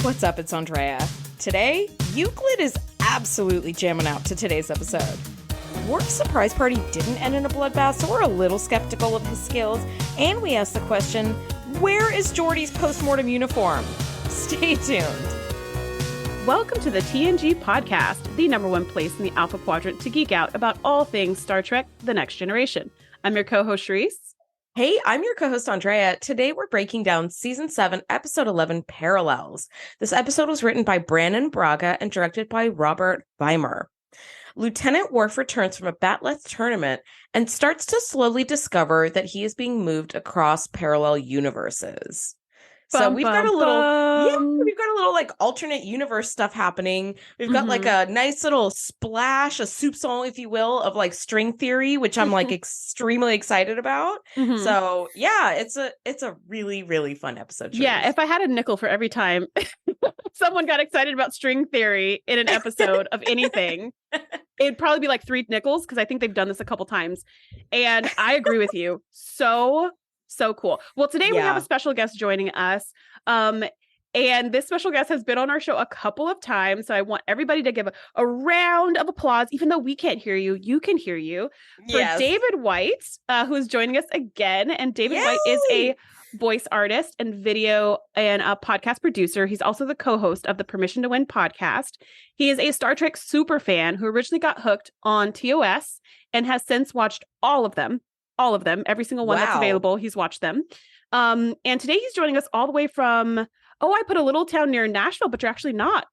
What's up? It's Andrea. Today, Euclid is absolutely jamming out to today's episode. Worf's surprise party didn't end in a bloodbath, so we're a little skeptical of his skills, and we ask the question, where is Geordi's post-mortem uniform? Stay tuned. Welcome to the TNG Podcast, the number one place in the Alpha Quadrant to geek out about all things Star Trek: The Next Generation. I'm your co-host, Shereese. Hey, I'm your co-host, Andrea. Today, we're breaking down Season 7, Episode 11, Parallels. This episode was written by Brannon Braga and directed by Robert Weimer. Lieutenant Worf returns from a Batleth tournament and starts to slowly discover that he is being moved across parallel universes. So we've got a little like alternate universe stuff happening. We've got like a nice little splash, a soupçon, if you will, of like string theory, which I'm like extremely excited about. So yeah, it's a really, really fun episode. Yeah, if I had a nickel for every time someone got excited about string theory in an episode of anything, it'd probably be like 3 nickels, because I think they've done this a couple times. And I agree with you. So cool. Well, today we have a special guest joining us. And this special guest has been on our show a couple of times. So I want everybody to give a round of applause, even though we can't hear you. You can hear you. For David White, who is joining us again. And David White is a voice artist and video and a podcast producer. He's also the co-host of the Permission to Win podcast. He is a Star Trek super fan who originally got hooked on TOS and has since watched all of them, every single one that's available. He's watched them. And today he's joining us all the way from, I put a little town near Nashville, but you're actually not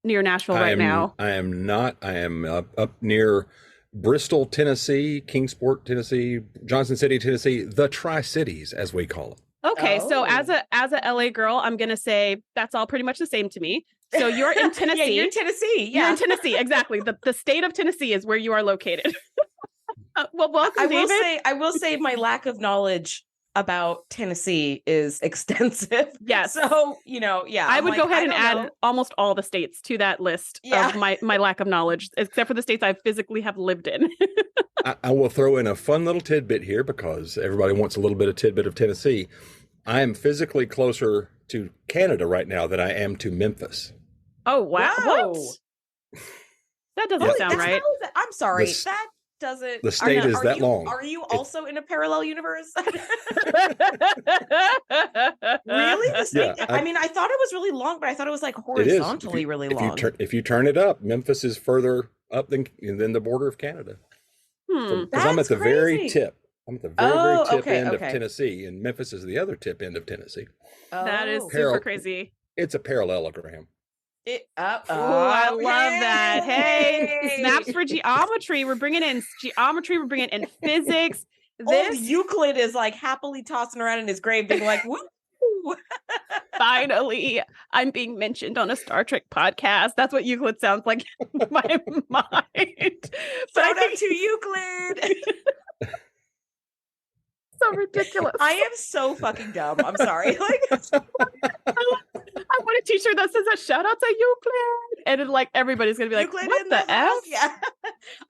near Nashville now. I am not. I am up near Bristol, Tennessee, Kingsport, Tennessee, Johnson City, Tennessee, the Tri-Cities, as we call it. Okay, so as a LA girl, I'm going to say that's all pretty much the same to me. So you're in Tennessee. You're in Tennessee. You're in Tennessee, exactly. The state of Tennessee is where you are located. Well, welcome, David. I will say my lack of knowledge about Tennessee is extensive. Yes. So, I would go ahead and add almost all the states to that list of my lack of knowledge, except for the states I physically have lived in. I will throw in a fun little tidbit here because everybody wants a little bit of tidbit of Tennessee. I am physically closer to Canada right now than I am to Memphis. Oh, wow. What? That doesn't sound right. I'm sorry. The state is that long. Are you also in a parallel universe? Really? The state? Yeah, I thought it was really long, but I thought it was like horizontally really long. If you turn it up, Memphis is further up than the border of Canada. Because I'm at the very tip. I'm at the very tip end of Tennessee, and Memphis is the other tip end of Tennessee. That is super crazy. It's a parallelogram. I love that. Hey, snaps for geometry. We're bringing in geometry. We're bringing in physics. This Euclid is like happily tossing around in his grave, being like, "Woo!" Finally, I'm being mentioned on a Star Trek podcast. That's what Euclid sounds like in my mind. Shout out to Euclid. So ridiculous. I am so fucking dumb. I'm sorry. I want a t-shirt that says a shout out to Euclid. And then everybody's gonna be like, Euclid, what the F? Yeah.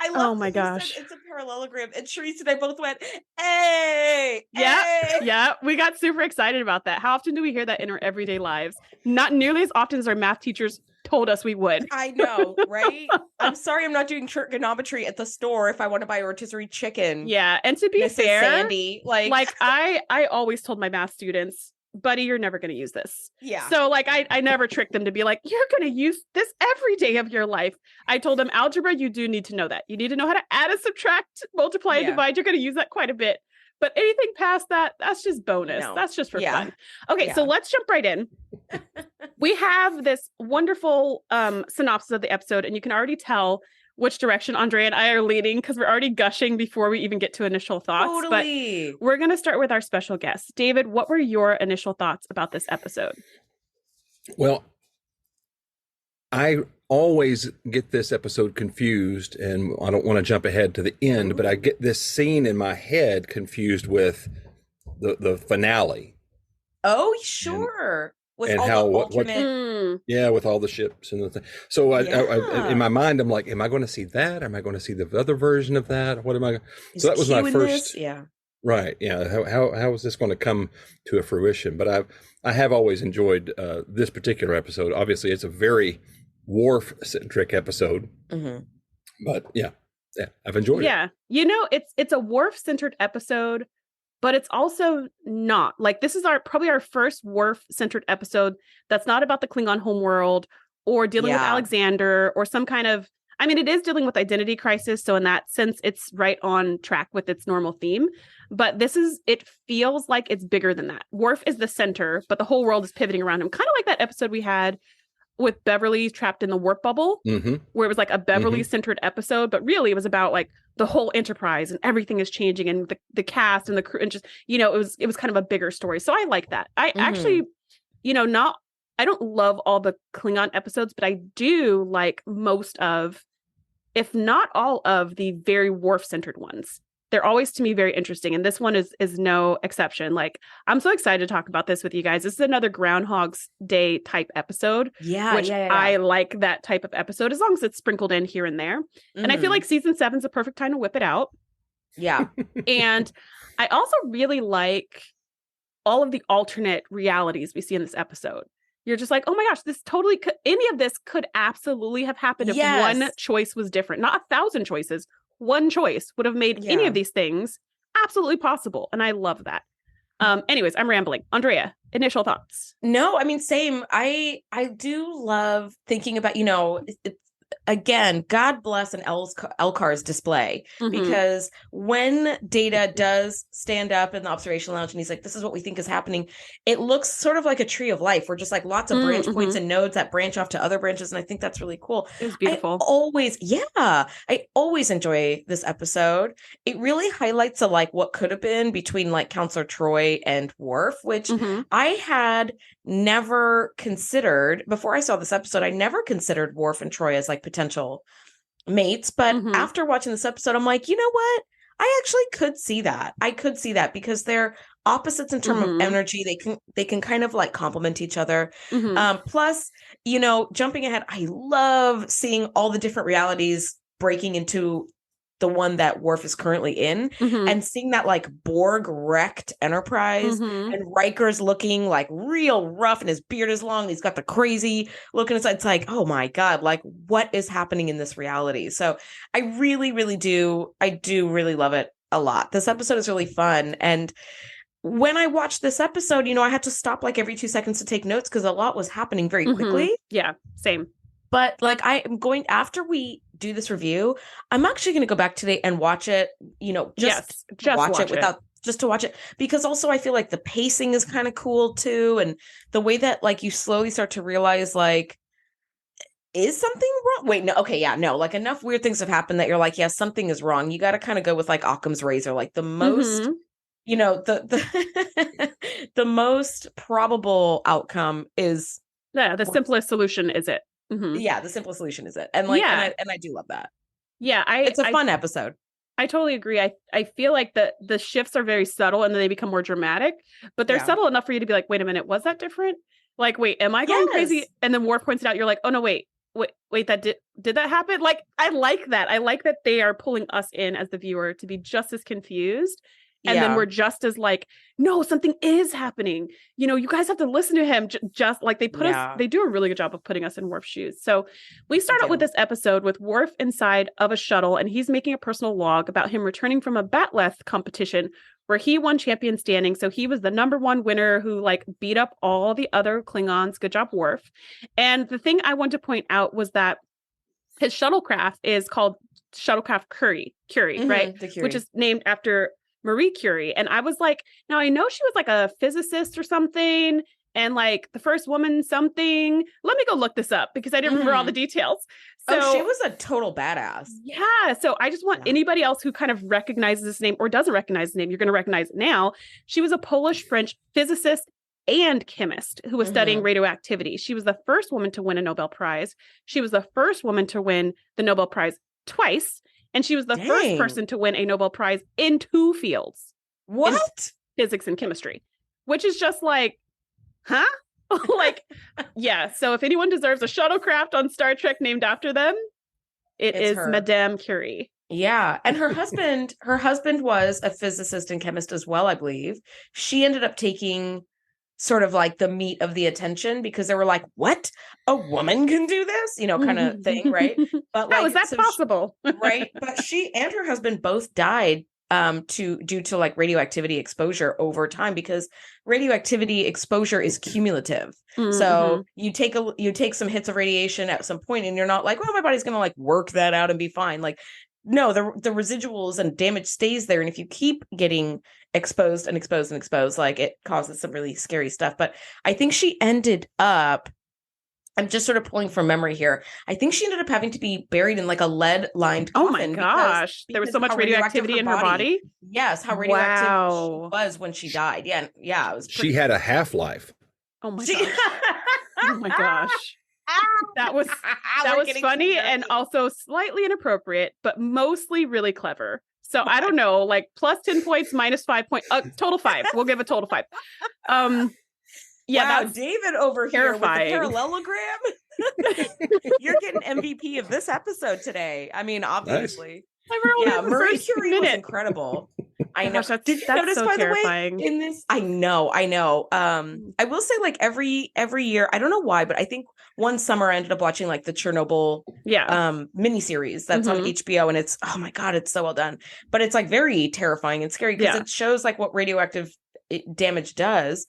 I love my gosh. It's a parallelogram. And Shereese and I both went, hey. Yeah. We got super excited about that. How often do we hear that in our everyday lives? Not nearly as often as our math teachers told us we would. I know, right? I'm sorry I'm not doing trigonometry at the store if I want to buy a rotisserie chicken. Yeah, and to be Mrs. fair, Sandy, I always told my math students, buddy, you're never going to use this. Yeah. So I never tricked them to be like, you're going to use this every day of your life. I told them algebra, you do need to know that. You need to know how to add and subtract, multiply and divide. You're going to use that quite a bit. But anything past that, that's just bonus. No. That's just for fun. Okay, so let's jump right in. We have this wonderful synopsis of the episode, and you can already tell which direction Andrea and I are leading because we're already gushing before we even get to initial thoughts. Totally. But we're going to start with our special guest. David, what were your initial thoughts about this episode? Well, I always get this episode confused, and I don't want to jump ahead to the end, but I get this scene in my head confused with the finale. Oh, sure. With all the ships and the thing. So I, in my mind, I'm like, am I going to see that? Am I going to see the other version of that? What am I? So that was my first. Yeah. Right. Yeah. How is this going to come to a fruition? But I have always enjoyed this particular episode. Obviously, it's a very Worf-centric episode, but yeah, I've enjoyed it. Yeah, it's a Worf-centered episode, but it's also not. Like, this is probably our first Worf-centered episode that's not about the Klingon homeworld or dealing with Alexander or some kind of. I mean, it is dealing with identity crisis, so in that sense, it's right on track with its normal theme. But it feels like it's bigger than that. Worf is the center, but the whole world is pivoting around him. Kind of like that episode we had with Beverly trapped in the warp bubble, where it was like a Beverly-centered episode, but really it was about like the whole Enterprise and everything is changing and the cast and the crew and just, it was kind of a bigger story. So I like that. I actually, I don't love all the Klingon episodes, but I do like most of, if not all of, the very Worf-centered ones. They're always, to me, very interesting. And this one is no exception. Like, I'm so excited to talk about this with you guys. This is another Groundhog's Day type episode. Yeah. I like that type of episode, as long as it's sprinkled in here and there. And I feel like season 7 is a perfect time to whip it out. Yeah. And I also really like all of the alternate realities we see in this episode. You're just like, oh my gosh, any of this could absolutely have happened if one choice was different. Not 1,000 choices. One choice would have made any of these things absolutely possible. And I love that. Anyways, I'm rambling. Andrea, initial thoughts? No, I mean, same. I do love thinking about, again, God bless an Elcar's display, because when Data does stand up in the observation lounge and he's like, this is what we think is happening, it looks sort of like a tree of life, where just like lots of branch points and nodes that branch off to other branches. And I think that's really cool. It was beautiful. I always enjoy this episode. It really highlights what could have been between like Counselor Troy and Worf, which I had never considered before I saw this episode. I never considered Worf and Troy as like potential mates, but after watching this episode, I'm like, you know what? I actually could see that. I could see that because they're opposites in terms of energy. They can kind of like complement each other. Plus, jumping ahead, I love seeing all the different realities breaking into the one that Worf is currently in, and seeing that like Borg wrecked Enterprise, and Riker's looking like real rough and his beard is long. He's got the crazy look inside. It's like, oh my God, like what is happening in this reality? So I really, really do. I do really love it a lot. This episode is really fun. And when I watched this episode, I had to stop like every 2 seconds to take notes because a lot was happening very quickly. Yeah, same. But like I am going, after we do this review, I'm actually going to go back today and watch it, just watch it to watch it. Because also I feel like the pacing is kind of cool too. And the way that like you slowly start to realize like, is something wrong? Wait, no. Okay. Yeah, no, like enough weird things have happened that you're like, yes, something is wrong. You got to kind of go with like Occam's razor, like the most, the most probable outcome is. Yeah. The simplest solution is it. Yeah, the simplest solution is it. And like, and I do love that. Yeah, it's a fun episode. I totally agree. I feel like the shifts are very subtle and then they become more dramatic, but they're subtle enough for you to be like, wait a minute, was that different? Like, wait, am I going crazy? And then Worf points it out. You're like, oh no, wait, that did that happen? Like, I like that. I like that they are pulling us in as the viewer to be just as confused. And then we're just as like, no, something is happening. You guys have to listen to him. Just like they put us, they do a really good job of putting us in Worf's shoes. So we start out with this episode with Worf inside of a shuttle, and he's making a personal log about him returning from a Batleth competition where he won champion standing. So he was the #1 winner who like beat up all the other Klingons. Good job, Worf. And the thing I want to point out was that his shuttlecraft is called Shuttlecraft Curie, right? Which is named after Marie Curie. And I was like, now I know she was like a physicist or something and like the first woman something. Let me go look this up because I didn't remember all the details. So she was a total badass. Yeah. So I just want anybody else who kind of recognizes this name or doesn't recognize the name, you're going to recognize it now. She was a Polish-French physicist and chemist who was studying radioactivity. She was the first woman to win a Nobel Prize. She was the first woman to win the Nobel Prize twice. And she was the first person to win a Nobel Prize in 2 fields. What? Physics and chemistry, which is just like, huh? Like, yeah. So if anyone deserves a shuttlecraft on Star Trek named after them, it's is her. Madame Curie. Yeah. And her husband was a physicist and chemist as well, I believe. She ended up taking sort of like the meat of the attention, because they were like, what? A woman can do this? You know, kind of thing, right? But like, how is that possible? Right. But she and her husband both died due to like radioactivity exposure over time, because radioactivity exposure is cumulative. So you take some hits of radiation at some point and you're not like, well, my body's gonna like work that out and be fine. Like, no, the residuals and damage stays there. And if you keep getting exposed and exposed and exposed, like, it causes some really scary stuff. But I think she ended up, I'm just sort of pulling from memory here, I think she ended up having to be buried in like a lead-lined coffin. Oh my gosh. There was so much radioactivity in her body? Yes, how radioactive she was when she died. Yeah, it was She had a half-life. Oh my gosh. Oh my gosh. That was funny and also slightly inappropriate, but mostly really clever. So I don't know, like plus 10 points, minus 5 points, total 5. We'll give a total 5. Yeah, wow, David over terrifying. Here with the parallelogram. You're getting MVP of this episode today. I mean, obviously. Nice. Marie Curie was incredible. I know. Gosh, Did you notice, so by terrifying. The way, in this? I know. I will say, like, every year, I don't know why, but I think one summer I ended up watching like the Chernobyl miniseries that's on HBO, and it's, oh my God, it's so well done. But it's like very terrifying and scary because it shows like what radioactive damage does.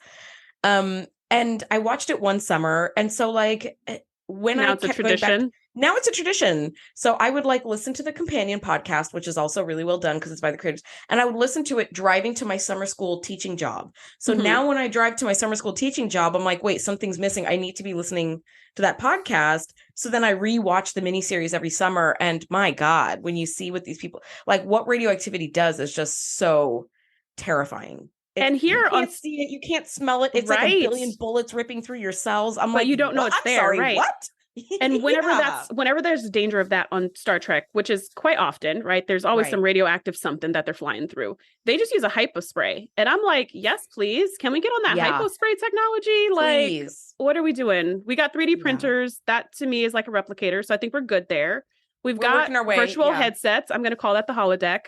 And I watched it one summer, and so like when now it's a tradition. Now it's a tradition. So I would like listen to the companion podcast, which is also really well done because it's by the creators. And I would listen to it driving to my summer school teaching job. So now when I drive to my summer school teaching job, I'm like, wait, something's missing. I need to be listening to that podcast. So then I rewatch the miniseries every summer. And my God, when you see what these people, like what radioactivity does is just so terrifying. And here you can't see it, you can't smell it. It's like a billion bullets ripping through your cells. I'm like, you don't know it's there, sorry, right? What? And whenever there's danger of that on Star Trek, which is quite often, right? There's always some radioactive something that they're flying through. They just use a hypospray. And I'm like, yes, please. Can we get on that hypospray technology? Like, what are we doing? We got 3D printers. That to me is like a replicator. So I think we're good there. We're got virtual headsets. I'm going to call that the holodeck,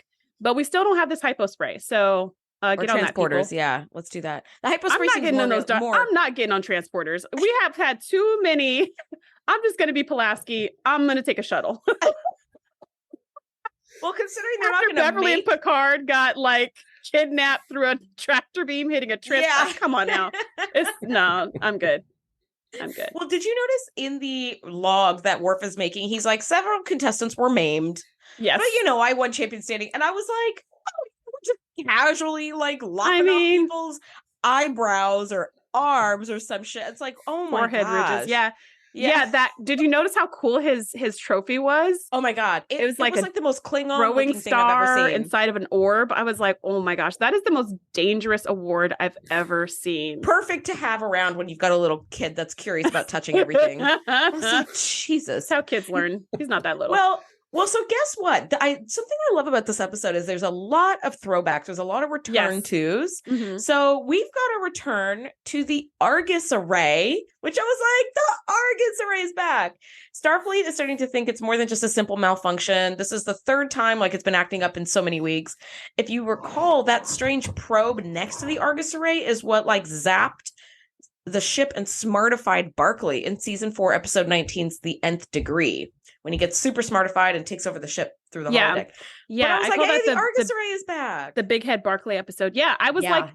but we still don't have this hypospray. So get on that, transporters. Yeah, let's do that. The hypospray. I'm not getting on those. I'm not getting on transporters. We have had too many. I'm just going to be Pulaski. I'm going to take a shuttle. Well, considering they're not going to Beverly and Picard got like kidnapped through a tractor beam hitting a trip. Come on now. No, I'm good. Well, did you notice in the log that Worf is making, he's like, several contestants were maimed. Yes. But I won champion standing. And I was like, just casually like lopping off people's eyebrows or arms or some shit. It's like, oh my forehead gosh. ridges. Yeah, that. Did you notice how cool his trophy was? Oh my God. It was like the most Klingon throwing star thing I've ever seen. Inside of an orb. I was like, oh my gosh, that is the most dangerous award I've ever seen. Perfect to have around when you've got a little kid that's curious about touching everything. I was like, Jesus. That's how kids learn. He's not that little. Well, so guess what? Something I love about this episode is there's a lot of throwbacks. There's a lot of return tos. So we've got a return to the Argus Array, which I was like, the Argus Array is back. Starfleet is starting to think it's more than just a simple malfunction. This is the third time like it's been acting up in so many weeks. If you recall, that strange probe next to the Argus Array is what like zapped the ship and smartified Barclay in season 4, episode 19's The Nth Degree, when he gets super smartified and takes over the ship through the holodeck. Yeah, but I was like, hey, the Argus Array is back. The Big Head Barclay episode. Yeah, I was like,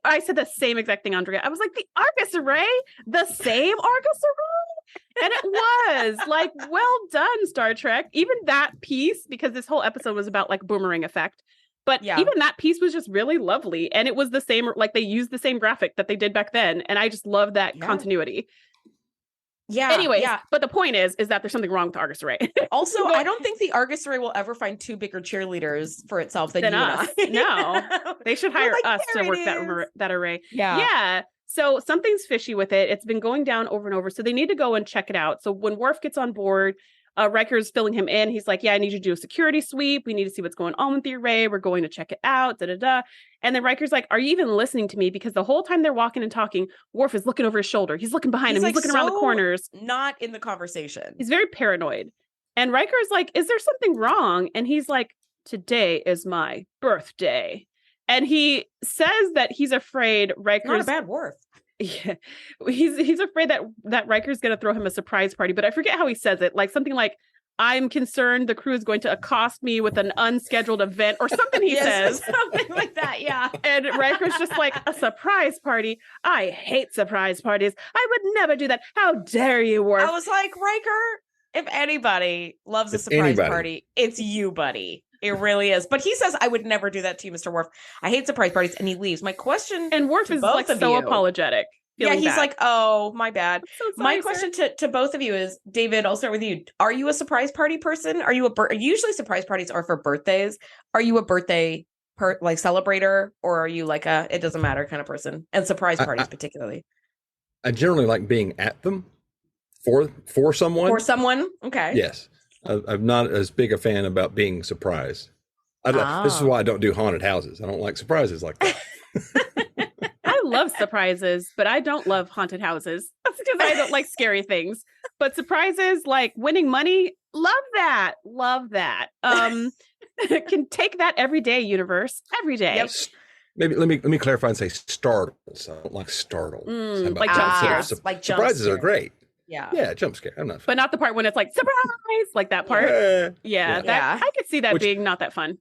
I said the same exact thing, Andrea. I was like, the Argus Array? The same Argus Array? And it was like, well done, Star Trek. Even that piece, because this whole episode was about like boomerang effect. But even that piece was just really lovely. And it was the same, like they used the same graphic that they did back then. And I just love that continuity. Yeah. Anyways, but the point is that there's something wrong with the Argus Array. Also, I don't think the Argus Array will ever find two bigger cheerleaders for itself than you us. And I. No, they should hire us to work that array. Yeah. So something's fishy with it. It's been going down over and over. So they need to go and check it out. So when Worf gets on board, Riker's filling him in. He's like, yeah, I need you to do a security sweep. We need to see what's going on with the array. We're going to check it out. And then Riker's like, are you even listening to me? Because the whole time they're walking and talking, Worf is looking over his shoulder. He's looking behind him. He's looking around the corners. Not in the conversation. He's very paranoid. And Riker's like, is there something wrong? And he's like, today is my birthday. And he says that he's afraid Riker's not a bad Worf. Yeah, he's afraid that Riker's going to throw him a surprise party, but I forget how he says it. Like something like, "I'm concerned the crew is going to accost me with an unscheduled event," or something. He says something like that. Yeah, and Riker's just like, "A surprise party? I hate surprise parties. I would never do that. How dare you, Worf?" I was like, Riker, if anybody loves a surprise party, it's you, buddy. It really is. But he says, "I would never do that to you, Mr. Worf. I hate surprise parties," and he leaves. My question, and Worf is like so apologetic. Yeah, he's like, "Oh, my bad." So sorry, my question to both of you is, David, I'll start with you. Are you a surprise party person? Are you usually surprise parties are for birthdays? Are you a birthday celebrator, or are you like a it doesn't matter kind of person? And surprise parties particularly. I generally like being at them for someone. For someone, okay. Yes, I'm not as big a fan about being surprised. This is why I don't do haunted houses. I don't like surprises like that. I love surprises, but I don't love haunted houses. That's because I don't like scary things. But surprises like winning money, love that. Love that. Can take that every day, universe. Every day. Yep. Maybe let me clarify and say startles. I don't like startles. Like jump scares. Like surprises are great. Yeah. Yeah, jump scare. I'm not. But not the part when it's like surprise, like that part. Yeah. I could see that being not that fun.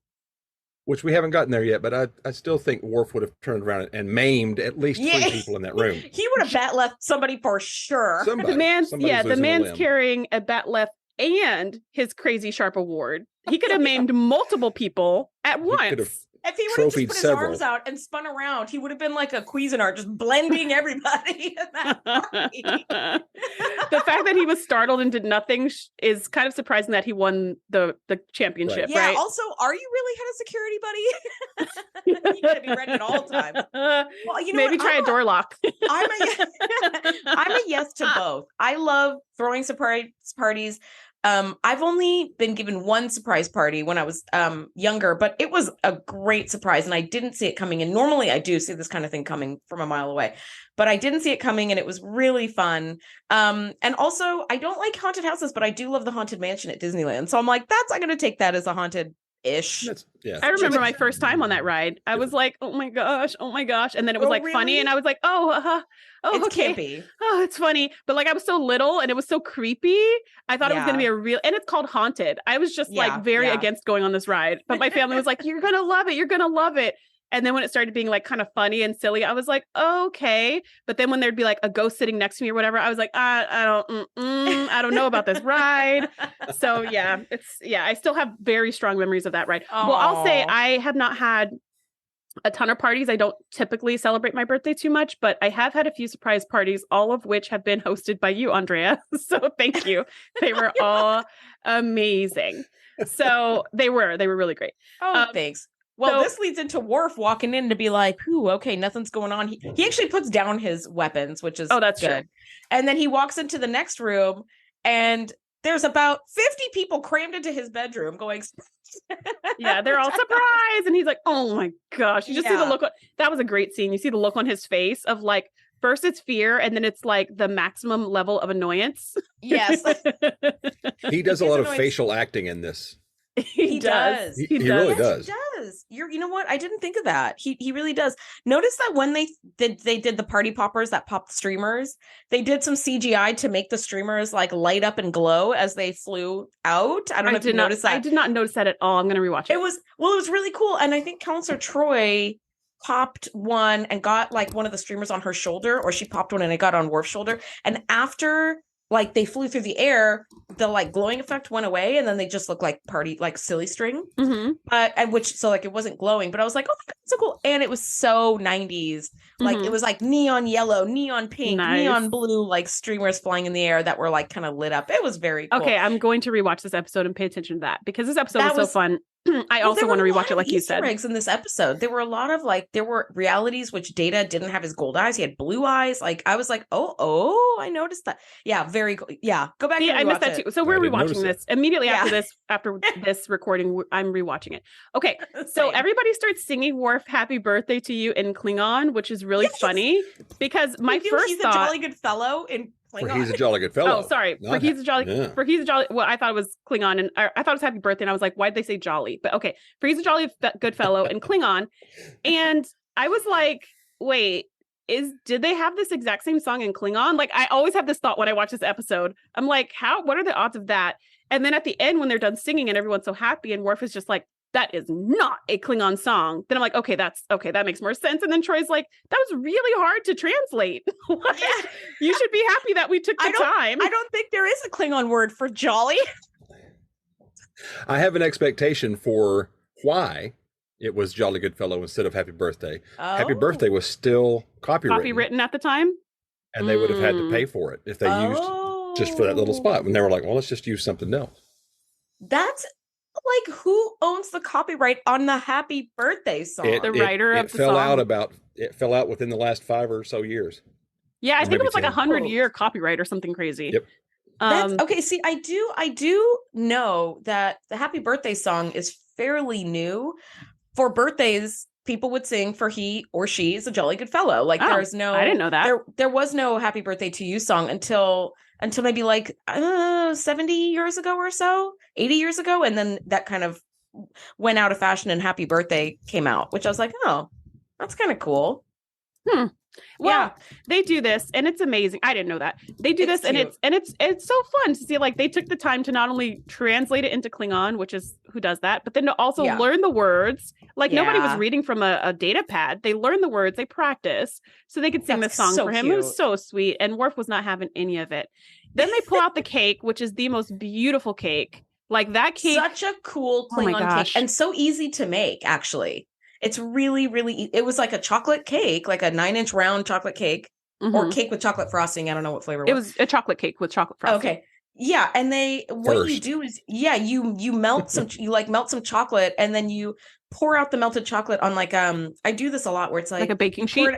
Which we haven't gotten there yet, but I still think Worf would have turned around and maimed at least 3 people in that room. He would have bat left somebody for sure. The man's carrying a bat left and his crazy sharp award. He could have maimed multiple people at once. If he would have just put his arms out and spun around, he would have been like a Cuisinart, just blending everybody in that party. The fact that he was startled and did nothing is kind of surprising that he won the championship, right? Yeah, also, are you really head of security, buddy? You gotta be ready at all times. Well, you know maybe try a door lock. I'm a yes to both. I love throwing surprise parties. I've only been given one surprise party when I was younger, but it was a great surprise and I didn't see it coming. And normally I do see this kind of thing coming from a mile away, but I didn't see it coming and it was really fun. And also I don't like haunted houses, but I do love the Haunted Mansion at Disneyland. So I'm like, I'm going to take that as a haunted-ish. I remember my first time on that ride. I was like, oh my gosh. And then it was really funny. And I was like, it's okay. Campy. Oh, it's funny. But like I was so little and it was so creepy. I thought it was going to be a real, and it's called Haunted. I was just like very against going on this ride. But my family was like, you're going to love it. You're going to love it. And then when it started being like kind of funny and silly, I was like, okay. But then when there'd be like a ghost sitting next to me or whatever, I was like, I don't know about this ride. So I still have very strong memories of that ride. Aww. Well, I'll say I have not had a ton of parties. I don't typically celebrate my birthday too much, but I have had a few surprise parties, all of which have been hosted by you, Andrea. So thank you. They were all amazing. So they were really great. Thanks. Well, this leads into Worf walking in to be like, "Ooh, okay, nothing's going on." He actually puts down his weapons, which is that's good. True. And then he walks into the next room, and there's about 50 people crammed into his bedroom going. Yeah, they're all surprised, and he's like, "Oh my gosh!" You just see the look. That was a great scene. You see the look on his face of like, first it's fear, and then it's like the maximum level of annoyance. Yes, he does a lot of facial acting in this. He does. He really does. He does. You know what? I didn't think of that. He really does. Notice that when they did the party poppers that popped streamers, they did some CGI to make the streamers like light up and glow as they flew out. I don't know if you noticed that. I did not notice that at all. I'm going to rewatch it. It was really cool. And I think Counselor Troy popped one and got like one of the streamers on her shoulder, or she popped one and it got on Worf's shoulder. And after like they flew through the air, the like glowing effect went away, and then they just looked like silly string. Mm-hmm. And it wasn't glowing, but I was like, oh, that's so cool. And it was so 90s. Like it was like neon yellow, neon pink, neon blue, like streamers flying in the air that were like kind of lit up. It was very cool. Okay, I'm going to rewatch this episode and pay attention to that because this episode was so fun. I also want to rewatch it, like you said. Eggs in this episode, there were a lot of there were realities which Data didn't have his gold eyes; he had blue eyes. Like I was like, oh, I noticed that. Yeah, very cool. Yeah, go back. Yeah, I missed that too. So we're rewatching this immediately after this. After this recording, I'm rewatching it. Okay, so everybody starts singing "Worf, Happy Birthday to You" in Klingon, which is really funny because my first he's thought, a jolly good fellow in Klingon. For he's a jolly good fellow. Oh, sorry. For he's a jolly. Well, I thought it was Klingon, and I thought it was happy birthday, and I was like, why'd they say jolly? But okay, for he's a jolly good fellow and Klingon, and I was like, wait, did they have this exact same song in Klingon? Like, I always have this thought when I watch this episode. I'm like, what are the odds of that? And then at the end, when they're done singing and everyone's so happy, and Worf is just like, that is not a Klingon song. Then I'm like, okay, that makes more sense. And then Troy's like, that was really hard to translate. You should be happy that we took the time. I don't think there is a Klingon word for jolly. I have an expectation for why it was jolly good fellow instead of happy birthday. Oh. Happy birthday was still copywritten at the time. And they would have had to pay for it if they used just for that little spot. When they were like, well, let's just use something else. That's like, who owns the copyright on the happy birthday song? The writer of the song. It fell out within the last 5 or so years. Yeah, I think it was 10. Like 100-year copyright or something crazy. Yep. Okay, see, I do know that the happy birthday song is fairly new. For birthdays, people would sing for he or she is a jolly good fellow. Like, there's no, I didn't know that. There was no happy birthday to you song until maybe like 70 years ago or so, 80 years ago. And then that kind of went out of fashion and happy birthday came out, which I was like, oh, that's kind of cool. Well, they do this and it's amazing. I didn't know that. They do this cute. and it's so fun to see, like, they took the time to not only translate it into Klingon, which is who does that, but then to also learn the words. Like, nobody was reading from a data pad. They learned the words, they practice so they could sing this song for him. Cute. It was so sweet. And Worf was not having any of it. Then they pull out the cake, which is the most beautiful cake. Like, that cake. Such a cool Klingon cake and so easy to make, actually. It's really, really, it was like a chocolate cake, like a 9-inch round chocolate cake or cake with chocolate frosting. I don't know what flavor it was. It was a chocolate cake with chocolate frosting. Okay. Yeah. And what you do is, you melt melt some chocolate and then you pour out the melted chocolate on like, I do this a lot where it's like a baking sheet.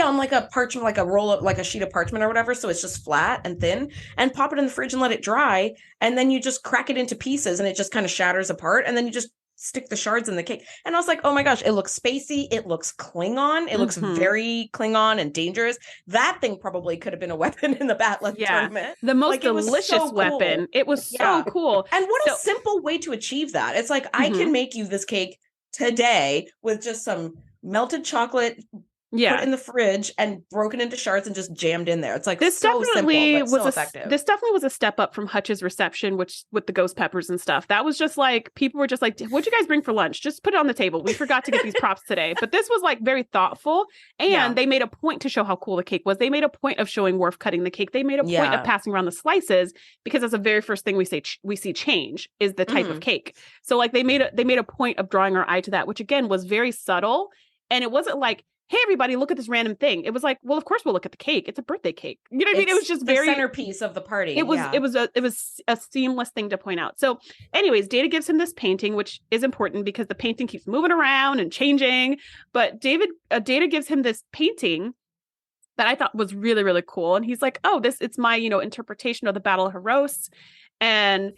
On like a parchment, like a roll up, like a sheet of parchment or whatever. So it's just flat and thin, and pop it in the fridge and let it dry. And then you just crack it into pieces and it just kind of shatters apart. And then you just stick the shards in the cake. And I was like, oh my gosh, it looks spacey. It looks Klingon. It looks very Klingon and dangerous. That thing probably could have been a weapon in the Battle tournament. The most delicious weapon. Cool. It was so cool. And what a simple way to achieve that. It's like, I can make you this cake today with just some melted chocolate put in the fridge and broken into shards and just jammed in there. It's like, this definitely was effective. This definitely was a step up from Hutch's reception, which with the ghost peppers and stuff. That was just like, people were just like, what'd you guys bring for lunch? Just put it on the table. We forgot to get these props today. But this was like very thoughtful. And they made a point to show how cool the cake was. They made a point of showing Worf cutting the cake. They made a point of passing around the slices, because that's the very first thing we see change is the type of cake. So like they made a point of drawing our eye to that, which again was very subtle. And it wasn't like, hey, everybody, look at this random thing. It was like, well, of course we'll look at the cake. It's a birthday cake. You know what I mean? It was just very centerpiece of the party. It was a seamless thing to point out. So anyways, Data gives him this painting, which is important because the painting keeps moving around and changing. But Data gives him this painting that I thought was really, really cool. And he's like, oh, it's my, interpretation of the Battle of Heros. And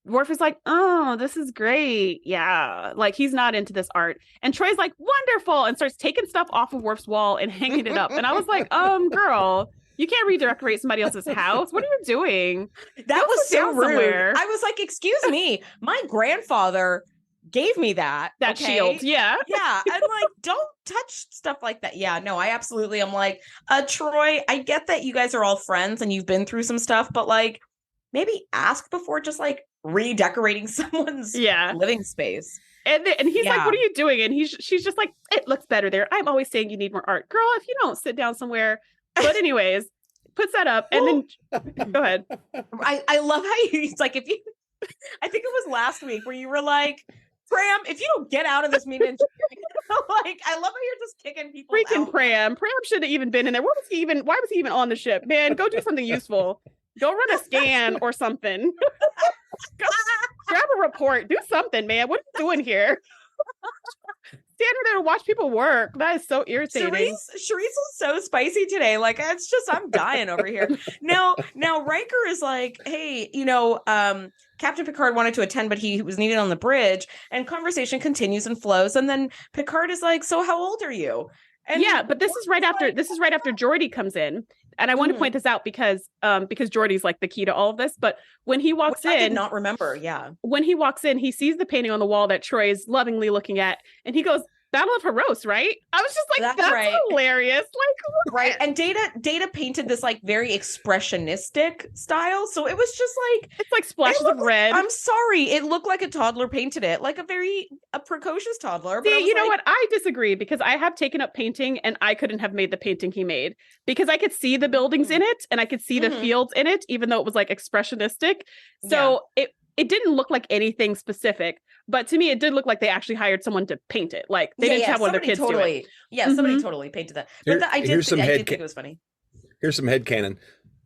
Worf is like, oh, this is great. Yeah. Like, he's not into this art. And Troy's like, wonderful. And starts taking stuff off of Worf's wall and hanging it up. And I was like, girl, you can't redecorate somebody else's house. What are you doing? That was so rude. Somewhere. I was like, excuse me, my grandfather gave me that shield. Yeah. Yeah. And like, don't touch stuff like that. Yeah, no, I absolutely am like, Troy, I get that you guys are all friends and you've been through some stuff, but like, maybe ask before just like redecorating someone's living space. And he's like, what are you doing? And she's just like, it looks better there. I'm always saying you need more art. Girl, if you don't sit down somewhere. But anyways, puts that up and then go ahead. I love how it's like, I think it was last week where you were like, Pram, if you don't get out of this meeting, like, I love how you're just kicking people freaking out. Pram shouldn't have even been in there. Why was he even on the ship? Man, go do something useful. Go run a scan or something. Grab a report. Do something, man. What are you doing here? Standing there to watch people work. That is so irritating. Shereese was so spicy today. Like, it's just, I'm dying over here. Now Riker is like, hey, Captain Picard wanted to attend, but he was needed on the bridge. And conversation continues and flows. And then Picard is like, so how old are you? And but this is right after Geordi comes in. And I want to point this out because Geordi's like the key to all of this. But when he walks in, I did not remember. Yeah. When he walks in, he sees the painting on the wall that Troy's lovingly looking at, and he goes, Battle of Haros, right? I was just like, that's right. Hilarious. Like, right. And Data painted this like very expressionistic style. So it was just like, it's like splashes of red. I'm sorry. It looked like a toddler painted it, like a precocious toddler. But you know what? I disagree, because I have taken up painting and I couldn't have made the painting he made, because I could see the buildings in it and I could see the fields in it, even though it was like expressionistic. So it didn't look like anything specific, but to me, it did look like they actually hired someone to paint it. Like they didn't have one of their kids do it. Yeah, somebody totally painted that. But I did think it was funny. Here's some headcanon.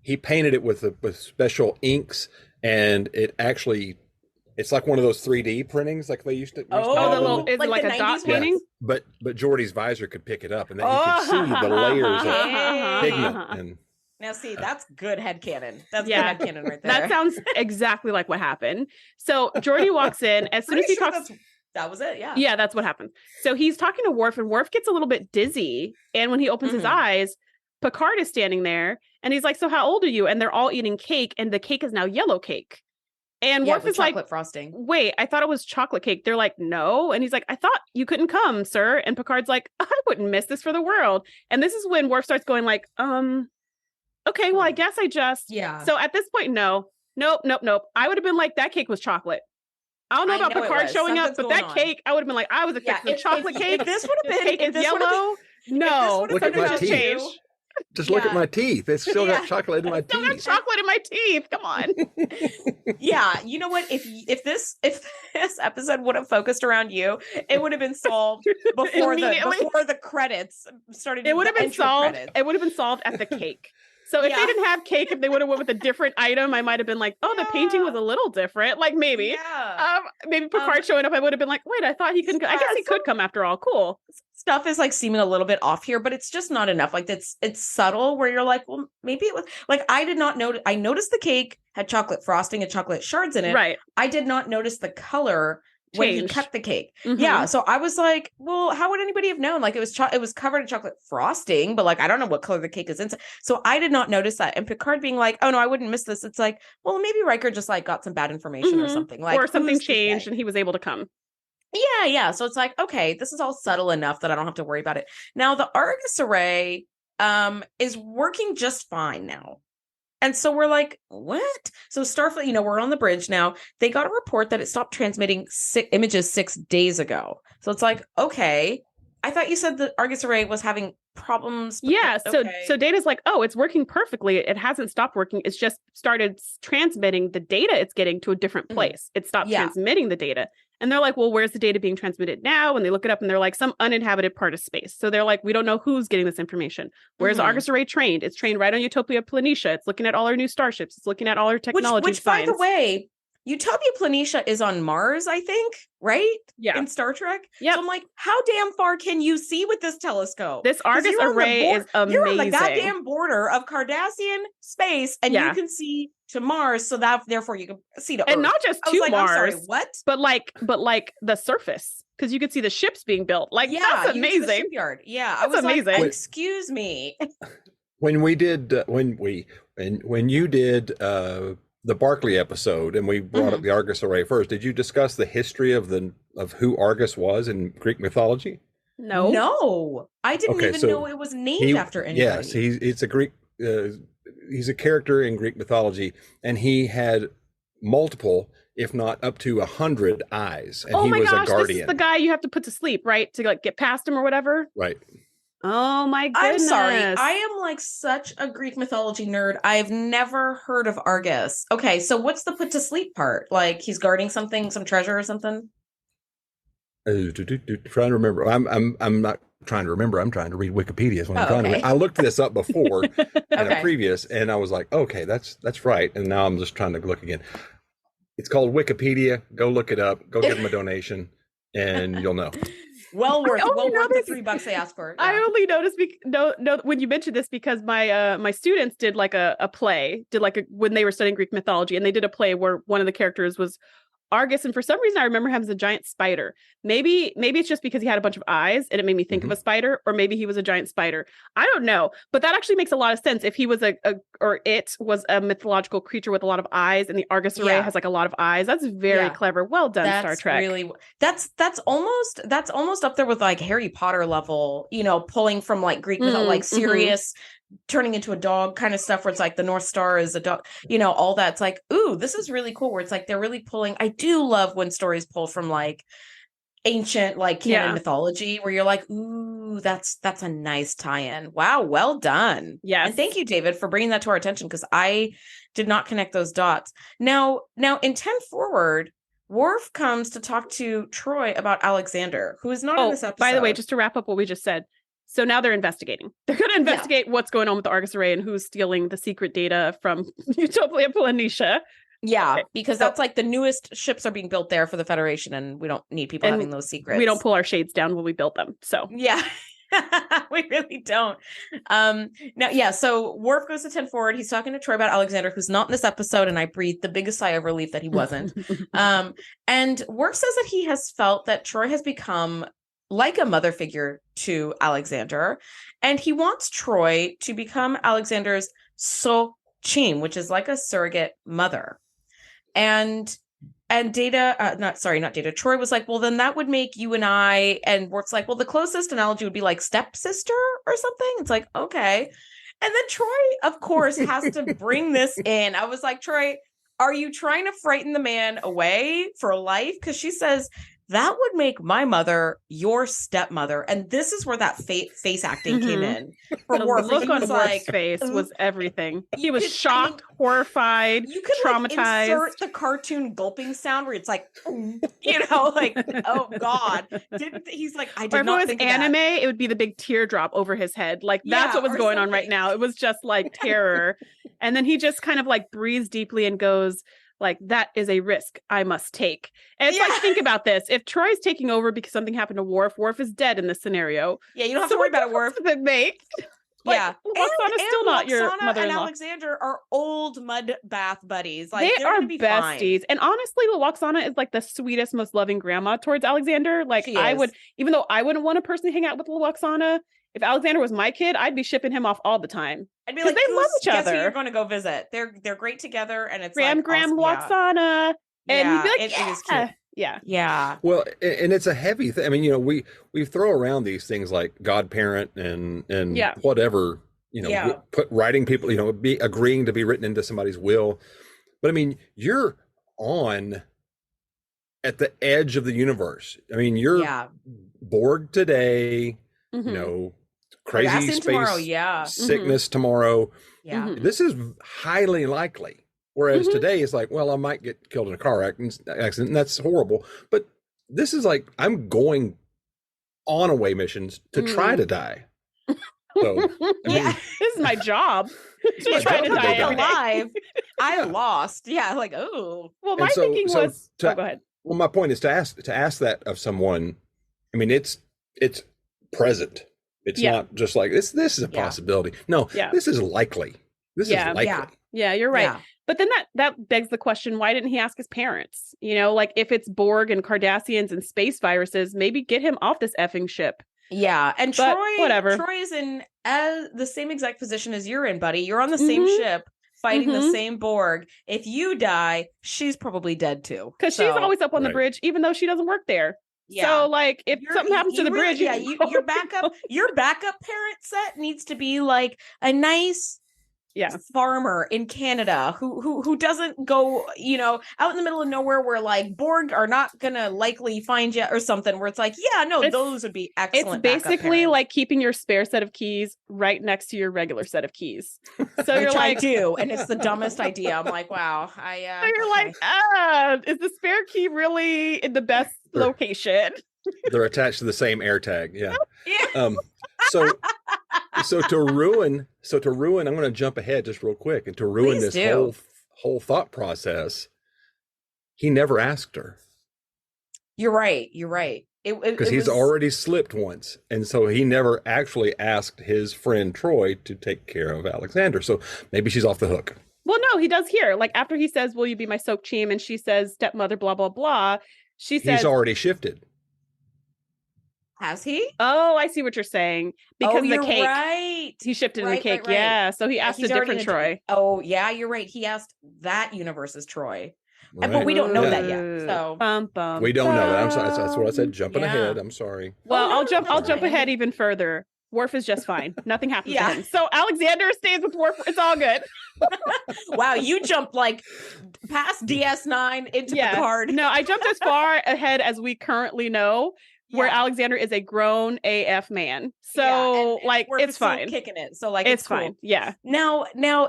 He painted it with special inks, and it's like one of those 3D printings like they used to. Is like a dot painting? Yeah. But Geordi's visor could pick it up, and then you could see the layers of pigment and. Now, see, that's good headcanon. That's good headcanon right there. That sounds exactly like what happened. So Geordi walks in as soon as he talks. That was it. Yeah. Yeah, that's what happened. So he's talking to Worf, and Worf gets a little bit dizzy. And when he opens his eyes, Picard is standing there, and he's like, "So how old are you?" And they're all eating cake, and the cake is now yellow cake. And Worf is like, frosting. Wait, I thought it was chocolate cake. They're like, no. And he's like, I thought you couldn't come, sir. And Picard's like, I wouldn't miss this for the world. And this is when Worf starts going like, okay, well, I guess I just. Yeah. So at this point, nope. I would have been like, that cake was chocolate. I don't know about Picard showing up, but that cake, I would have been like, I was expecting chocolate cake. If this would have been, cake is yellow. No, look at my teeth. Just look at my teeth. It's still got chocolate in my teeth. Still got chocolate in my teeth. Come on. Yeah, you know what? If this episode would have focused around you, it would have been solved before the credits started. It would have been solved. It would have been solved at the cake. So if they didn't have cake, if they would have went with a different item, I might have been like, oh, the painting was a little different. Like maybe. Yeah. Maybe Picard showing up, I would have been like, wait, I thought he couldn't. I guess he could come after all. Cool. Stuff is like seeming a little bit off here, but it's just not enough. Like it's subtle where you're like, well, maybe it was like, I did not notice. I noticed the cake had chocolate frosting and chocolate shards in it. Right. I did not notice the color when he cut the cake. Yeah. So I was like, well, how would anybody have known? Like it was covered in chocolate frosting, but like, I don't know what color the cake is inside. So I did not notice that. And Picard being like, oh no, I wouldn't miss this. It's like, well, maybe Riker just like got some bad information or something, like, or something changed and he was able to come. Yeah. So it's like, okay, this is all subtle enough that I don't have to worry about it. Now the Argus array is working just fine now. And so we're like, what? So Starfleet, we're on the bridge now. They got a report that it stopped transmitting images 6 days ago. So it's like, okay, I thought you said the Argus array was having problems. Yeah. So Data's like, oh, it's working perfectly. It hasn't stopped working. It's just started transmitting the data it's getting to a different place. It stopped transmitting the data. And they're like, well, where's the data being transmitted now? And they look it up and they're like, some uninhabited part of space. So they're like, we don't know who's getting this information. Where's the Argus array trained? It's trained right on Utopia Planitia. It's looking at all our new starships. It's looking at all our technology. Which by the way, Utopia Planitia is on Mars, I think, right? Yeah. In Star Trek. Yeah. So I'm like, how damn far can you see with this telescope? This Argus array is amazing. You're on the goddamn border of Cardassian space, and you can see to Mars, so that therefore you can see to Earth. And not just to Mars. I'm sorry, what? But like the surface, because you could see the ships being built. Like that's amazing. The shipyard. Yeah, that's amazing. Like, excuse me. When we did when you did the Barclay episode, and we brought up the Argus array first, did you discuss the history of who Argus was in Greek mythology? No, I didn't even know it was named after anybody. Yes, it's a Greek. He's a character in Greek mythology, and he had multiple, if not up to 100 eyes, and he was a guardian. This is the guy you have to put to sleep, right? To like get past him or whatever. Right. Oh my goodness. I'm sorry. I am like such a Greek mythology nerd. I've never heard of Argus. Okay, so what's the put to sleep part? Like he's guarding something, some treasure or something? Trying to remember. I'm not trying to remember. I'm trying to read Wikipedia. When I'm trying to read. I looked this up before in a previous, and I was like, okay, that's right. And now I'm just trying to look again. It's called Wikipedia. Go look it up. Go give them a donation, and you'll know. Well worth the $3 they asked for. Yeah. I only noticed when you mentioned this because my students did like a play, when they were studying Greek mythology, and they did a play where one of the characters was Argus, and for some reason I remember him as a giant spider. Maybe it's just because he had a bunch of eyes and it made me think of a spider, or maybe he was a giant spider. I don't know, but that actually makes a lot of sense if he was it was a mythological creature with a lot of eyes, and the Argus array has like a lot of eyes. That's very clever. Well done, Star Trek. Really, that's almost up there with like Harry Potter level, pulling from like Greek myth, like Sirius turning into a dog kind of stuff, where it's like the North Star is a dog, all that. It's like, ooh, this is really cool, where it's like they're really pulling. I do love when stories pull from like ancient like canon mythology, where you're like, ooh, that's a nice tie-in. Wow, well done. Yes. And thank you, David, for bringing that to our attention, because I did not connect those dots. Now in 10 Forward, Worf comes to talk to Troy about Alexander, who is not in this episode. By the way, just to wrap up what we just said, so now they're investigating. They're going to investigate what's going on with the Argus array and who's stealing the secret data from Utopia Planitia. Yeah, because that's like the newest ships are being built there for the Federation, and we don't need people having those secrets. We don't pull our shades down when we build them. So yeah, we really don't. So Worf goes to 10 Forward. He's talking to Troy about Alexander, who's not in this episode, and I breathed the biggest sigh of relief that he wasn't. And Worf says that he has felt that Troy has become like a mother figure to Alexander, and he wants Troy to become Alexander's So-Chim, which is like a surrogate mother. And Data, not Data, Troy was like, well, then that would make you and I, and Worf's like, well, the closest analogy would be like stepsister or something. It's like, okay. And then Troy, of course, has to bring this in. I was like, Troy, are you trying to frighten the man away for life? Because she says, that would make my mother your stepmother. And this is where that face acting came in. For Worf. The look on Worf's face was everything. He was shocked, horrified, you could traumatized. Like, insert the cartoon gulping sound where it's like, like, oh God. He's like, I did not think of that. If it was anime, it would be the big teardrop over his head. Like, that's what was going on right now. It was just like terror. And then he just kind of like breathes deeply and goes, like, that is a risk I must take. And it's like, think about this. If Troy's taking over because something happened to Worf, Worf is dead in this scenario. Yeah, you don't have to worry about it, Worf. That make? Yeah. Loxana's still not your mother-in-law. And Alexander are old mud bath buddies. Like, they are besties. Fine. And honestly, Loxana is like the sweetest, most loving grandma towards Alexander. Like, I would, even though I wouldn't want to personally hang out with Loxana, if Alexander was my kid, I'd be shipping him off all the time. I'd be like, they love each other. Guess who you're going to go visit? They're great together, and it's Graham Loxana, and he'd be like, it is cute. Yeah. Well, and it's a heavy thing. I mean, we throw around these things like godparent and whatever, writing people, be agreeing to be written into somebody's will. But I mean, you're on at the edge of the universe. I mean, you're Borg today. Crazy space tomorrow, sickness tomorrow. Yeah. This is highly likely. Whereas today it's like, well, I might get killed in a car accident, and that's horrible. But this is like, I'm going on away missions to try to die. So, this is my job. To try to die alive. I lost. Yeah, like, oh. Well, my thinking was. Go ahead. Well, my point is to ask that of someone. I mean, it's present. It's not just like this is a possibility. No, this is likely. This is likely. Yeah, you're right. Yeah. But then that begs the question, why didn't he ask his parents? Like, if it's Borg and Cardassians and space viruses, maybe get him off this effing ship. Yeah, and Troy is in the same exact position as you're in, buddy. You're on the same ship fighting the same Borg. If you die, she's probably dead too. Because she's always up on the bridge, even though she doesn't work there. Yeah. So, like, if something happens to the bridge, your backup parent set needs to be like a nice farmer in Canada who doesn't go, out in the middle of nowhere where like Borg are not gonna likely find you or something, where it's like, those would be excellent. It's basically like keeping your spare set of keys right next to your regular set of keys. So you're like, I do, and it's the dumbest idea. I'm like, wow, so you're like, is the spare key really in the best location? They're attached to the same AirTag. Yeah. So to ruin, I'm going to jump ahead just real quick, and to ruin this whole thought process, he never asked her. You're right. Because he's already slipped once, and so he never actually asked his friend Troy to take care of Alexander. So maybe she's off the hook. Well, no, he does here. Like after he says, "Will you be my Sokchim?" and she says, "Stepmother," blah blah blah. She says, He's already shifted. Has he? "Oh, I see what you're saying." Because the cake, right. he shifted in the cake. Right. Yeah, so he asked a different Troy. Oh, yeah, you're right. He asked that universe's Troy. Right. But we don't know that yet. So we don't know that. I'm sorry. That's what I said. Jumping ahead. I'm sorry. Well, I'll jump ahead even further. Worf is just fine. Nothing happens to him. So Alexander stays with Worf. It's all good. Wow, you jumped like past DS9 into Picard. No, I jumped as far ahead as we currently know, where Alexander is a grown AF man. So and Worf it's fine. Kicking it. So it's cool. Fine. Yeah. Now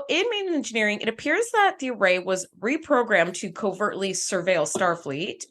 in main engineering, it appears that the array was reprogrammed to covertly surveil Starfleet.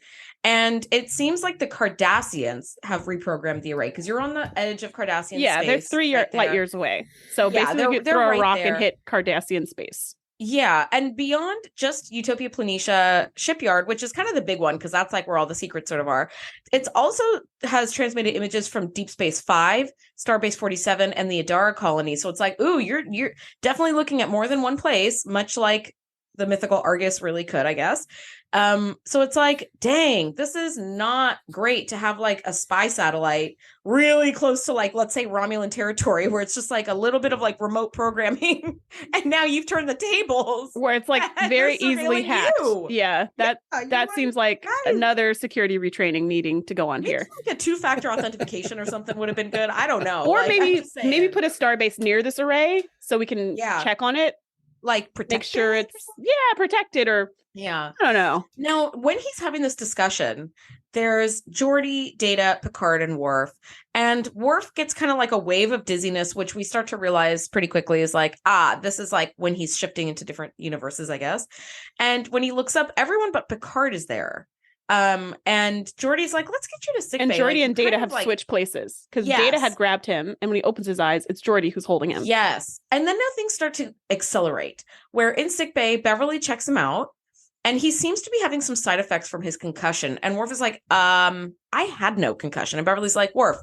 And it seems like the Cardassians have reprogrammed the array because you're on the edge of Cardassian space. Yeah, they're 3 light years away. So basically, you throw a rock and hit Cardassian space. Yeah, and beyond just Utopia Planitia shipyard, which is kind of the big one because that's like where all the secrets sort of are. It's also has transmitted images from Deep Space 5, Starbase 47, and the Adara colony. So it's like, ooh, you're definitely looking at more than one place, much like the mythical Argus really could, I guess. So it's like, dang, this is not great to have like a spy satellite really close to like, let's say Romulan territory where it's just like a little bit of like remote programming. And now you've turned the tables where it's like very easily hacked. Yeah. That seems like another security retraining needing to go on here. Like a 2-factor authentication or something would have been good. I don't know. Or maybe put a starbase near this array so we can check on it. Like make sure it's protected or I don't know. Now, when he's having this discussion, there's Geordi, Data, Picard, and Worf. And Worf gets kind of like a wave of dizziness, which we start to realize pretty quickly is like, this is like when he's shifting into different universes, I guess. And when he looks up, everyone but Picard is there. And Geordi's like, let's get you to sickbay. And Geordi and Data have switched places because Data had grabbed him, and when he opens his eyes, it's Geordi who's holding him. Yes. And then now things start to accelerate, where in sickbay, Beverly checks him out, and he seems to be having some side effects from his concussion. And Worf is like, I had no concussion. And Beverly's like, Worf,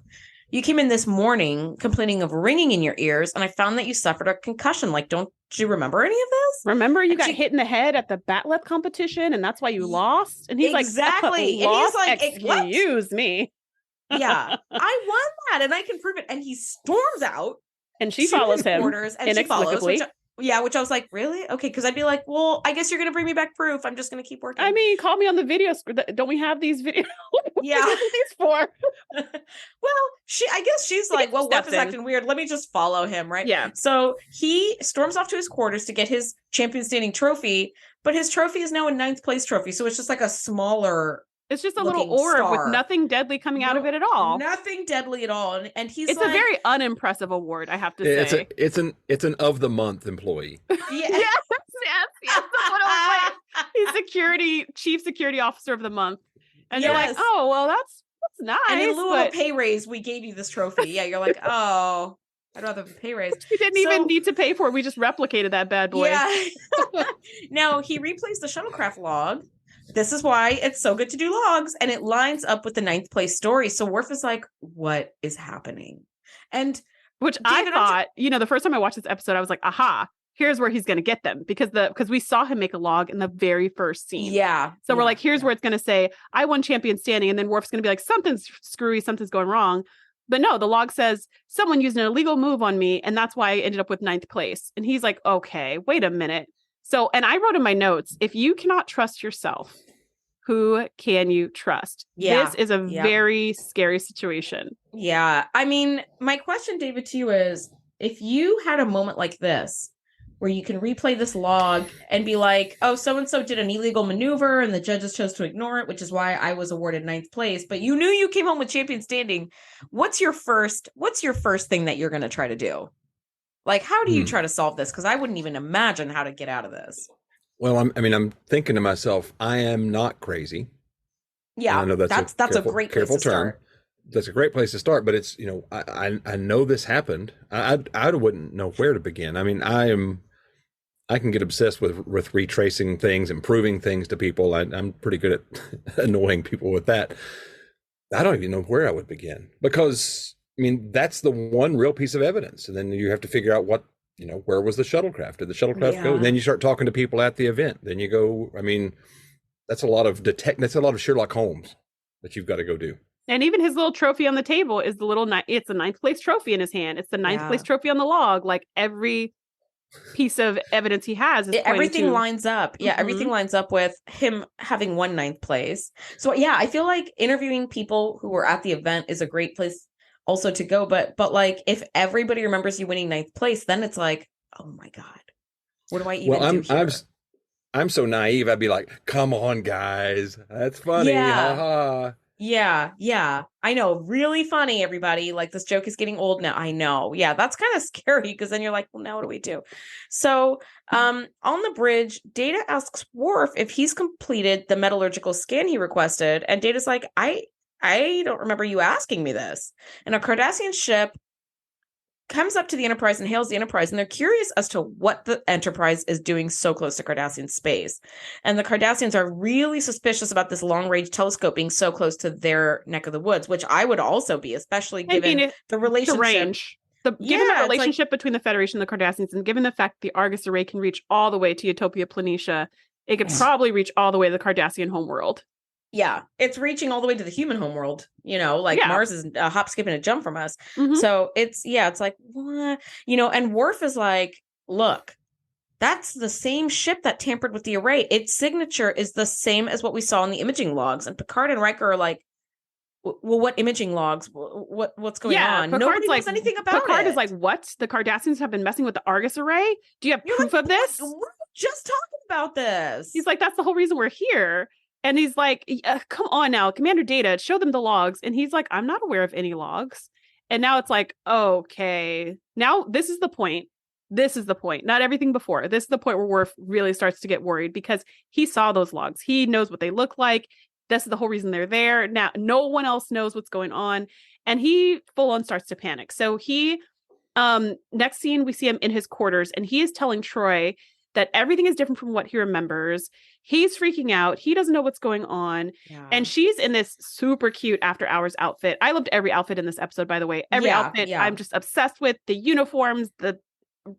you came in this morning complaining of ringing in your ears, and I found that you suffered a concussion. Like, don't you remember any of this? Remember you got hit in the head at the Batleth competition, and that's why you lost? And he's exactly. Like, and he's like, excuse me. Yeah, I won that, and I can prove it. And he storms out. And she follows him inexplicably. Which I was like, really? Okay, because I'd be like, well, I guess you're going to bring me back proof. I'm just going to keep working. I mean, call me on the video screen. Don't we have these videos? Yeah. What are these for? Well, I guess she's like, well, Worf is acting weird. Let me just follow him, right? Yeah. So he storms off to his quarters to get his champion standing trophy, but his trophy is now a 9th place trophy. So it's just like a smaller... It's just a little orb with nothing deadly coming out of it at all. Nothing deadly at all. And he's It's a very unimpressive award, I have to say. It's an of the month employee. yes. He's chief security officer of the month. And you're like, oh, well, that's nice. And in lieu of a pay raise, we gave you this trophy. Yeah, you're like, oh, I'd rather have a pay raise. We didn't even need to pay for it. We just replicated that bad boy. Yeah. Now, he replays the shuttlecraft log. This is why it's so good to do logs, and it lines up with the 9th place story. So Worf is like, what is happening? And which David, I thought, the first time I watched this episode, I was like, aha, here's where he's going to get them because we saw him make a log in the very first scene. Yeah. So we're like, here's where it's going to say, I won champion standing. And then Worf's going to be like, something's screwy, something's going wrong. But no, the log says someone used an illegal move on me. And that's why I ended up with 9th place. And he's like, okay, wait a minute. So, and I wrote in my notes, if you cannot trust yourself, who can you trust? Yeah. This is a very scary situation. Yeah. I mean, my question, David, to you is, if you had a moment like this, where you can replay this log and be like, oh, so-and-so did an illegal maneuver and the judges chose to ignore it, which is why I was awarded 9th place, but you knew you came home with champion standing. What's your first thing that you're going to try to do? Like, how do you try to solve this? Because I wouldn't even imagine how to get out of this. Well, I'm thinking to myself, I am not crazy. Yeah, I know that's a great place to start. That's a great place to start, but it's, I know this happened. I wouldn't know where to begin. I mean, I can get obsessed with retracing things and proving things to people. I'm pretty good at annoying people with that. I don't even know where I would begin because, I mean, that's the one real piece of evidence. And then you have to figure out what where was the shuttlecraft? Did the shuttlecraft go? And then you start talking to people at the event. Then you go, I mean, that's a lot of Sherlock Holmes that you've got to go do. And even his little trophy on the table is it's a 9th place trophy in his hand. It's the 9th place trophy on the log. Like every piece of evidence he has is everything lines up. Yeah, everything lines up with him having won 9th place. So yeah, I feel like interviewing people who were at the event is a great place also to go. But like if everybody remembers you winning 9th place, then it's like, oh my God, what do I even do here? I'm so naive. I'd be like, come on, guys. That's funny. Yeah. Ha ha. Yeah. I know. Really funny, everybody. Like this joke is getting old now. I know. Yeah, that's kind of scary because then you're like, well, now what do we do? So on the bridge, Data asks Worf if he's completed the metallurgical scan he requested. And Data's like, I don't remember you asking me this. And a Cardassian ship comes up to the Enterprise and hails the Enterprise, and they're curious as to what the Enterprise is doing so close to Cardassian space. And the Cardassians are really suspicious about this long-range telescope being so close to their neck of the woods, which I would also be, especially given the relationship. Given the relationship between the Federation and the Cardassians, and given the fact the Argus array can reach all the way to Utopia Planitia, it could probably reach all the way to the Cardassian homeworld. Yeah, it's reaching all the way to the human homeworld, Mars is a hop, skip, and a jump from us. So it's like, what? And Worf is like, look, that's the same ship that tampered with the array. Its signature is the same as what we saw in the imaging logs. And Picard and Riker are like, well, what imaging logs? What's going on? Picard's Nobody knows anything about Picard it. is like, what? The Cardassians have been messing with the Argus array? Do you have proof of this? We're just talking about this. He's like, that's the whole reason we're here. And he's like, come on now, Commander Data, show them the logs. And he's like, I'm not aware of any logs. And now it's like, okay, now this is the point. Not everything before. This is the point where Worf really starts to get worried because he saw those logs. He knows what they look like. This is the whole reason they're there. Now, no one else knows what's going on. And he full on starts to panic. So he, next scene, we see him in his quarters and he is telling Troy that everything is different from what he remembers. He's freaking out. He doesn't know what's going on. Yeah. And she's in this super cute after hours outfit. I loved every outfit in this episode, by the way. Every outfit I'm just obsessed with. The uniforms, the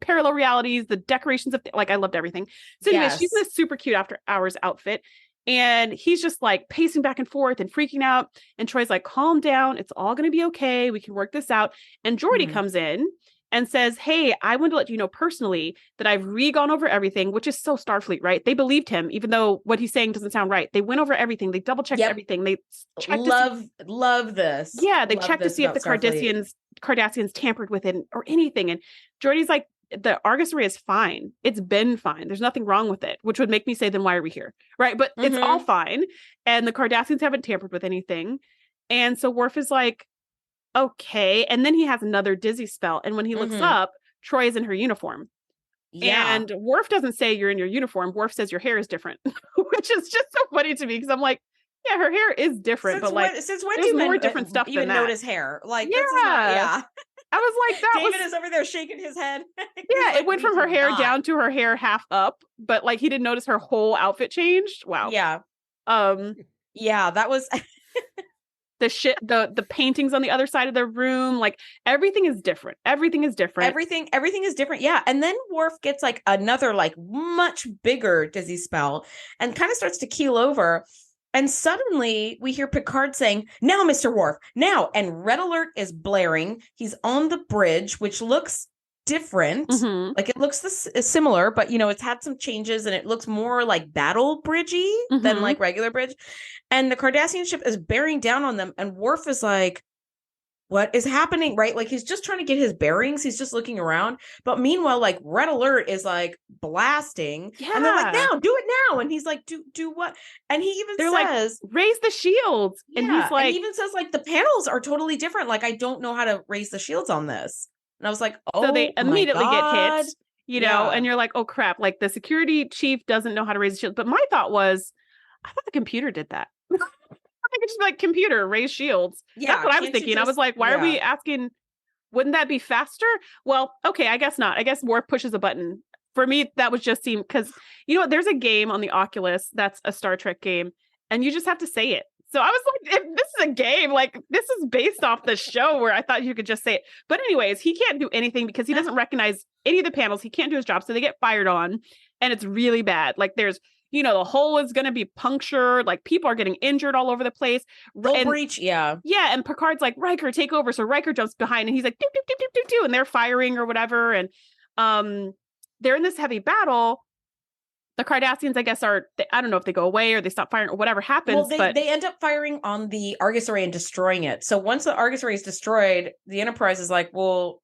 parallel realities, the decorations of I loved everything. So anyway, she's in this super cute after hours outfit. And he's just like pacing back and forth and freaking out. And Troy's like, calm down. It's all going to be okay. We can work this out. And Geordi comes in and says, hey, I want to let you know personally that I've re-gone over everything, which is so Starfleet, right? They believed him, even though what he's saying doesn't sound right. They went over everything. They double-checked everything. They checked love this. Yeah, they checked to see if the Cardassians tampered with it or anything. And Geordi's like, the Argus array is fine. It's been fine. There's nothing wrong with it, which would make me say, then why are we here? Right? But it's all fine. And the Cardassians haven't tampered with anything. And so Worf is like, okay. And then he has another dizzy spell. And when he looks up, Troy is in her uniform. Yeah. And Worf doesn't say you're in your uniform. Worf says your hair is different, which is just so funny to me because I'm like, yeah, her hair is different. Since when do you more different stuff even than that. Notice hair? Like, this is not, I was like, David is over there shaking his head. It went from her hair down to her hair half up, but like he didn't notice her whole outfit changed. Wow. Yeah. That was the paintings on the other side of the room, like everything is different. Everything is different. Yeah. And then Worf gets like another like much bigger dizzy spell and kind of starts to keel over. And suddenly we hear Picard saying, now, Mr. Worf, now. And red alert is blaring. He's on the bridge, which looks different. Like it looks similar, but it's had some changes and it looks more like battle bridgey than like regular bridge. And the Cardassian ship is bearing down on them. And Worf is like, what is happening? Right? Like he's just trying to get his bearings. He's just looking around. But meanwhile, like red alert is like blasting. Yeah. And they're like, now, do it now. And he's like, do what? And he even says, like, raise the shields. Yeah, and he's like, and he even says like the panels are totally different. Like, I don't know how to raise the shields on this. And I was like, oh, so they immediately get hit, and you're like, oh crap. Like the security chief doesn't know how to raise the shield. But my thought was, I thought the computer did that. I think it's just like computer raise shields. Yeah, that's what I was thinking. I was like, why are we asking? Wouldn't that be faster? Well, okay, I guess not. I guess Worf pushes a button. For me, that was just seem because there's a game on the Oculus that's a Star Trek game, and you just have to say it. So I was like, if this is a game, like this is based off the show where I thought you could just say it. But anyways, he can't do anything because he doesn't recognize any of the panels. He can't do his job. So they get fired on and it's really bad. Like there's, the hole is going to be punctured. Like people are getting injured all over the place. They'll breach. Yeah. Yeah. And Picard's like, Riker, take over. So Riker jumps behind and he's like, doo, doo, doo, doo, doo, doo, and they're firing or whatever. And they're in this heavy battle. The Cardassians, I guess, I don't know if they go away or they stop firing or whatever happens. Well, they end up firing on the Argus array and destroying it. So once the Argus array is destroyed, the Enterprise is like, well...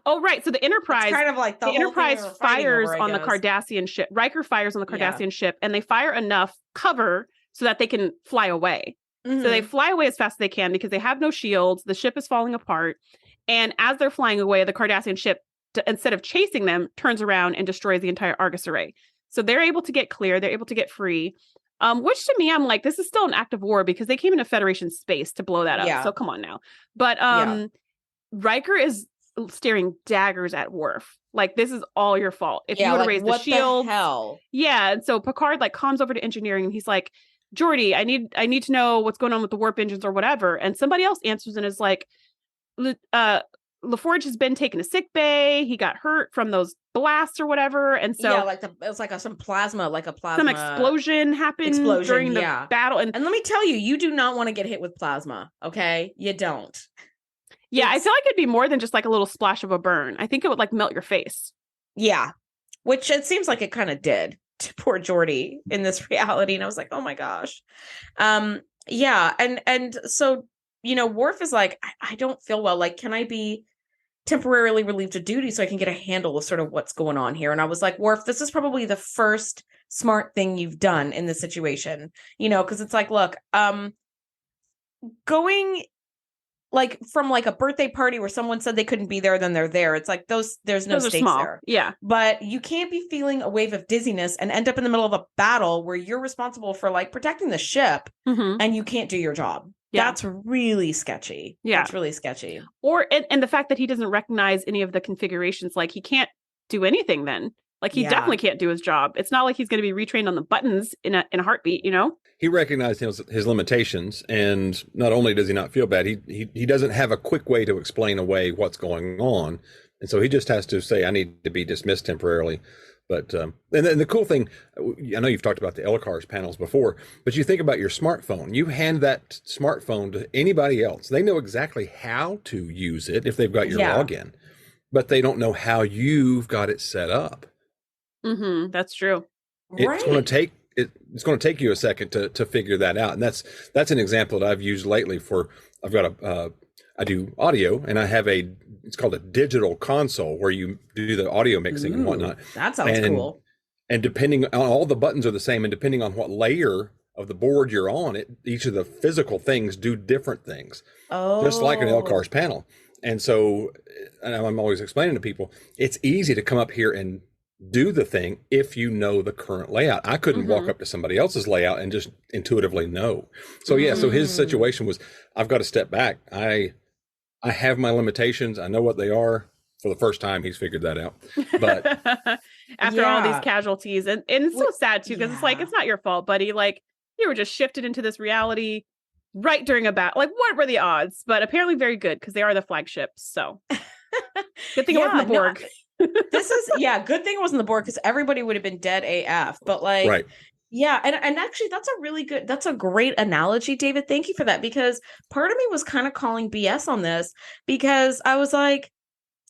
Oh, right. So the Enterprise... Kind of like the Enterprise fires on the Cardassian ship. Riker fires on the Cardassian ship, and they fire enough cover so that they can fly away. Mm-hmm. So they fly away as fast as they can because they have no shields. The ship is falling apart. And as they're flying away, the Cardassian ship, instead of chasing them, turns around and destroys the entire Argus array. So they're able to get clear. They're able to get free, which to me, I'm like, this is still an act of war because they came into Federation space to blow that up. Yeah. So come on now. But Riker is staring daggers at Worf. Like, this is all your fault. If you would have raised the shield. The hell? Yeah. And so Picard like comes over to engineering and he's like, Geordi, I need to know what's going on with the warp engines or whatever. And somebody else answers and is like, LaForge has been taken to sick bay. He got hurt from those blasts or whatever, and so it was like some plasma explosion happened during the battle. And let me tell you, you do not want to get hit with plasma. Okay, you don't. Yeah, I feel like it'd be more than just like a little splash of a burn. I think it would like melt your face. Yeah, which it seems like it kind of did to poor Geordi in this reality, and I was like, oh my gosh, yeah, and so. Worf is like, I don't feel well. Like, can I be temporarily relieved of duty so I can get a handle of sort of what's going on here? And I was like, Worf, this is probably the first smart thing you've done in this situation, because it's like, look, going like from like a birthday party where someone said they couldn't be there, then they're there. It's like there's no stakes there. Yeah. But you can't be feeling a wave of dizziness and end up in the middle of a battle where you're responsible for like protecting the ship and you can't do your job. Yeah. That's really sketchy. Yeah. That's really sketchy. And the fact that he doesn't recognize any of the configurations, like he can't do anything then. Like he definitely can't do his job. It's not like he's going to be retrained on the buttons in a heartbeat, He recognized his limitations, and not only does he not feel bad, he doesn't have a quick way to explain away what's going on. And so he just has to say, I need to be dismissed temporarily. But and then the cool thing, I know you've talked about the LCARS panels before, but you think about your smartphone. You hand that smartphone to anybody else. They know exactly how to use it if they've got your login, but they don't know how you've got it set up. Mm-hmm, that's true. It's going to take you a second to figure that out. And that's an example that I've used lately I've got I do audio, and I have it's called a digital console where you do the audio mixing and whatnot. That sounds cool. And depending on all the buttons are the same, and depending on what layer of the board you're on, each of the physical things do different things. Oh. Just like an LCARS panel. And so, and I'm always explaining to people, it's easy to come up here and do the thing if you know the current layout. I couldn't walk up to somebody else's layout and just intuitively know. So so his situation was, I've got to step back. I have my limitations. I know what they are. For the first time, he's figured that out. But after all these casualties, and it's so sad too, because it's like, it's not your fault, buddy. Like, you were just shifted into this reality right during a battle. Like, what were the odds? But apparently very good, because they are the flagships. So good thing it wasn't the Borg. This is good thing it wasn't the Borg, because everybody would have been dead AF. But like, right. Yeah. And actually that's a great analogy, David. Thank you for that, because part of me was kind of calling BS on this, because I was like,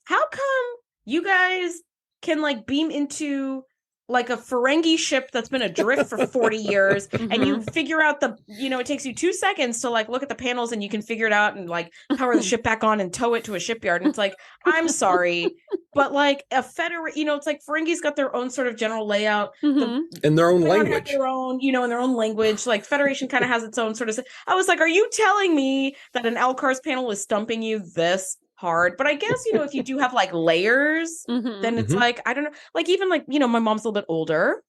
how come you guys can like beam into like a Ferengi ship that's been adrift for 40 years and you figure out it takes you 2 seconds to like look at the panels and you can figure it out and like power the ship back on and tow it to a shipyard. And it's like, I'm sorry, but like it's like Ferengi's got their own sort of general layout in their own language, in their own language. Like Federation kind of has its own sort of, I was like, are you telling me that an LCARS panel is stumping you this hard? But I guess, if you do have like layers, then it's like, I don't know, like even like, my mom's a little bit older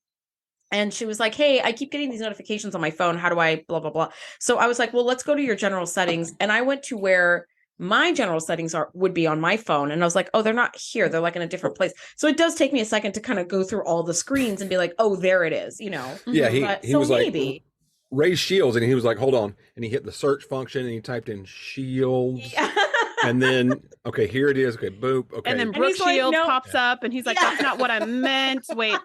and she was like, hey, I keep getting these notifications on my phone. How do I blah, blah, blah. So I was like, well, let's go to your general settings. And I went to where my general settings would be on my phone. And I was like, oh, they're not here. They're like in a different place. So it does take me a second to kind of go through all the screens and be like, oh, there it is, Yeah. He was maybe. raise shields, and he was like, hold on, and he hit the search function and he typed in shields. Yeah. And then, okay, here it is. Okay, boop. Okay. And then Brooke he's like, Shields no. pops up and he's like, that's not what I meant. Wait,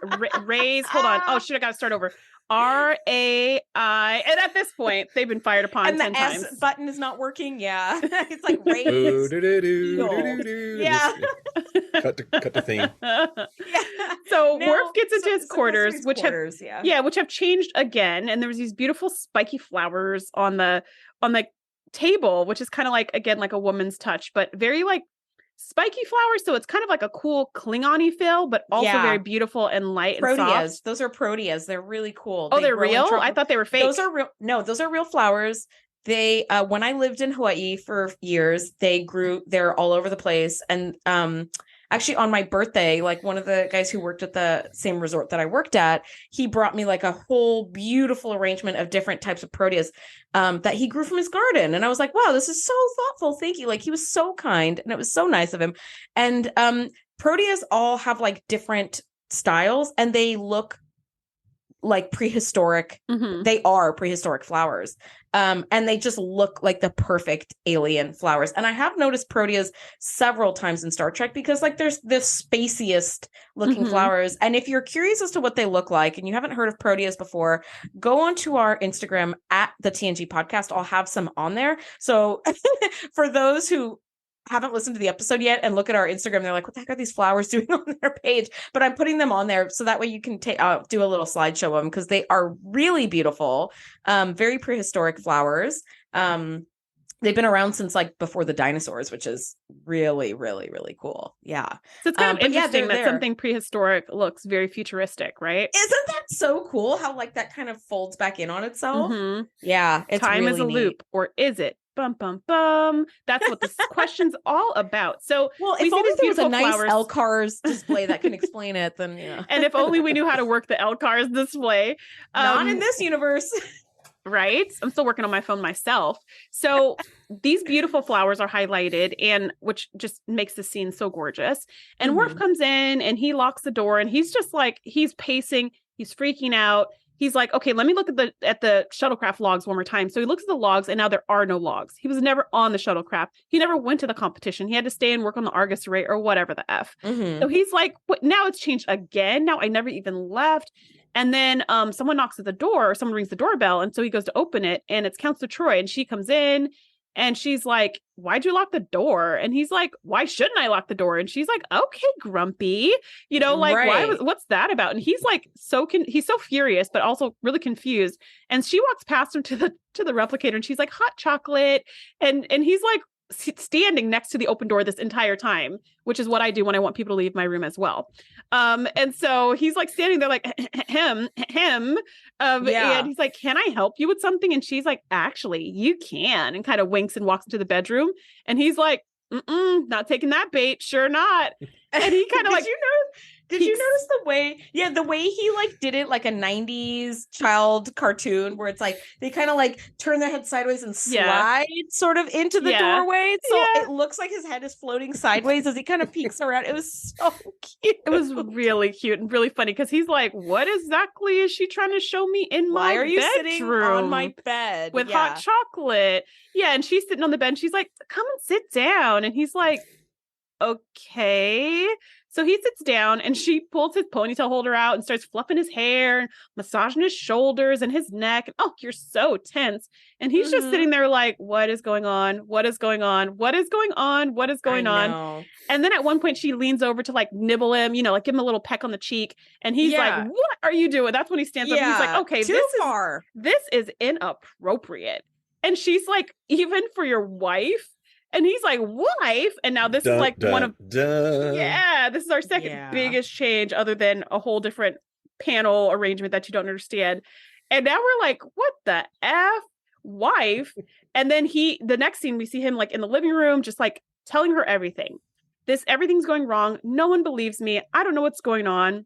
raise. Hold on. Oh, shit, I got to start over. RAI. And at this point, they've been fired upon and 10 the times. S button is not working. Yeah. It's like raise. Yeah. Cut the theme. Yeah. So Now, Worf gets into his quarters, his which quarters, have changed again. And there was these beautiful spiky flowers on the table, which is kind of like, again, like a woman's touch, but very like spiky flowers. So it's kind of like a cool Klingon-y feel, but also very beautiful and light and proteas. soft. Those are proteas. They're really cool. Oh, they're real? I thought they were fake. Those are real. No, those are real flowers. They, when I lived in Hawaii for years, they're all over the place. And, actually on my birthday, like one of the guys who worked at the same resort that I worked at, he brought me like a whole beautiful arrangement of different types of proteas that he grew from his garden. And I was like, wow, this is so thoughtful. Thank you. Like he was so kind and it was so nice of him. And proteas all have like different styles and they look like prehistoric. Mm-hmm. They are prehistoric flowers. And they just look like the perfect alien flowers. And I have noticed proteas several times in Star Trek because like there's the spaciest looking flowers. And if you're curious as to what they look like and you haven't heard of proteas before, go onto our Instagram at the TNG Podcast. I'll have some on there. So for those who haven't listened to the episode yet and look at our Instagram, they're like, what the heck are these flowers doing on their page? But I'm putting them on there so that way you can do a little slideshow of them because they are really beautiful, very prehistoric flowers. They've been around since like before the dinosaurs, which is really, really, really cool. Yeah. So it's kind of interesting that something prehistoric looks very futuristic, right? Isn't that so cool how like that kind of folds back in on itself? Mm-hmm. Yeah. It's Time really is a neat. loop, or is it? Bum, bum, bum. That's what this question's all about. So well, we if see only these there was a beautiful nice flowers. LCARS display that can explain it, then yeah. And if only we knew how to work the LCARS display. Not in this universe. Right? I'm still working on my phone myself. So these beautiful flowers are highlighted, and which just makes the scene so gorgeous. And Worf comes in and he locks the door and he's just like, he's pacing, he's freaking out. He's like, okay, let me look at the shuttlecraft logs one more time. So he looks at the logs and now there are no logs. He was never on the shuttlecraft. He never went to the competition. He had to stay and work on the Argus array or whatever the F. So he's like, what? Now it's changed again. Now I never even left. And then someone knocks at the door, or someone rings the doorbell. And so he goes to open it and it's Counselor Troy. And she comes in and she's like, why'd you lock the door? And he's like, why shouldn't I lock the door? And she's like, okay, grumpy, you know, like, what's that about? And he's like, he's so furious, but also really confused. And she walks past him to the replicator and she's like, hot chocolate. And he's like, standing next to the open door this entire time, which is what I do when I want people to leave my room as well. And so he's like standing there like him. And he's like, can I help you with something? And she's like, actually, you can, and kind of winks and walks into the bedroom. And he's like, not taking that bait. Sure not. And he kind of like, Did you notice the way he like did it like a 90s child cartoon where it's like they kind of like turn their head sideways and slide sort of into the doorway. So it looks like his head is floating sideways as he kind of peeks around. It was so cute. It was really cute and really funny because he's like, what exactly is she trying to show me in my bedroom? Why are you sitting on my bed with hot chocolate? Yeah. And she's sitting on the bed and she's like, come and sit down. And he's like, okay. So he sits down and she pulls his ponytail holder out and starts fluffing his hair and massaging his shoulders and his neck. And you're so tense. And he's just sitting there like, what is going on? What is going on? What is going on? What is going on? And then at one point she leans over to like nibble him, like give him a little peck on the cheek. And he's like, what are you doing? That's when he stands up and he's like, okay, this is inappropriate. And she's like, even for your wife? And he's like, wife? And now this is like this is our second biggest change other than a whole different panel arrangement that you don't understand. And now we're like, what the F? Wife? And then the next scene, we see him like in the living room, just like telling her everything. Everything's going wrong. No one believes me. I don't know what's going on.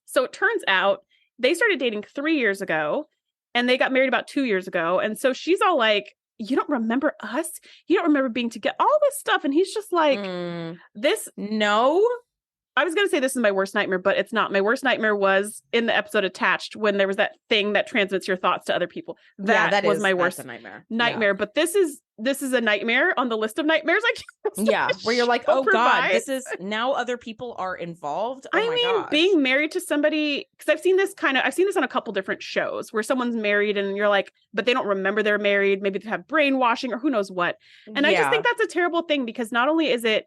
So it turns out they started dating 3 years ago and they got married about 2 years ago. And so she's all like, you don't remember us? You don't remember being together? All this stuff. And he's just like, I was going to say this is my worst nightmare, but it's not. My worst nightmare was in the episode Attached when there was that thing that transmits your thoughts to other people. That was my worst nightmare. Yeah. But this is a nightmare on the list of nightmares. Where you're like, oh God, this is now other people are involved. Oh my gosh. Being married to somebody, because I've seen this on a couple different shows where someone's married and you're like, but they don't remember they're married. Maybe they have brainwashing or who knows what. And I just think that's a terrible thing, because not only is it's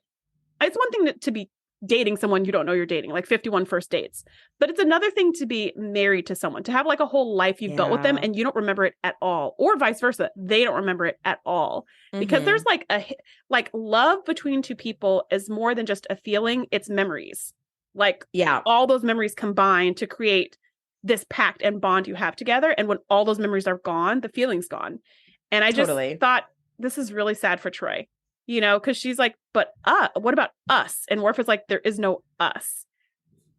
one thing to be dating someone you don't know you're dating, like 51 first dates. But it's another thing to be married to someone, to have like a whole life you've built with them and you don't remember it at all, or vice versa. They don't remember it at all, because there's like love between two people is more than just a feeling. It's memories. All those memories combine to create this pact and bond you have together. And when all those memories are gone, the feeling's gone. And I just thought this is really sad for Troy. Because she's like, but what about us? And Worf is like, there is no us.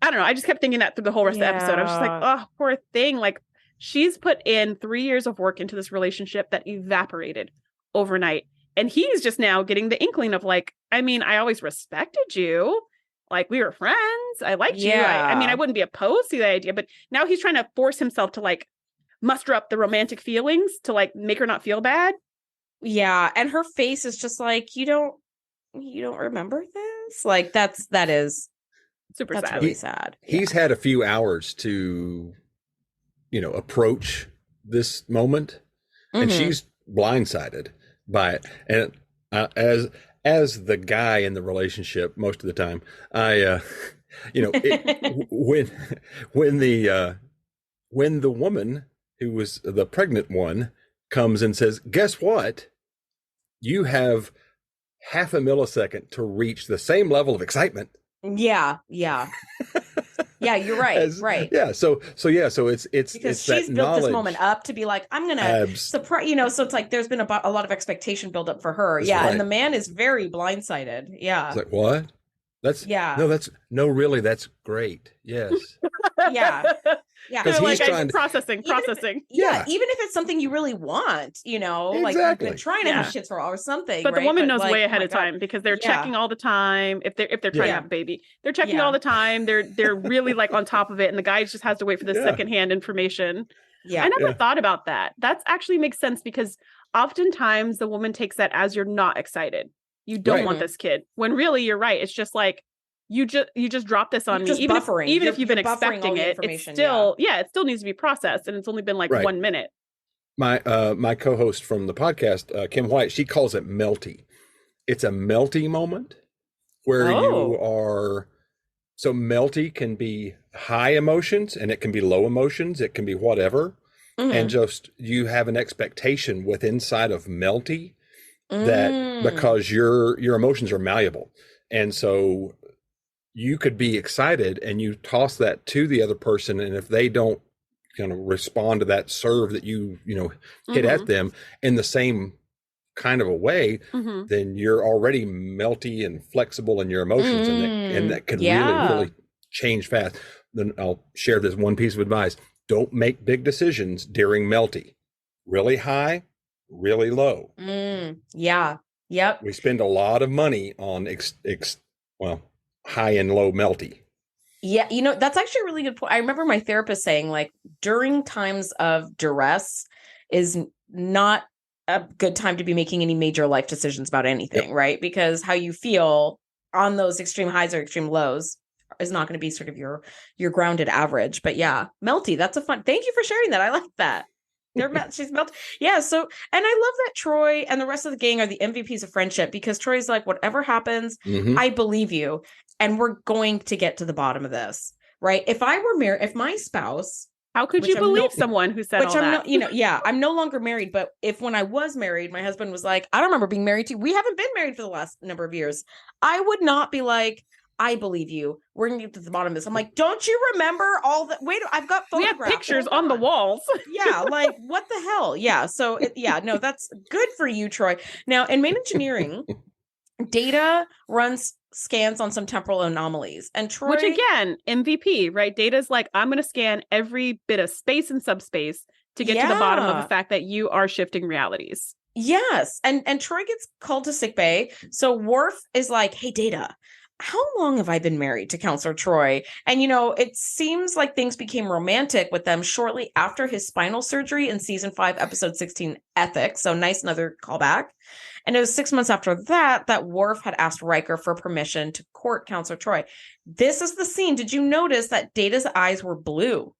I don't know. I just kept thinking that through the whole rest of the episode. I was just like, oh, poor thing. Like, she's put in 3 years of work into this relationship that evaporated overnight. And he's just now getting the inkling of like, I mean, I always respected you. Like, we were friends. I liked you. I mean, I wouldn't be opposed to the idea. But now he's trying to force himself to like muster up the romantic feelings to like make her not feel bad. Yeah, and her face is just like, you don't remember this? Like that is super sad. Really sad. He's had a few hours to, approach this moment, and she's blindsided by it. And as the guy in the relationship, most of the time, when the woman who was the pregnant one comes and says, "Guess what? You have half a millisecond to reach the same level of excitement." Yeah. Yeah, you're right. Right. Yeah. So it's because it's she's that built this moment up to be like, I'm gonna surprise, so it's like there's been a lot of expectation build up for her. Right. And the man is very blindsided. Yeah. It's like, what? That's really, that's great. Yes. Yeah. Yeah, because he's like processing. Even if it's something you really want, like you've been trying to have shits for or something. But the woman knows way ahead of time, because they're checking all the time. If they're trying to have a baby, they're checking all the time. They're really like on top of it, and the guy just has to wait for the secondhand information. Yeah, I never thought about that. That actually makes sense, because oftentimes the woman takes that as you're not excited. You don't want this kid, when really you're right. It's just like, you just drop this on me, even if you've been expecting it. It's still it still needs to be processed, and it's only been like 1 minute. My co-host from the podcast, Kim White, she calls it melty. It's a melty moment where you are. So melty can be high emotions, and it can be low emotions. It can be whatever, and just you have an expectation with inside of melty that because your emotions are malleable, and so you could be excited and you toss that to the other person, and if they don't kind of respond to that serve that you hit at them in the same kind of a way, then you're already melty and flexible in your emotions, and that could really change fast. Then I'll share this one piece of advice: don't make big decisions during melty. Really high, really low. Yeah. Yep. We spend a lot of money on high and low melty. Yeah, that's actually a really good point. I remember my therapist saying, like, during times of duress is not a good time to be making any major life decisions about anything, right? Because how you feel on those extreme highs or extreme lows is not going to be sort of your grounded average. But yeah, melty, that's a fun. Thank you for sharing that. I like that. She's melted. Yeah. So, and I love that Troy and the rest of the gang are the MVPs of friendship, because Troy's like, whatever happens, I believe you, and we're going to get to the bottom of this, right? If I were married, if my spouse, how could you believe someone who said all that? I'm no longer married, but if when I was married, my husband was like, I don't remember being married to you. We haven't been married for the last number of years. I would not be like, I believe you. We're going to get to the bottom of this. I'm like, don't you remember all the, wait, I've got photographs. We have pictures on the walls. Yeah. Like, what the hell? Yeah. So that's good for you, Troy. Now, in main engineering, Data runs scans on some temporal anomalies, and Troy, which again, MVP, right? Data's like, I'm going to scan every bit of space and subspace to get to the bottom of the fact that you are shifting realities. Yes. And Troy gets called to sickbay. So Worf is like, hey, Data, how long have I been married to Counselor Troy? And, it seems like things became romantic with them shortly after his spinal surgery in season 5, episode 16, Ethics. So nice, another callback. And it was 6 months after that Worf had asked Riker for permission to court Counselor Troy. This is the scene. Did you notice that Data's eyes were blue?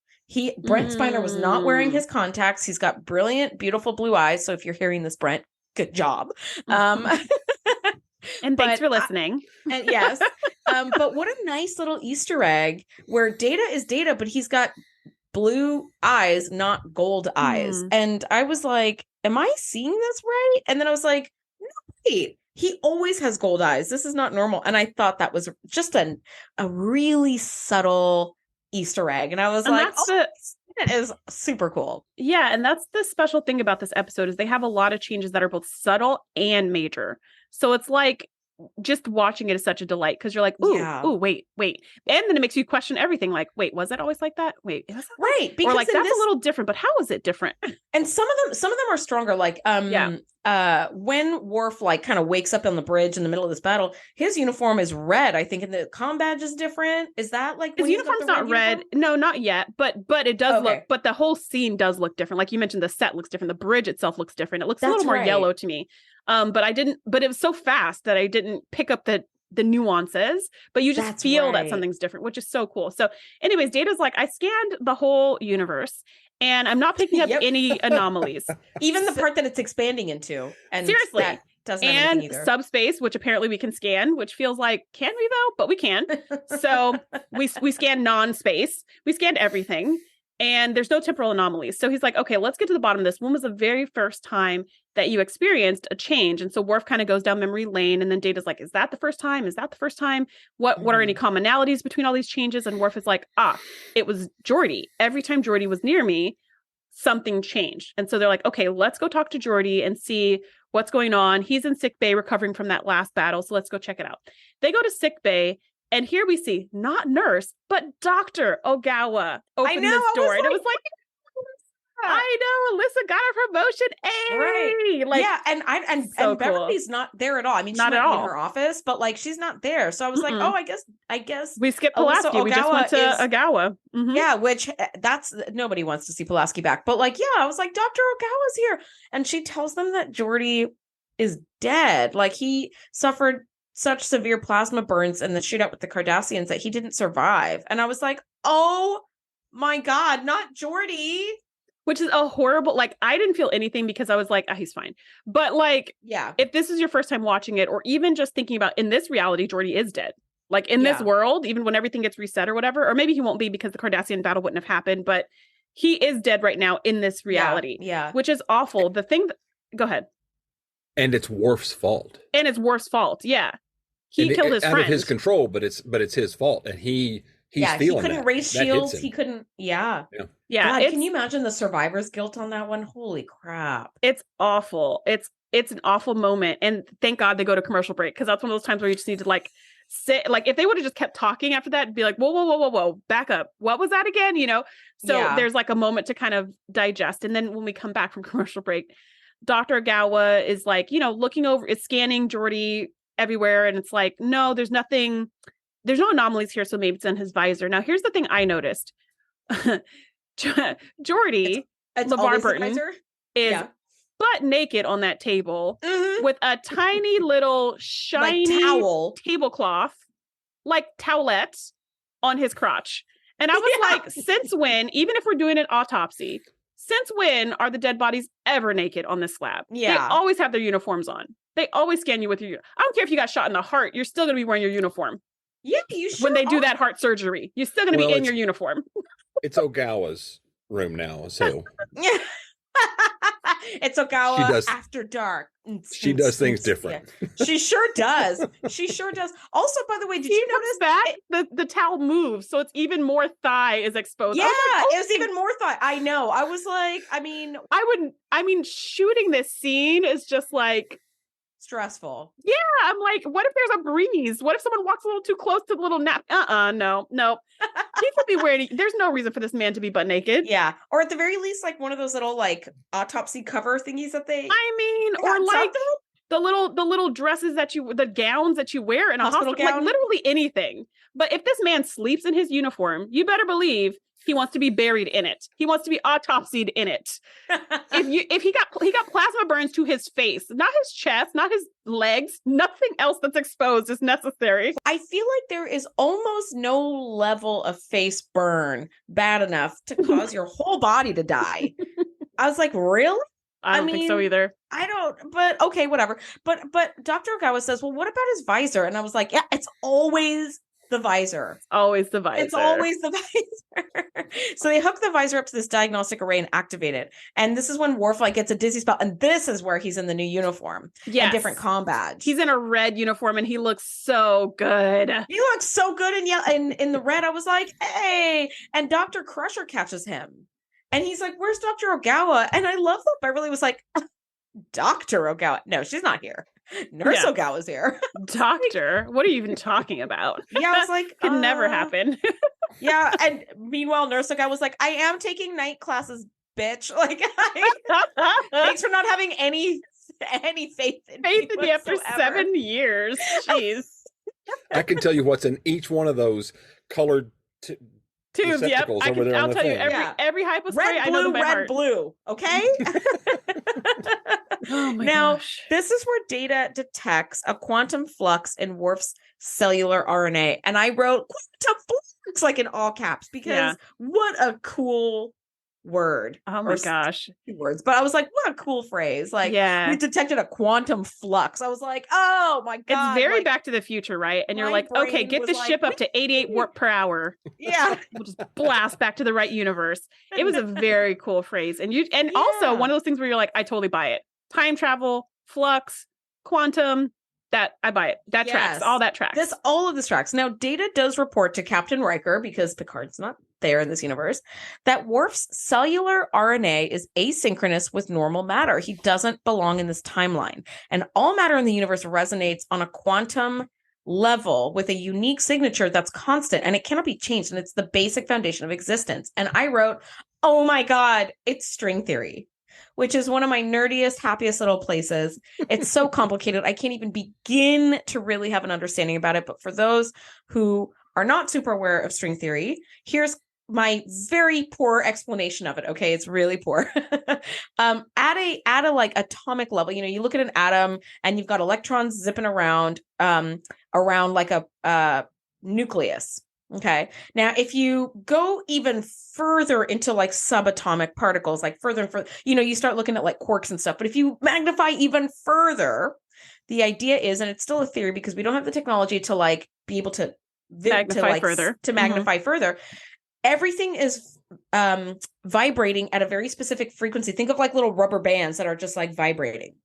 Brent Spiner was not wearing his contacts. He's got brilliant, beautiful blue eyes. So if you're hearing this, Brent, good job. And thanks for listening. And yes. But what a nice little Easter egg where Data is Data, but he's got blue eyes, not gold eyes. And I was like, am I seeing this right? And then I was like, no, wait, he always has gold eyes. This is not normal. And I thought that was just a really subtle Easter egg. And I was like, it is super cool. Yeah. And that's the special thing about this episode is they have a lot of changes that are both subtle and major. So it's like just watching it is such a delight because you're like, ooh, wait. And then it makes you question everything. Like, wait, was that always like that? Wait, was that right? Because or like that's a little different, but how is it different? And some of them are stronger. Like, when Worf like kind of wakes up on the bridge in the middle of this battle, his uniform is red. I think, and the comm badge is different. Is that like his uniform's not red? Uniform? No, not yet. But it does look. But the whole scene does look different. Like you mentioned, the set looks different. The bridge itself looks different. It looks a little more yellow to me. But it was so fast that I didn't pick up the nuances, but you just feel that something's different, which is so cool. So anyways, Data's like, I scanned the whole universe and I'm not picking up any anomalies. Even the part that it's expanding into. And seriously. That doesn't have anything either. Subspace, which apparently we can scan, which feels like, can we though? But we can. So we scanned non-space. We scanned everything. And there's no temporal anomalies. So he's like, okay, let's get to the bottom of this. When was the very first time that you experienced a change? And so Worf kind of goes down memory lane. And then Data's like, is that the first time? Is that the first time? What are any commonalities between all these changes? And Worf is like, it was Geordi. Every time Geordi was near me, something changed. And so they're like, okay, let's go talk to Geordi and see what's going on. He's in sick bay recovering from that last battle. So let's go check it out. They go to sick bay. And here we see not nurse, but Dr. Ogawa open this door. And it was like, I know, Alyssa got her promotion. Hey! Right. Like, yeah, and so Beverly's not there at all. I mean, she's not at all in her office, but like she's not there. So I was like, I guess we skipped Pulaski. We just went to Ogawa. Yeah, which nobody wants to see Pulaski back. But like, yeah, I was like, Dr. Ogawa's here. And she tells them that Geordi is dead. Like he suffered such severe plasma burns in the shootout with the Cardassians that he didn't survive. And I was like, oh my God, not Geordi. Which is a horrible, like, I didn't feel anything because I was like, he's fine. But like, if this is your first time watching it, or even just thinking about in this reality, Geordi is dead. Like in this world, even when everything gets reset or whatever, or maybe he won't be because the Cardassian battle wouldn't have happened, but he is dead right now in this reality. Yeah. Which is awful. The thing go ahead. And it's Worf's fault. Yeah. He killed his friend. Out of his control, but it's his fault. And he's feeling he couldn't that. raise shields. He couldn't. Yeah. God, can you imagine the survivor's guilt on that one? Holy crap. It's awful. It's an awful moment. And thank God they go to commercial break, because that's one of those times where you just need to like sit. Like if they would have just kept talking after that and be like, whoa, back up. What was that again? So there's like a moment to kind of digest. And then when we come back from commercial break, Dr. Ogawa is like, looking over, is scanning Geordi everywhere. And it's like, no, there's no anomalies here. So maybe it's in his visor. Now, here's the thing I noticed. Geordi, LeVar Burton, is butt naked on that table with a tiny little shiny tablecloth, like towelette on his crotch. And I was like, since when, even if we're doing an autopsy, since when are the dead bodies ever naked on this slab? Yeah. They always have their uniforms on. They always scan you with your, I don't care if you got shot in the heart, you're still going to be wearing your uniform. Yeah, you should. When they do that heart surgery, you're still going to be in your uniform. It's Ogawa's room now, so. It's Ogawa after dark. She does things different. Yeah. She sure does. Also, by the way, did you notice that the towel moves, so it's even more thigh is exposed? Yeah, it was even more thigh. I know. I was like, I mean, shooting this scene is just like stressful. Yeah, I'm like, what if there's a breeze? What if someone walks a little too close to the little nap? No. He could be wearing. There's no reason for this man to be butt naked. Yeah, or at the very least, like one of those little like autopsy cover thingies that they. I mean, or like The little dresses the gowns that you wear in a hospital, like literally anything. But if this man sleeps in his uniform, you better believe he wants to be buried in it. He wants to be autopsied in it. If he got plasma burns to his face, not his chest, not his legs, nothing else that's exposed is necessary. I feel like there is almost no level of face burn bad enough to cause your whole body to die. I was like, really? I don't think so either. I don't, but okay, whatever. But Dr. Ogawa says, well, what about his visor? And I was like, yeah, it's always the visor. Always the visor. It's always the visor. So they hook the visor up to this diagnostic array and activate it. And this is when Worf like gets a dizzy spell. And this is where he's in the new uniform. Yeah. And different comm badge. He's in a red uniform and he looks so good. He looks so good in the red. I was like, hey. And Dr. Crusher catches him. And he's like, where's Dr. Ogawa? And I love that Beverly was like, Dr. Ogawa. No, she's not here. Nurse Ogawa's here. Doctor? What are you even talking about? Yeah, I was like, could never happen. Yeah. And meanwhile, Nurse Ogawa was like, I am taking night classes, bitch. Like, thanks for not having any faith in you after 7 years. Jeez. I can tell you what's in each one of those colored tubes. Yep. I'll tell you every hypospray. Red, I know red, blue. Okay. Oh my now, gosh. This is where Data detects a quantum flux in Worf's cellular RNA. And I wrote quantum flux like in all caps because what a cool word. Oh my gosh. Words. But I was like, what a cool phrase. Like, we detected a quantum flux. I was like, oh my God. It's very Back to the Future, right? And you're like, okay, get the ship up to 88 warp per hour. Yeah. We'll just blast back to the right universe. It was a very cool phrase. And also one of those things where you're like, I totally buy it. Time travel, flux, quantum, that I buy it. That tracks. All that tracks. All of this tracks. Now, Data does report to Captain Riker, because Picard's not there in this universe, that Worf's cellular RNA is asynchronous with normal matter. He doesn't belong in this timeline. And all matter in the universe resonates on a quantum level with a unique signature that's constant and it cannot be changed. And it's the basic foundation of existence. And I wrote, oh my God, it's string theory, which is one of my nerdiest, happiest little places. It's so complicated. I can't even begin to really have an understanding about it. But for those who are not super aware of string theory, here's my very poor explanation of it. Okay, it's really poor. At a like atomic level, you look at an atom and you've got electrons zipping around like a nucleus. Okay. Now, if you go even further into like subatomic particles, like further and further, you start looking at like quarks and stuff. But if you magnify even further, the idea is, and it's still a theory because we don't have the technology to like be able to magnify further. Everything is vibrating at a very specific frequency. Think of like little rubber bands that are just like vibrating.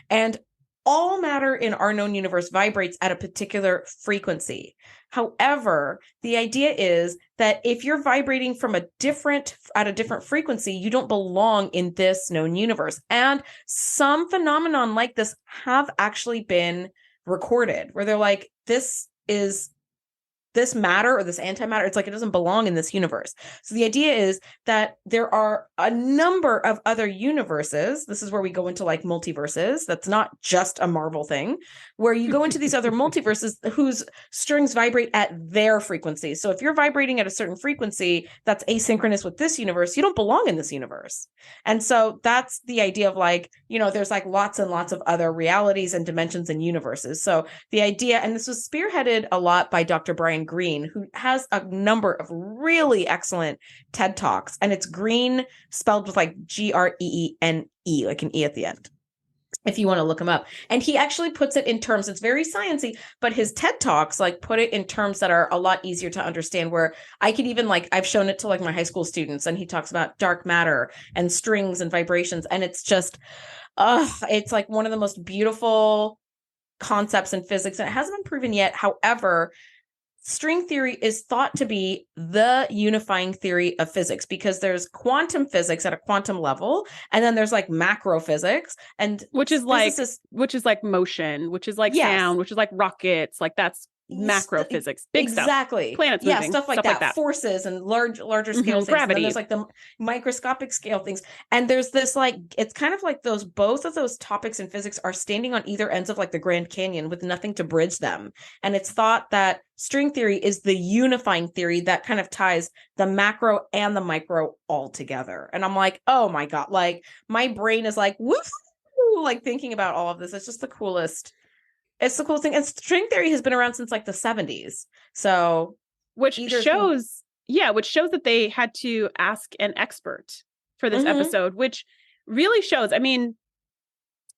And all matter in our known universe vibrates at a particular frequency. However, the idea is that if you're vibrating at a different frequency, you don't belong in this known universe. And some phenomenon like this have actually been recorded where they're like, this matter or this antimatter, it's like it doesn't belong in this universe. So the idea is that there are a number of other universes. This is where we go into like multiverses. That's not just a Marvel thing, where you go into these other multiverses whose strings vibrate at their frequency. So if you're vibrating at a certain frequency that's asynchronous with this universe, you don't belong in this universe. And so that's the idea of like, there's like lots and lots of other realities and dimensions and universes. So the idea, and this was spearheaded a lot by Dr. Brian Greene, who has a number of really excellent TED Talks, and it's Green spelled with like Greene, like an E at the end, if you want to look him up. And he actually puts it in terms, it's very sciencey, but his TED Talks like put it in terms that are a lot easier to understand, where I could even like, I've shown it to like my high school students, and he talks about dark matter and strings and vibrations. And it's just, it's like one of the most beautiful concepts in physics, and it hasn't been proven yet. However, string theory is thought to be the unifying theory of physics, because there's quantum physics at a quantum level, and then there's like macro physics, and which is like motion, which is like sound, which is like rockets, like that's macro physics, big exactly. stuff, planets moving, moving, stuff like that, forces and larger scale things. Gravity. And then there's like the microscopic scale things, and there's this like, it's kind of like those, both of those topics in physics are standing on either ends of like the Grand Canyon with nothing to bridge them. And it's thought that string theory is the unifying theory that kind of ties the macro and the micro all together. And I'm like, oh my God, like my brain is like, woof, like thinking about all of this. It's just the coolest. It's the coolest thing. And string theory has been around since like the 70s. So which shows that they had to ask an expert for this episode, which really shows, I mean,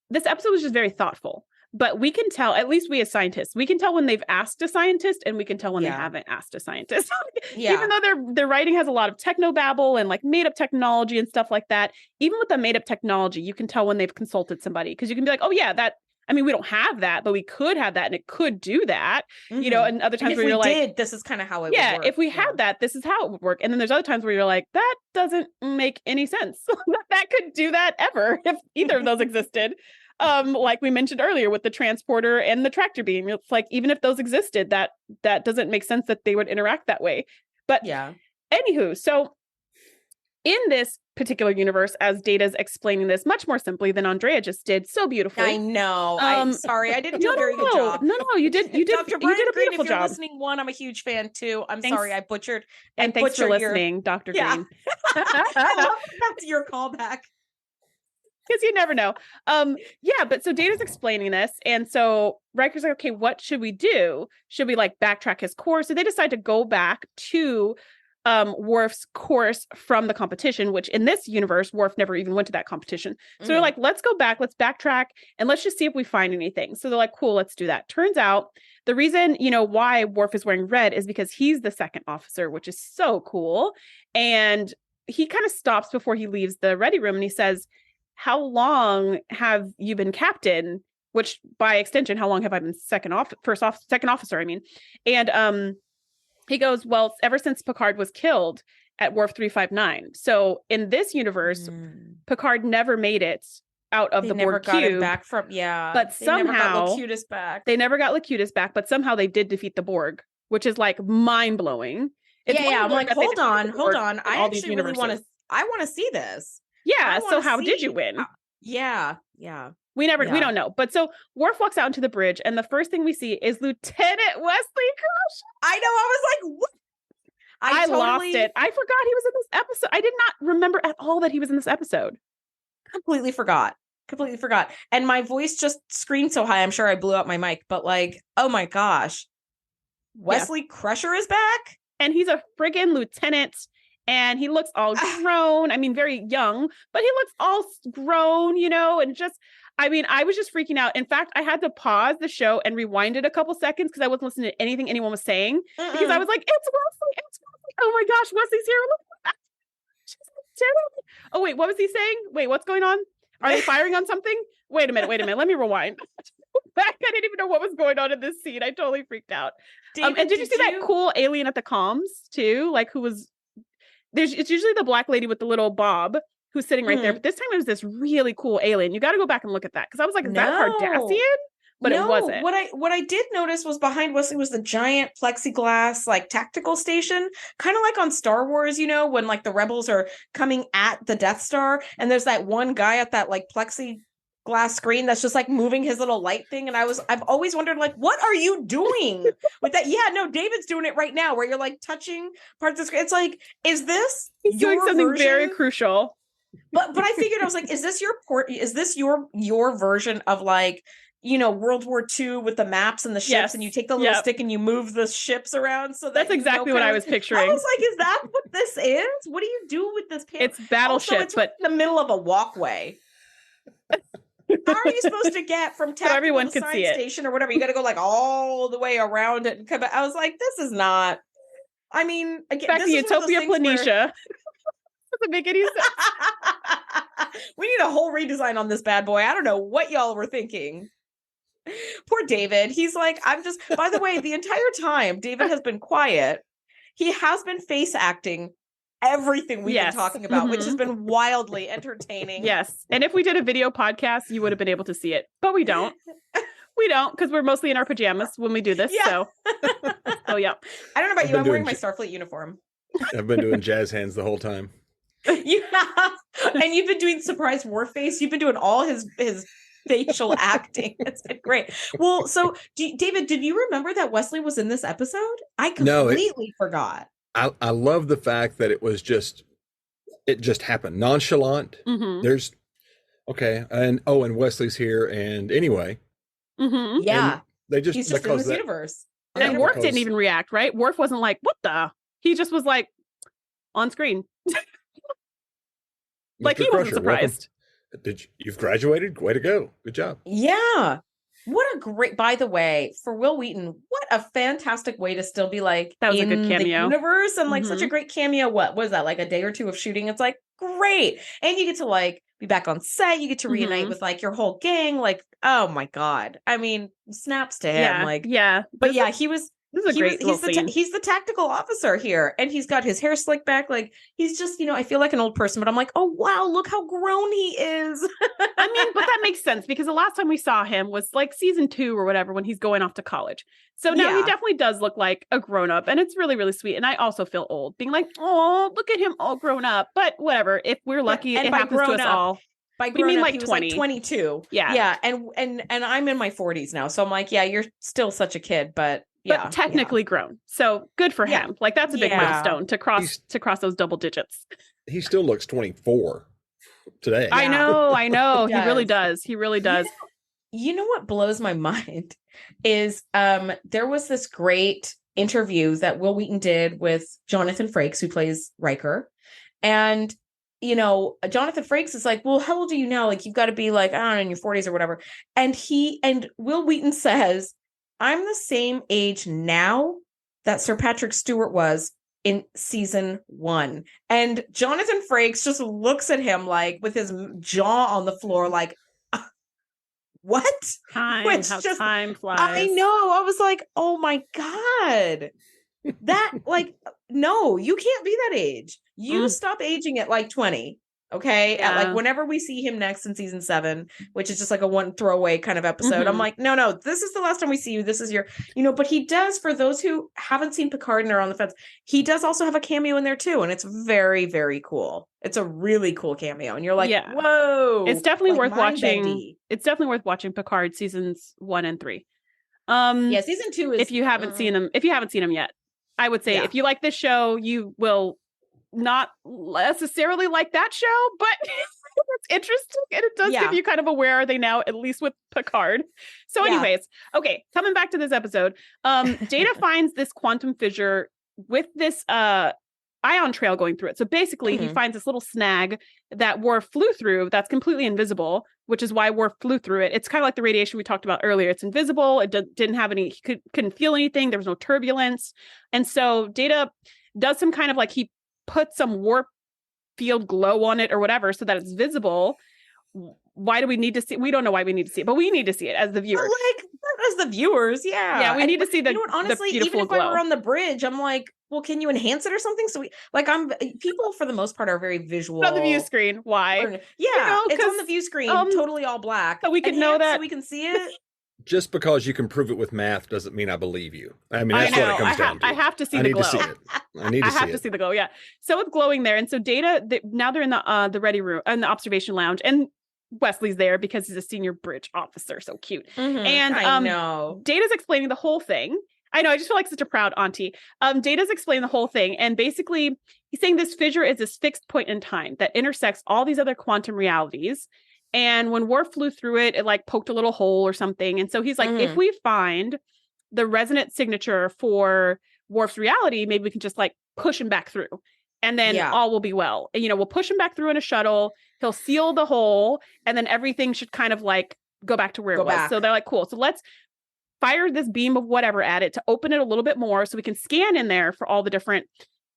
this episode was just very thoughtful, but we can tell, at least we as scientists, we can tell when they've asked a scientist and we can tell when they haven't asked a scientist. Even though their writing has a lot of technobabble and like made up technology and stuff like that, even with the made up technology, you can tell when they've consulted somebody, because you can be like, oh yeah, that, I mean, we don't have that, but we could have that and it could do that, you know, and other times where you're like, this is kind of how it would work. If we had that, this is how it would work. And then there's other times where you're like, that doesn't make any sense. That could do that ever if either of those existed. Like we mentioned earlier with the transporter and the tractor beam, it's like, even if those existed, that doesn't make sense that they would interact that way. But anywho, so in this particular universe, as Data's explaining this much more simply than Andrea just did so beautifully. I know. I'm sorry. I didn't do a very good job. No, you did. Dr. Brian you did a Green, beautiful if you're job. listening, I'm a huge fan too. I'm sorry. I butchered. And thanks for listening, Dr. Green. I love that's your callback. Because you never know. But so Data's explaining this. And so Riker's like, okay, what should we do? Should we like backtrack his course? So they decide to go back to Worf's course from the competition, which in this universe, Worf never even went to that competition. So they're like, let's go back, let's backtrack, and let's just see if we find anything. So they're like, cool, let's do that. Turns out the reason, why Worf is wearing red is because he's the second officer, which is so cool. And he kind of stops before he leaves the ready room and he says, how long have you been captain? Which by extension, how long have I been second officer, I mean. And he goes, well, ever since Picard was killed at Worf 359. So in this universe, Picard never made it out of the Borg cube. They never got him back from, but somehow never got Locutus back. They never got Locutus back, but somehow they did defeat the Borg, which is like mind-blowing. I'm like, hold on. I actually really want to see this. Yeah, so how did you win? Yeah. We don't know. But so Worf walks out into the bridge, and the first thing we see is Lieutenant Wesley Crusher. I know. I was like, what? I lost it. I forgot he was in this episode. I did not remember at all that he was in this episode. Completely forgot. And my voice just screamed so high, I'm sure I blew out my mic. But like, oh my gosh. Wesley Crusher is back? And he's a friggin' lieutenant. And he looks all grown. I mean, very young, but he looks all grown, and just, I mean, I was just freaking out. In fact, I had to pause the show and rewind it a couple seconds because I wasn't listening to anything anyone was saying because I was like, it's Wesley. Oh my gosh, Wesley's here. Look at that. Oh, wait, what was he saying? Wait, what's going on? Are they firing on something? Wait a minute. Let me rewind. I didn't even know what was going on in this scene. I totally freaked out. David, and did you see that cool alien at the comms too? Like it's usually the black lady with the little bob who's sitting right there. But this time it was this really cool alien. You got to go back and look at that. Cause I was like, is that Cardassian? But it wasn't. What I did notice was behind Wesley was the giant plexiglass, like tactical station, kind of like on Star Wars, when like the rebels are coming at the Death Star. And there's that one guy at that like plexiglass screen that's just like moving his little light thing. And I've always wondered, like, what are you doing with that? Yeah, no, David's doing it right now where you're like touching parts of the screen. It's like, is this He's doing something very crucial? But I figured, I was like, is this your version of like, World War II with the maps and the ships, and you take the little stick and you move the ships around. So that's exactly what I was picturing. I was like, is that what this is? What do you do with this panel? It's battleship, but in the middle of a walkway. How are you supposed to get from tactical to the science station or whatever? You got to go like all the way around it and come back. I was like, this is not. I mean, again, back to Utopia Planitia. Doesn't make any sense. We need a whole redesign on this bad boy. I don't know what y'all were thinking. Poor David. He's like, by the way, the entire time David has been quiet, he has been face acting everything we've been talking about, which has been wildly entertaining. Yes. And if we did a video podcast, you would have been able to see it, but we don't. We don't, because we're mostly in our pajamas when we do this. Yeah. So yeah. I don't know about I've you. been I'm wearing my doing Starfleet uniform. I've been doing jazz hands the whole time. Yeah. And you've been doing surprise Worf face. You've been doing all his facial acting. It's been great. Well, so David, did you remember that Wesley was in this episode? I completely forgot. I love the fact that it just happened. Nonchalant. Mm-hmm. There's okay. And Wesley's here. And anyway. Mm-hmm. Yeah. And they just, he's just in this universe. And Worf didn't even react, right? Worf wasn't like, what the? He just was like on screen. Like he wasn't surprised. You've graduated? Way to go. Good job. Yeah. What a great, by the way, for Will Wheaton, what a fantastic way to still be like that was in a good cameo. The universe and like such a great cameo. What was that? Like a day or two of shooting? It's like great. And you get to like be back on set. You get to reunite with like your whole gang. Like, oh my God. I mean, snaps to him. Yeah, like, yeah. But yeah, he was. This is a great little scene. He's the tactical officer here, and he's got his hair slicked back. Like he's just, I feel like an old person, but I'm like, oh wow, look how grown he is. I mean, but that makes sense because the last time we saw him was like season 2 or whatever when he's going off to college. So now he definitely does look like a grown up, and it's really, really sweet. And I also feel old, being like, oh, look at him all grown up. But whatever, if we're lucky, it happens to us all. By grown up, like he was 20. like 22. Yeah, yeah, and I'm in my 40s now, so I'm like, yeah, you're still such a kid, but. Yeah, but technically grown. So good for him. Like that's a big milestone to cross those double digits. He still looks 24 today. I know. He really does. He really does. You know what blows my mind is there was this great interview that Will Wheaton did with Jonathan Frakes, who plays Riker. And Jonathan Frakes is like, well, how old are you now? Like, you've got to be like, I don't know, in your 40s or whatever. And Will Wheaton says, I'm the same age now that Sir Patrick Stewart was in season 1. And Jonathan Frakes just looks at him like with his jaw on the floor, like, what? Time flies. I know. I was like, oh my God. That like, no, you can't be that age. You stop aging at like 20. Okay. Yeah. At like whenever we see him next in season 7, which is just like a one throwaway kind of episode, I'm like, no, this is the last time we see you. This is your, but he does, for those who haven't seen Picard and are on the fence, he does also have a cameo in there too. And it's very, very cool. It's a really cool cameo. And you're like, whoa. It's definitely like worth watching. It's definitely worth watching Picard seasons 1 and 3. Season 2 is, if you haven't seen them yet, I would say if you like this show, you will not necessarily like that show, but it's interesting and it does give you kind of a where are they now, at least with Picard. So anyways, okay, coming back to this episode, Data finds this quantum fissure with this ion trail going through it. So basically he finds this little snag that Worf flew through that's completely invisible, which is why Worf flew through it. It's kind of like the radiation we talked about earlier. It's invisible. It didn't have any, he couldn't feel anything. There was no turbulence. And so Data does some kind of like, he put some warp field glow on it or whatever so that it's visible. Why do we need to see? We don't know why we need to see it, but we need to see it as the viewer. Like as the viewers, yeah. We need to see the, honestly, the beautiful even if glow. I were on the bridge, I'm like, well, can you enhance it or something? So people for the most part are very visual. On the view screen, why? It's on the view screen, totally all black. So we can know that, so we can see it. Just because you can prove it with math doesn't mean I believe you. I mean, that's what it comes down to. I have to see the glow. I need to see it. I have to see the glow. Yeah. So it's glowing there, and so Data. Now they're in the ready room, in the observation lounge, and Wesley's there because he's a senior bridge officer. So cute. And I know. Data's explaining the whole thing. I know. I just feel like such a proud auntie. Data's explaining the whole thing, and basically he's saying this fissure is this fixed point in time that intersects all these other quantum realities. And when Worf flew through it, it like poked a little hole or something. And so he's like, if we find the resonant signature for Worf's reality, maybe we can just like push him back through and then all will be well. And, we'll push him back through in a shuttle. He'll seal the hole and then everything should kind of like go back to where it was. So they're like, cool. So let's fire this beam of whatever at it to open it a little bit more so we can scan in there for all the different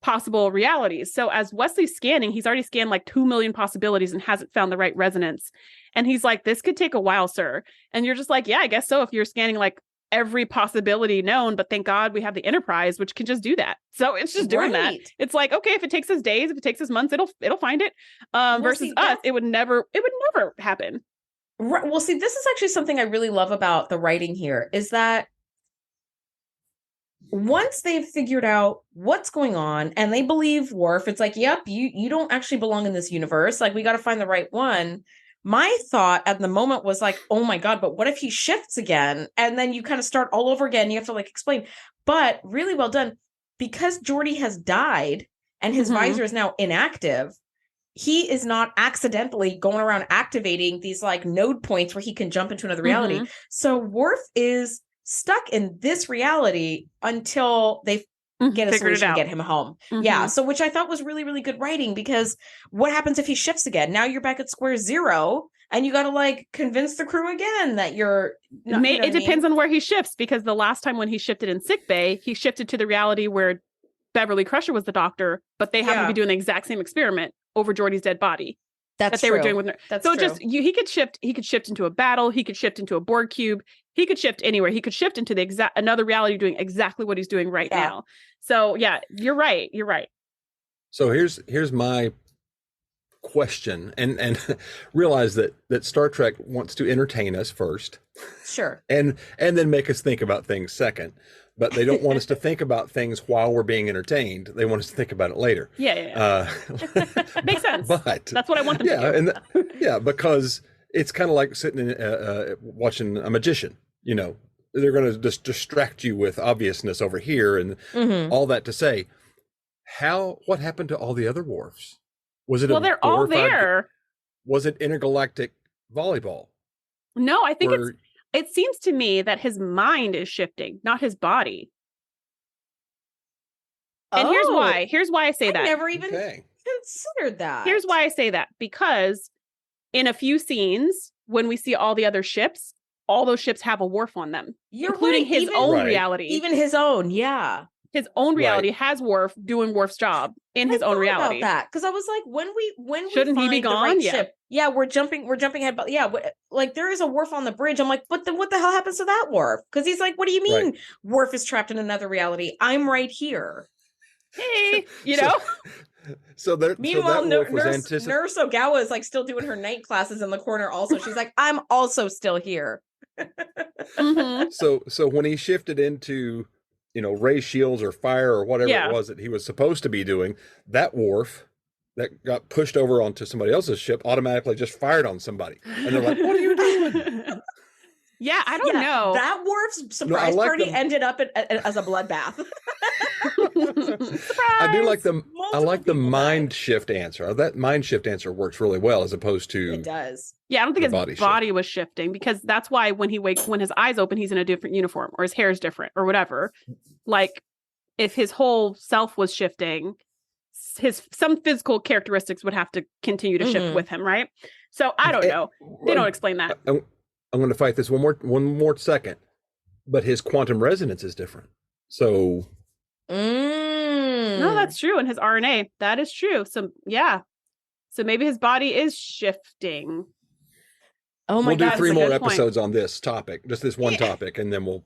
possible realities. So as Wesley's scanning, he's already scanned like 2 million possibilities and hasn't found the right resonance. And he's like, this could take a while, sir. And you're just like, yeah, I guess so. If you're scanning like every possibility known, but thank God we have the Enterprise, which can just do that. So it's just doing that. It's like, okay, if it takes us days, if it takes us months, it'll find it. Versus us, it would never happen. Right. Well, see, this is actually something I really love about the writing here is that once they've figured out what's going on and they believe Worf, it's like, yep, you don't actually belong in this universe. Like, we got to find the right one. My thought at the moment was like, oh my God, but what if he shifts again? And then you kind of start all over again. You have to like explain, but really well done because Geordi has died and his visor is now inactive. He is not accidentally going around activating these like node points where he can jump into another reality. So Worf is stuck in this reality until they get a solution to get him home. Yeah. So which I thought was really, really good writing because what happens if he shifts again? Now you're back at square zero and you got to like convince the crew again that you're not, it depends on where he shifts because the last time when he shifted in sickbay, he shifted to the reality where Beverly Crusher was the doctor, but they happen to be doing the exact same experiment over Geordi's dead body. That's that they true. were doing with That's so true. just he could shift into a battle, he could shift into a Borg cube, he could shift anywhere, he could shift into the exact another reality doing exactly what he's doing right now. So yeah, you're right. So here's my question, and realize that Star Trek wants to entertain us first, sure, and then make us think about things second. But they don't want us to think about things while we're being entertained. They want us to think about it later. Yeah. Makes sense. But that's what I want them to do. Because it's kind of like sitting in watching a magician. You know, they're going to just distract you with obviousness over here and all that to say, what happened to all the other Worfs? Was it they're all there. Was it intergalactic volleyball? No, I think it seems to me that his mind is shifting, not his body. And here's why I say that. I never even considered that. Here's why I say that. Because in a few scenes, when we see all the other ships, all those ships have a Worf on them, including his own reality. Even his own, yeah. His own reality has Worf doing Worf's job in his own reality. About that because I was like, when shouldn't he be gone? Ship, we're jumping ahead. But like there is a Worf on the bridge. I'm like, but then what the hell happens to that Worf? Because he's like, what do you mean Worf is trapped in another reality? I'm right here. Hey, you know. So there. Meanwhile, Nurse Ogawa is like still doing her night classes in the corner. Also, she's like, I'm also still here. So when he shifted into, ray shields or fire or whatever it was that he was supposed to be doing, that Worf that got pushed over onto somebody else's ship automatically just fired on somebody, and they're like, "What are you doing?" Yeah, I don't know. That Worf's surprise party ended up as a bloodbath. I do like the mind shift answer. That mind shift answer works really well as opposed to it does. Yeah, I don't think his body was shifting because that's why when his eyes open, he's in a different uniform or his hair is different or whatever. Like if his whole self was shifting, some physical characteristics would have to continue to shift with him, right? So I don't know. They don't explain that. I'm going to fight this one more second, but his quantum resonance is different. So. No, that's true. And his RNA, that is true. So yeah. So maybe his body is shifting. Oh my God. We'll do 3 more episodes on this topic, just this one topic, and then we'll.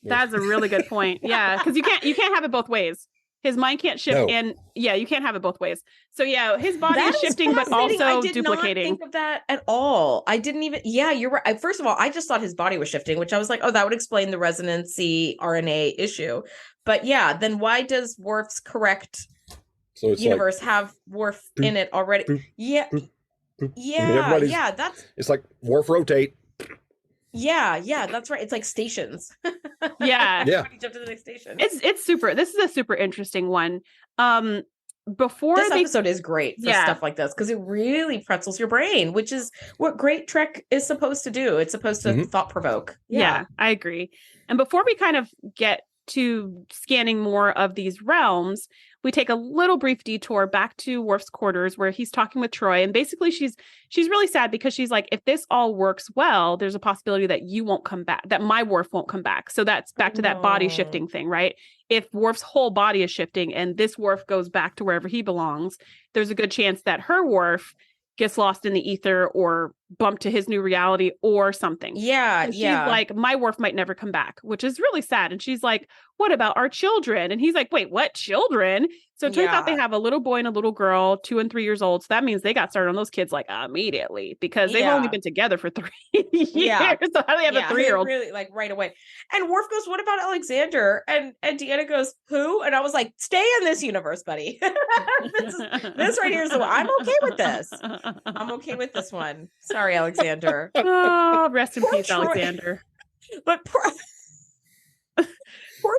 That's a really good point. Yeah. Because you can't have it both ways. His mind can't shift and you can't have it both ways. So yeah, his body is shifting, but also duplicating. I did not think of that at all. I didn't even, you're right. First of all, I just thought his body was shifting, which I was like, oh, that would explain the resonancy RNA issue. But then why does Worf's correct universe have Worf in it already? It's like Worf rotate. Yeah, that's right. It's like stations. Yeah. Jump to the next station. It's super. This is a super interesting one. This episode is great for stuff like this because it really pretzels your brain, which is what great Trek is supposed to do. It's supposed to thought provoke. Yeah, I agree. And before we kind of get to scanning more of these realms, we take a little brief detour back to Worf's quarters where he's talking with Troy. And basically she's really sad because she's like, if this all works well, there's a possibility that you won't come back, that my Worf won't come back. So that's back to that body shifting thing, right? If Worf's whole body is shifting and this Worf goes back to wherever he belongs, there's a good chance that her Worf gets lost in the ether or bumped to his new reality or something. Yeah, and she's like, my Worf might never come back, which is really sad. And she's like, what about our children? And he's like, wait, what children? So it turns out they have a little boy and a little girl, 2 and 3 years old. So that means they got started on those kids like immediately, because they've only been together for 3 years. So how do they have a 3-year-old? Really, like right away. And Worf goes, what about Alexander? And Deanna goes, who? And I was like, stay in this universe, buddy. this right here is the one. I'm okay with this. I'm okay with this one. Sorry, Alexander. Oh, rest in peace, Troy. Alexander. But poor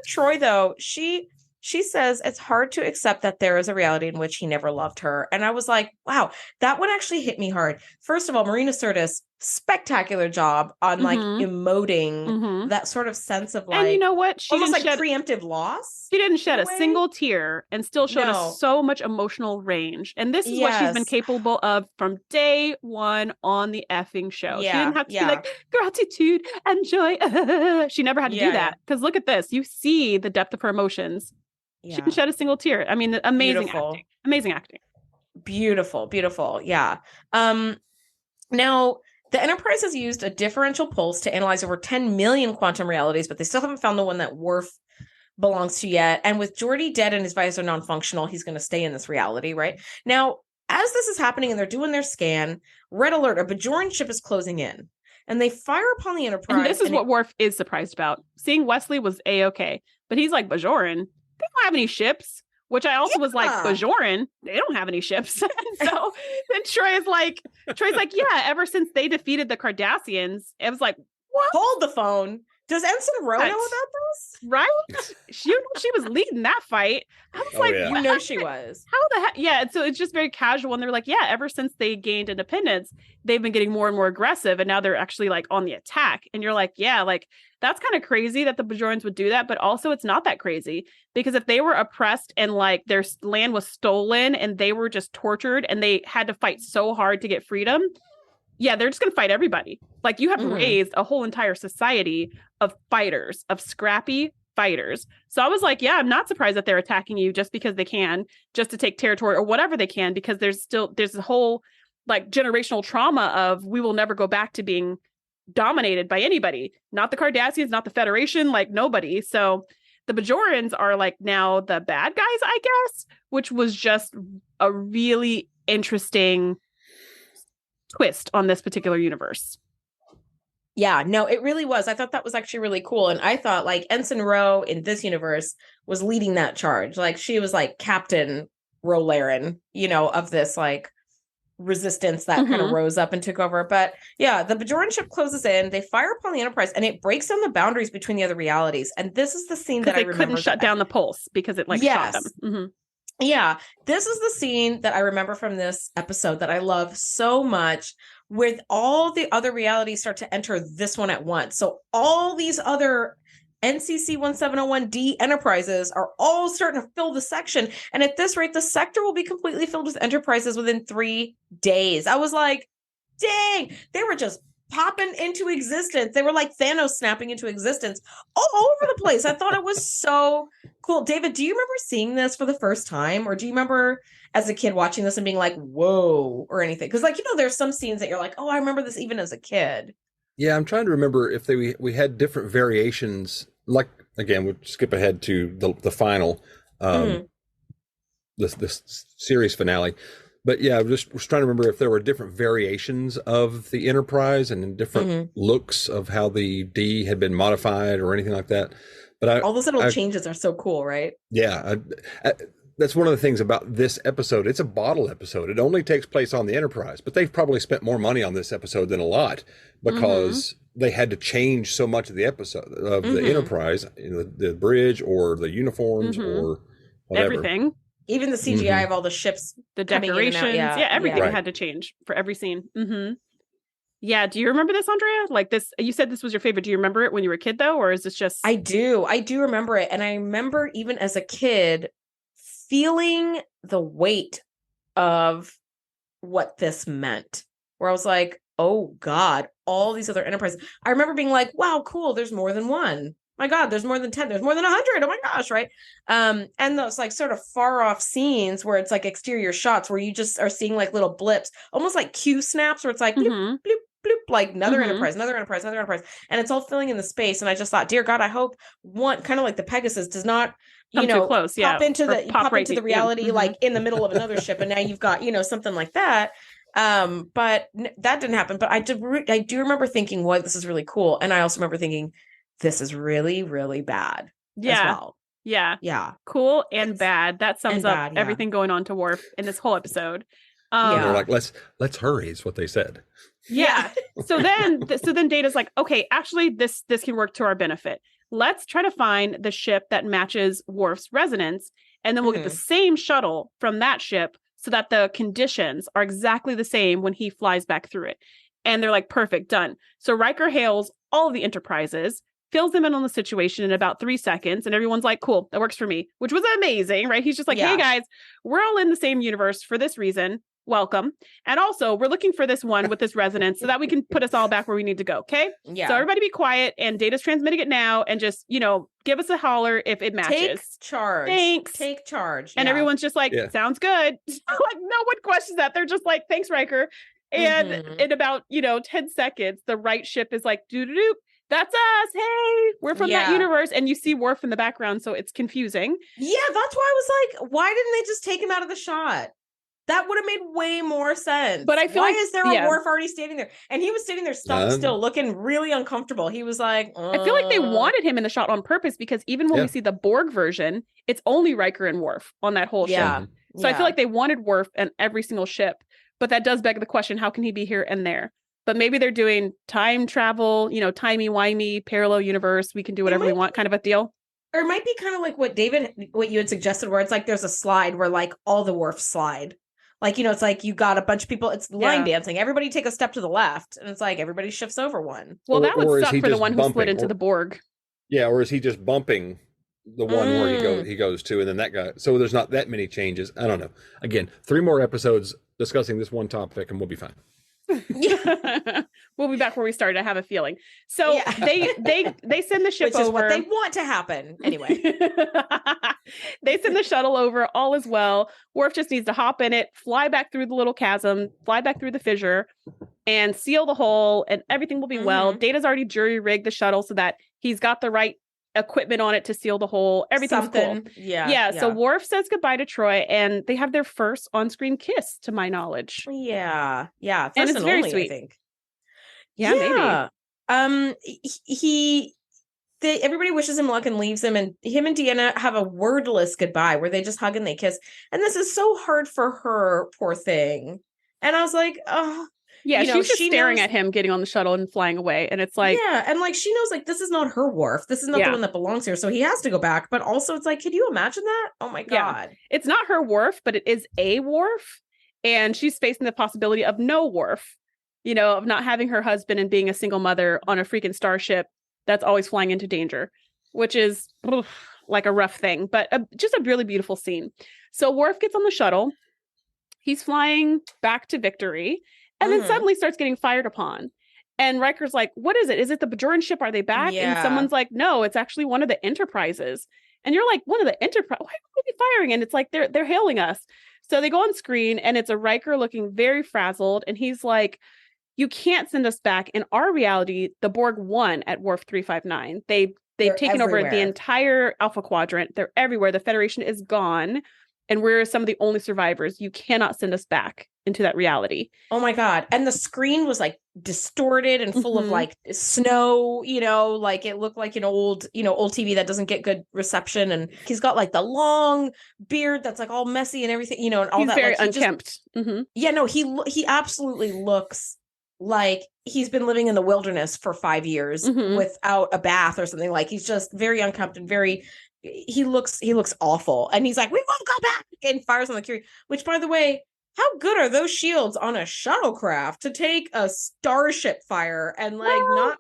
Troy, though, she says it's hard to accept that there is a reality in which he never loved her. And I was like, wow, that one actually hit me hard. First of all, Marina Sirtis, spectacular job on like emoting that sort of sense of like, and you know what? She almost like preemptive loss. She didn't shed a single tear and still showed us so mumuch emotional range. And this is what she's been capable of from day one on the effing show. She didn't have to be like, gratitude and joy. She never had to do that. Because look at this. You see the depth of her emotions. She didn't shed a single tear. I mean, amazing acting. Amazing acting. Beautiful. Yeah. Now, the Enterprise has used a differential pulse to analyze over 10 million quantum realities, but they still haven't found the one that Worf belongs to yet. And with Geordi dead and his visor non-functional, he's going to stay in this reality, right? Now, as this is happening and they're doing their scan, red alert, a Bajoran ship is closing in. And they fire upon the Enterprise. And this is what Worf is surprised about. Seeing Wesley was A-okay. But he's like, Bajoran? They don't have any ships. Which I also was like, Bajoran, they don't have any ships. And so then Troy's like, yeah, ever since they defeated the Cardassians, it was like, what? Hold the phone. Does Ensign Ro know about this? Right? She was leading that fight. I was like, you know she was. How the heck? Yeah. And so it's just very casual. And they're like, yeah, ever since they gained independence, they've been getting more and more aggressive. And now they're actually like on the attack. And you're like, yeah, like that's kind of crazy that the Bajorans would do that. But also it's not that crazy, because if they were oppressed and like their land was stolen and they were just tortured and they had to fight so hard to get freedom, yeah, they're just going to fight everybody. Like you have raised a whole entire society of fighters, of scrappy fighters. So I was like, yeah, I'm not surprised that they're attacking you just because they can, just to take territory or whatever they can, because there's a whole like generational trauma of we will never go back to being dominated by anybody, not the Cardassians, not the Federation, like nobody. So the Bajorans are like now the bad guys, I guess, which was just a really interesting twist on this particular universe. Yeah, no, it really was. I thought that was actually really cool. And I thought like Ensign Ro in this universe was leading that charge. Like she was like Captain Ro Laren, of this like resistance that kind of rose up and took over. But yeah, the Bajoran ship closes in, they fire upon the Enterprise, and it breaks down the boundaries between the other realities. And this is the scene that I remember. They couldn't shut down the pulse because it like shot them. Yeah, this is the scene that I remember from this episode that I love so much, with all the other realities start to enter this one at once. So all these other NCC 1701D enterprises are all starting to fill the section. And at this rate, the sector will be completely filled with enterprises within 3 days. I was like, dang, they were just popping into existence. They were like Thanos snapping into existence all over the place. I thought it was so cool. David, do you remember seeing this for the first time? Or do you remember as a kid watching this and being like, whoa, or anything? Because like, there's some scenes that you're like, oh, I remember this even as a kid. Yeah, I'm trying to remember if we had different variations. Like, again, we'll skip ahead to the final, this series finale. But yeah, I was trying to remember if there were different variations of the Enterprise and different looks of how the D had been modified or anything like that. But all those little changes are so cool, right? Yeah, that's one of the things about this episode. It's a bottle episode. It only takes place on the Enterprise, but they've probably spent more money on this episode than a lot, because they had to change so much of the episode of the Enterprise, the bridge or the uniforms or whatever. Everything. Even the CGI of all the ships, the decorations, everything had to change for every scene. Yeah, do you remember this, Andrea? Like this, you said this was your favorite. Do you remember it when you were a kid, though, or is this just? I do remember it, and I remember even as a kid feeling the weight of what this meant. Where I was like, oh God, all these other enterprises. I remember being like, wow, cool. There's more than one. my God, there's more than 10, there's more than 100. Oh my gosh, right? And those like sort of far off scenes where it's like exterior shots where you just are seeing like little blips, almost like Q snaps where it's like bloop, bloop, bloop, like another Enterprise, another Enterprise, another Enterprise, and it's all filling in the space. And I just thought, dear God, I hope one kind of like the Pegasus does not come too close, pop into the reality like in the middle of another ship, and now you've got something like that. But that didn't happen. But I do remember thinking, well, this is really cool, and I also remember thinking, this is really, really bad as well. Yeah. Cool and bad. That sums up everything going on to Worf in this whole episode. They're like, let's hurry is what they said. Yeah. So then Data's like, okay, actually this can work to our benefit. Let's try to find the ship that matches Worf's resonance, and then we'll get the same shuttle from that ship so that the conditions are exactly the same when he flies back through it. And they're like, perfect, done. So Riker hails all of the Enterprises, fills them in on the situation in about 3 seconds, and everyone's like, cool, that works for me, which was amazing, right? He's just like, hey guys, we're all in the same universe for this reason. Welcome. And also, we're looking for this one with this resonance so that we can put us all back where we need to go. Okay. Yeah. So everybody be quiet, and Data's transmitting it now, and just, give us a holler if it matches. Take charge. Thanks. Take charge. And everyone's just like, sounds good. Like, no one questions that. They're just like, thanks, Riker. And in about, 10 seconds, the right ship is like, doo-doo-doo. That's us. Hey, we're from that universe. And you see Worf in the background, so it's confusing. Yeah, that's why I was like, why didn't they just take him out of the shot? That would have made way more sense. But I feel why is there a Worf already standing there? And he was standing there still looking really uncomfortable. He was like, I feel like they wanted him in the shot on purpose, because even when we see the Borg version, it's only Riker and Worf on that whole ship. So I feel like they wanted Worf in every single ship. But that does beg the question, how can he be here and there? But maybe they're doing time travel, timey-wimey, parallel universe. We can do whatever we want kind of a deal. Or it might be kind of like what you had suggested, where it's like there's a slide where like all the Worfs slide. Like, it's like you got a bunch of people, it's line dancing. Everybody take a step to the left. And it's like everybody shifts over one. Well, that would suck for the one who split into the Borg. Yeah, or is he just bumping the one where he goes to, and then that guy? So there's not that many changes. I don't know. Again, 3 more episodes discussing this one topic, and we'll be fine. We'll be back where we started. I have a feeling. So they send the ship over. Which is what they want to happen anyway. They send the shuttle over. All is well. Worf just needs to hop in it, fly back through the little chasm, fly back through the fissure, and seal the hole, and everything will be well. Data's already jury rigged the shuttle so that he's got the right equipment on it to seal the hole. Everything's cool. Yeah. So Worf says goodbye to Troy, and they have their first on-screen kiss, to my knowledge. Yeah. First and it's very sweet. I think. Yeah, maybe. Everybody wishes him luck and leaves him, and him and Deanna have a wordless goodbye where they just hug and they kiss. And this is so hard for her, poor thing. And I was like, oh. Yeah, she's just staring at him getting on the shuttle and flying away. And it's like... Yeah, and like she knows like this is not her Worf. This is not the one that belongs here. So he has to go back. But also it's like, can you imagine that? Oh my God. It's not her Worf, but it is a Worf. And she's facing the possibility of no Worf. Of not having her husband and being a single mother on a freaking starship that's always flying into danger, which is like a rough thing, but just a really beautiful scene. So Worf gets on the shuttle. He's flying back to Victory, and then suddenly starts getting fired upon. And Riker's like, what is it? Is it the Bajoran ship? Are they back? Yeah. And someone's like, no, it's actually one of the Enterprises. And you're like, one of the Enterprise? Why would they be firing? And it's like, they're hailing us. So they go on screen, and it's a Riker looking very frazzled. And he's like, you can't send us back. In our reality, the Borg won at Worf 359. They've taken over the entire Alpha Quadrant. They're everywhere. The Federation is gone, and we're some of the only survivors. You cannot send us back into that reality. Oh my God. And the screen was like distorted and full of like snow, like it looked like an old TV that doesn't get good reception. And he's got like the long beard that's like all messy and everything, and all he's that. Very like, unkempt. Yeah, no, he absolutely looks like he's been living in the wilderness for 5 years without a bath or something. Like he's just very unkempt and he looks awful. And he's like, we won't go back, and fires on the Curie, which, by the way, how good are those shields on a shuttlecraft to take a starship fire and not,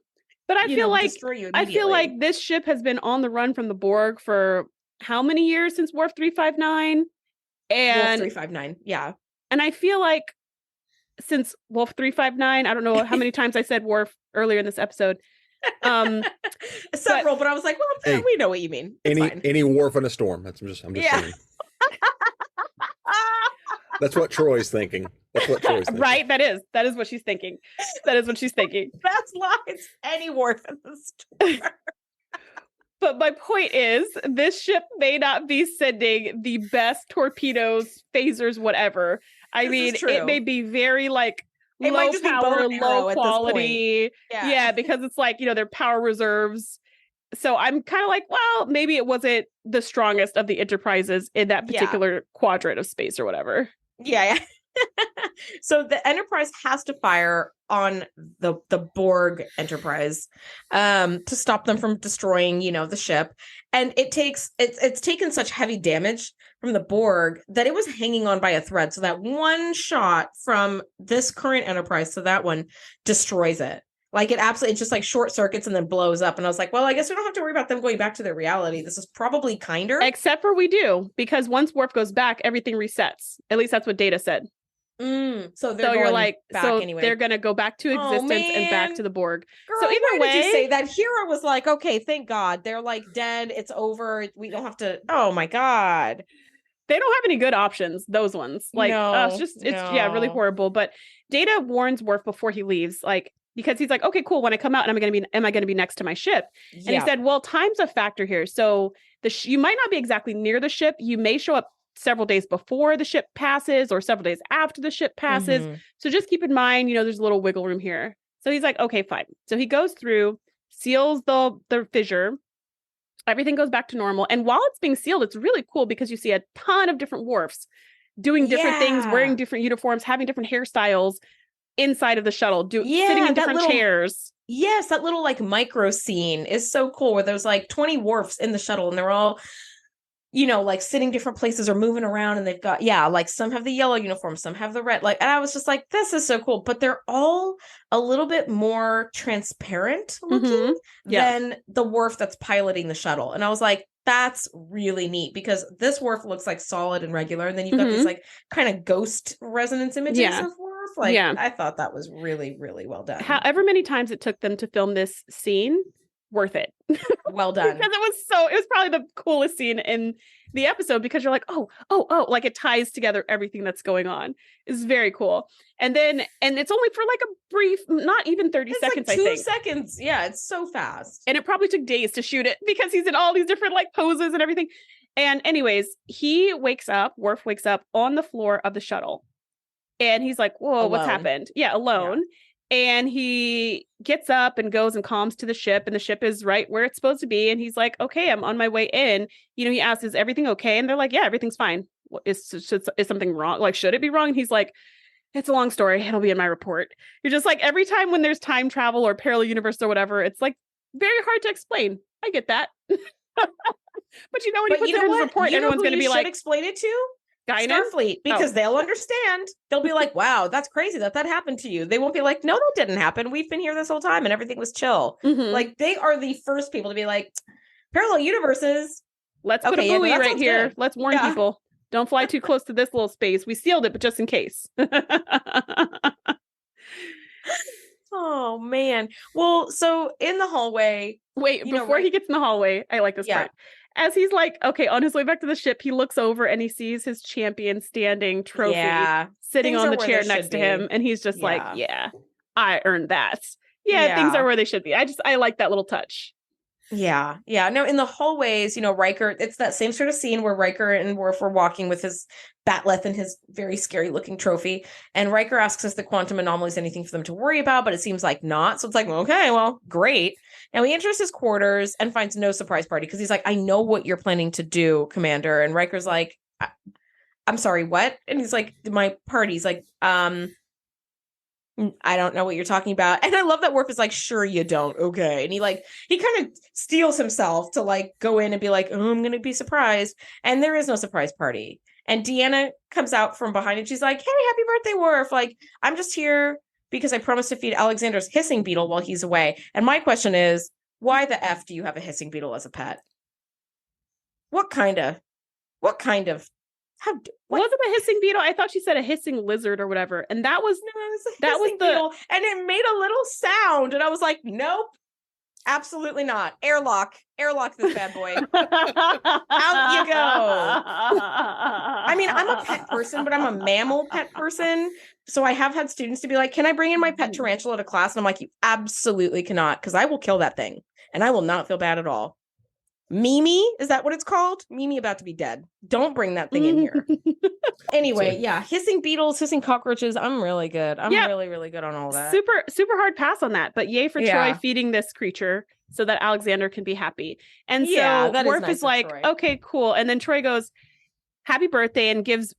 but I feel like destroy you I feel like this ship has been on the run from the Borg for how many years since Worf 359? And Wolf 359. Yeah. And I feel like since Wolf 359, I don't know how many times I said Worf earlier in this episode, Several, but I was like, well, Hey, we know what you mean. It's fine. any Worf in a storm. I'm just saying. That's what Troy's thinking. Right? That is what she's thinking. That's lines. Any Worf in the storm. But my point is, this ship may not be sending the best torpedoes, phasers, whatever. I mean, it may be very like low power, low quality. Yeah, because it's like, their power reserves. So I'm kind of like, well, maybe it wasn't the strongest of the Enterprises in that particular quadrant of space or whatever. Yeah. So the Enterprise has to fire on the Borg Enterprise to stop them from destroying, the ship. And it's taken such heavy damage from the Borg that it was hanging on by a thread. So that one shot from this current Enterprise to that one destroys it. Like it just like short circuits and then blows up. And I was like, well, I guess we don't have to worry about them going back to their reality. This is probably kinder. Except for we do, because once Worf goes back, everything resets. At least that's what Data said. So you're like, anyway. They're going to go back to existence and back to the Borg. Girl, so either way, did you say that? Hera was like, okay, thank God. They're like dead. It's over. We don't have to. Oh my God. They don't have any good options. Those ones. Like, it's really horrible. But Data warns Worf before he leaves, like, because he's like, okay, cool. When I come out, am I going to be next to my ship? And he said, well, time's a factor here. So you might not be exactly near the ship. You may show up several days before the ship passes or several days after the ship passes. Mm-hmm. So just keep in mind, there's a little wiggle room here. So he's like, okay, fine. So he goes through, seals the fissure. Everything goes back to normal. And while it's being sealed, it's really cool because you see a ton of different Worfs doing different things, wearing different uniforms, having different hairstyles inside of the shuttle, sitting in different chairs. Yes, that little like micro scene is so cool where there's like 20 Worfs in the shuttle and they're all, like sitting different places or moving around, and they've got, like some have the yellow uniform, some have the red, like, and I was just like, this is so cool, but they're all a little bit more transparent looking than the Worf that's piloting the shuttle. And I was like, that's really neat because this Worf looks like solid and regular. And then you've got these like kind of ghost resonance images of Worf. Like, I thought that was really, really well done. However many times it took them to film this scene, worth it. Well done. Because it was probably the coolest scene in the episode because you're like, oh, like it ties together everything that's going on. It's very cool. And it's only for like a brief, not even 30 seconds, like I think. 2 seconds. Yeah, it's so fast. And it probably took days to shoot it because he's in all these different like poses and everything. And anyways, Worf wakes up on the floor of the shuttle. And he's like, whoa, alone. What's happened? Yeah, alone. Yeah. And he gets up and goes and calms to the ship, and the ship is right where it's supposed to be. And he's like, okay, I'm on my way in. He asks, is everything okay? And they're like, yeah, everything's fine. Is something wrong? Like, should it be wrong? And he's like, it's a long story. It'll be in my report. You're just like, every time when there's time travel or parallel universe or whatever, it's like very hard to explain. I get that. But when he puts it in his report, everyone's going to be like, explain it to Guinan? Starfleet, because they'll understand. They'll be like, wow, that's crazy that happened to you. They won't be like, no, that didn't happen. We've been here this whole time and everything was chill. Mm-hmm. Like, they are the first people to be like, parallel universes. Let's put a buoy right here. Good. Let's warn people. Don't fly too close to this little space. We sealed it, but just in case. Oh, man. Well, so in the hallway. Wait, before he gets in the hallway, I like this part. As he's like, okay, on his way back to the ship, he looks over and he sees his champion standing trophy sitting on the chair next to him. And he's just like, yeah, I earned that. Yeah, things are where they should be. I like that little touch. Yeah. No, in the hallways, Riker, it's that same sort of scene where Riker and Worf were walking with his bat'leth and his very scary looking trophy. And Riker asks us the quantum anomaly is anything for them to worry about, but it seems like not. So it's like, okay, well, great. And he enters his quarters and finds no surprise party because he's like, I know what you're planning to do, Commander. And Riker's like, I'm sorry, what? And he's like, my party's like, I don't know what you're talking about. And I love that Worf is like, sure you don't. Okay. And he kind of steels himself to like go in and be like, oh, I'm going to be surprised. And there is no surprise party. And Deanna comes out from behind and she's like, hey, happy birthday, Worf. Like, I'm just here because I promised to feed Alexander's hissing beetle while he's away. And my question is, why the F do you have a hissing beetle as a pet? What kind of, was it a hissing beetle? I thought she said a hissing lizard or whatever. And that was, beetle, and it made a little sound. And I was like, nope. Absolutely not. Airlock this bad boy. Out you go. I mean, I'm a pet person, but I'm a mammal pet person. So I have had students to be like, can I bring in my pet tarantula to class? And I'm like, you absolutely cannot, because I will kill that thing and I will not feel bad at all. Mimi, is that what it's called? Mimi about to be dead. Don't bring that thing in here. Anyway, yeah, hissing beetles, hissing cockroaches. I'm really good. I'm really, really good on all that. Super, super hard pass on that. But yay for Troy feeding this creature so that Alexander can be happy. And so Worf is like, okay, cool. And then Troy goes, happy birthday, and gives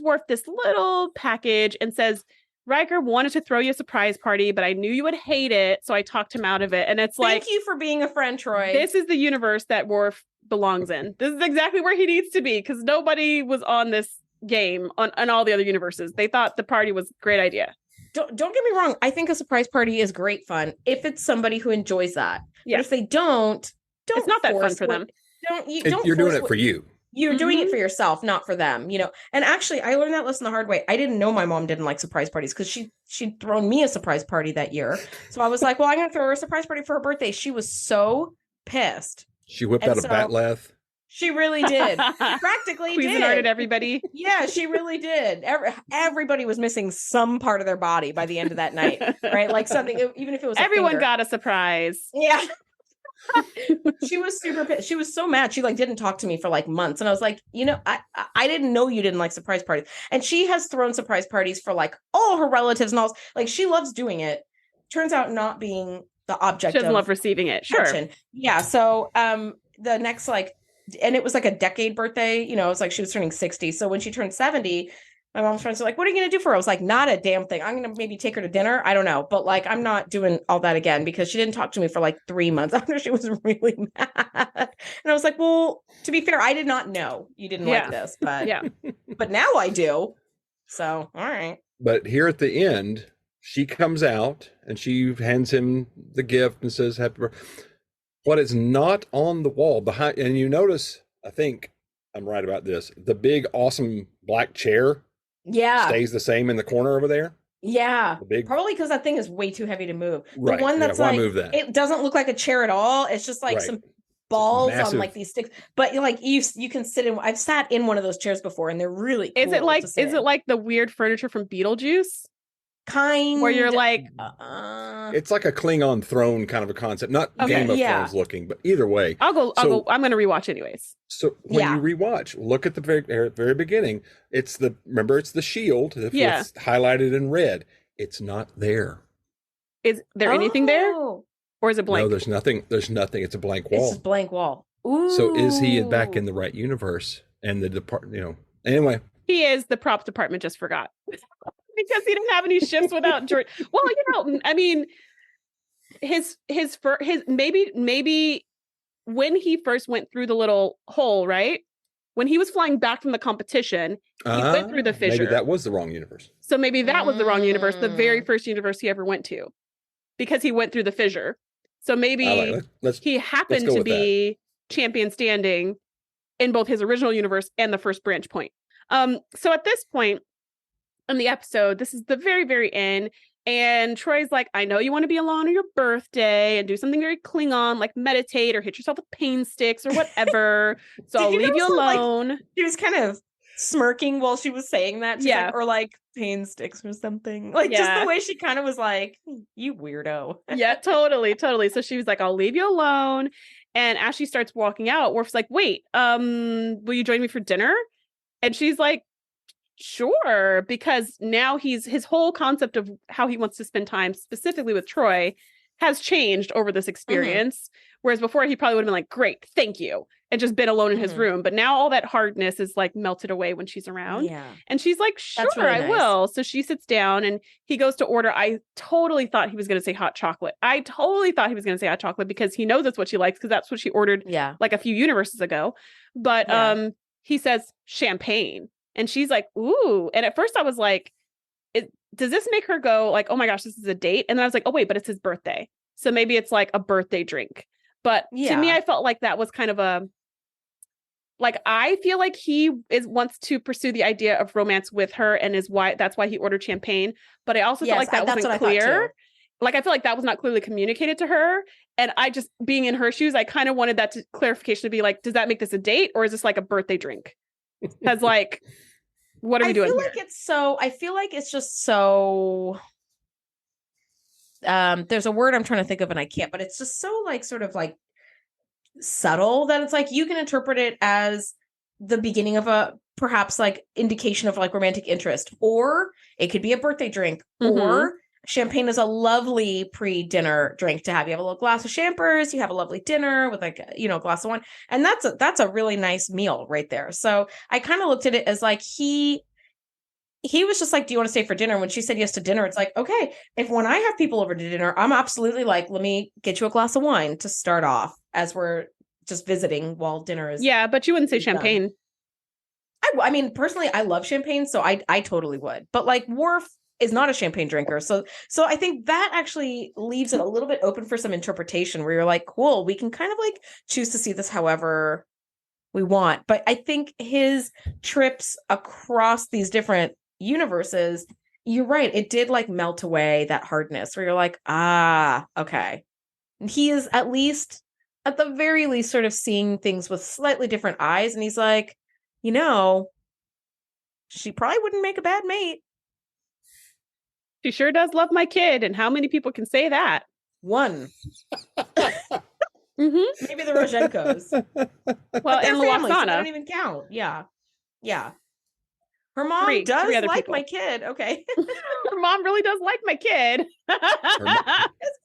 Worf this little package and says, Riker wanted to throw you a surprise party, but I knew you would hate it, so I talked him out of it. And it's like, thank you for being a friend, Troy. This is the universe that Worf belongs in. This is exactly where he needs to be, because nobody was on this game on all the other universes. They thought the party was a great idea. Don't get me wrong. I think a surprise party is great fun if it's somebody who enjoys that. Yeah. But if they don't it's not that fun for them. You're doing it for you. You're doing it for yourself, not for them, you know. And actually, I learned that lesson the hard way. I didn't know my mom didn't like surprise parties because she'd thrown me a surprise party that year. So I was like, well, I'm going to throw her a surprise party for her birthday. She was so pissed. She whipped out a bat lath. She really did. She practically did. Cuisinarted everybody. Yeah, she really did. Everybody was missing some part of their body by the end of that night, right? Like something, even if it was everyone got a surprise. Yeah. She was super pissed. She was so mad. She like didn't talk to me for like months. And I was like, you know, I didn't know you didn't like surprise parties. And she has thrown surprise parties for like all her relatives and all. Like she loves doing it. Turns out not being the object. She doesn't love receiving it. Sure. Yeah. So the next and it was like a decade birthday, you know, it's like she was turning 60. So when she turned 70, my mom's friends were like, what are you going to do for her? I was like, not a damn thing. I'm going to maybe take her to dinner. I don't know. But like, I'm not doing all that again because she didn't talk to me for like 3 months after she was really mad. And I was like, well, to be fair, I did not know you didn't like this, but but now I do. So, all right. But here at the end, she comes out and she hands him the gift and says, happy birthday. What is not on the wall behind, and you notice, I think I'm right about this, the big, awesome black chair stays the same in the corner over there. Yeah. Probably because that thing is way too heavy to move. Right. The one that's why move that? It doesn't look like a chair at all. It's just like some balls on like these sticks. But like you can sit in. I've sat in one of those chairs before, and they're really cool. Is it like the weird furniture from Beetlejuice? Kind where you're like it's like a Klingon throne kind of a concept, not Game of Thrones looking, but either way. I'll go. I'm going to rewatch anyways. So when you rewatch, look at the very beginning. It's the shield that's highlighted in red. It's not there. Is there anything there, or is it blank? No, there's nothing. There's nothing. It's a blank wall. It's just blank wall. Ooh. So is he back in the right universe? And the department, you know. Anyway, he is. The props department just forgot. Because he didn't have any ships without Geordi. Well, you know, I mean, his maybe when he first went through the little hole, right? When he was flying back from the competition, he went through the fissure. Maybe that was the wrong universe. So maybe that was the wrong universe, the very first universe he ever went to, because he went through the fissure. So maybe he happened to be champion standing in both his original universe and the first branch point. So at this point in the episode, this is the very, very end. And Troy's like, I know you want to be alone on your birthday and do something very Klingon, like meditate or hit yourself with pain sticks or whatever. So I'll leave you alone. Like, she was kind of smirking while she was saying that. She's like, or like pain sticks or something. Like just the way she kind of was like, you weirdo. Yeah, totally. So she was like, I'll leave you alone. And as she starts walking out, Worf's like, wait, will you join me for dinner? And she's like, sure, because now his whole concept of how he wants to spend time specifically with Troy has changed over this experience. Whereas before he probably would have been like, great, thank you, and just been alone in his room. But now all that hardness is like melted away when she's around. Yeah. And she's like, sure, really I will. So she sits down and he goes to order. I totally thought he was going to say hot chocolate. Because he knows that's what she likes, because that's what she ordered like a few universes ago. But he says champagne. And she's like, ooh. And at first I was like, does this make her go like, oh my gosh, this is a date? And then I was like, oh wait, but it's his birthday. So maybe it's like a birthday drink. But to me, I felt like that was kind of I feel like he wants to pursue the idea of romance with her, and that's why he ordered champagne. But I also felt like that wasn't clear. like, I feel like that was not clearly communicated to her. And I just, being in her shoes, I kind of wanted that clarification to be like, does that make this a date or is this like a birthday drink? Because like, what are we doing here? I feel like it's just so, there's a word I'm trying to think of and I can't, but it's just so like, sort of like subtle that it's like, you can interpret it as the beginning of a perhaps like indication of like romantic interest, or it could be a birthday drink, or champagne is a lovely pre-dinner drink to have. You have a little glass of champers, you have a lovely dinner with like, you know, a glass of wine. And that's a really nice meal right there. So I kind of looked at it as like, he was just like, do you want to stay for dinner? When she said yes to dinner, it's like, okay, if when I have people over to dinner, I'm absolutely like, let me get you a glass of wine to start off as we're just visiting while dinner is. Yeah, but you wouldn't say champagne. I mean, personally, I love champagne, so I totally would. But like Worf is not a champagne drinker. So I think that actually leaves it a little bit open for some interpretation where you're like, cool, we can kind of like choose to see this however we want. But I think his trips across these different universes, you're right, it did like melt away that hardness where you're like, okay. He is at the very least sort of seeing things with slightly different eyes. And he's like, you know, she probably wouldn't make a bad mate. She sure does love my kid. And how many people can say that? One. Maybe the Rozhenkos. Well, and Luoxana. So don't even count. Yeah. Her mom does like people. My kid. Okay. Her mom really does like my kid. It's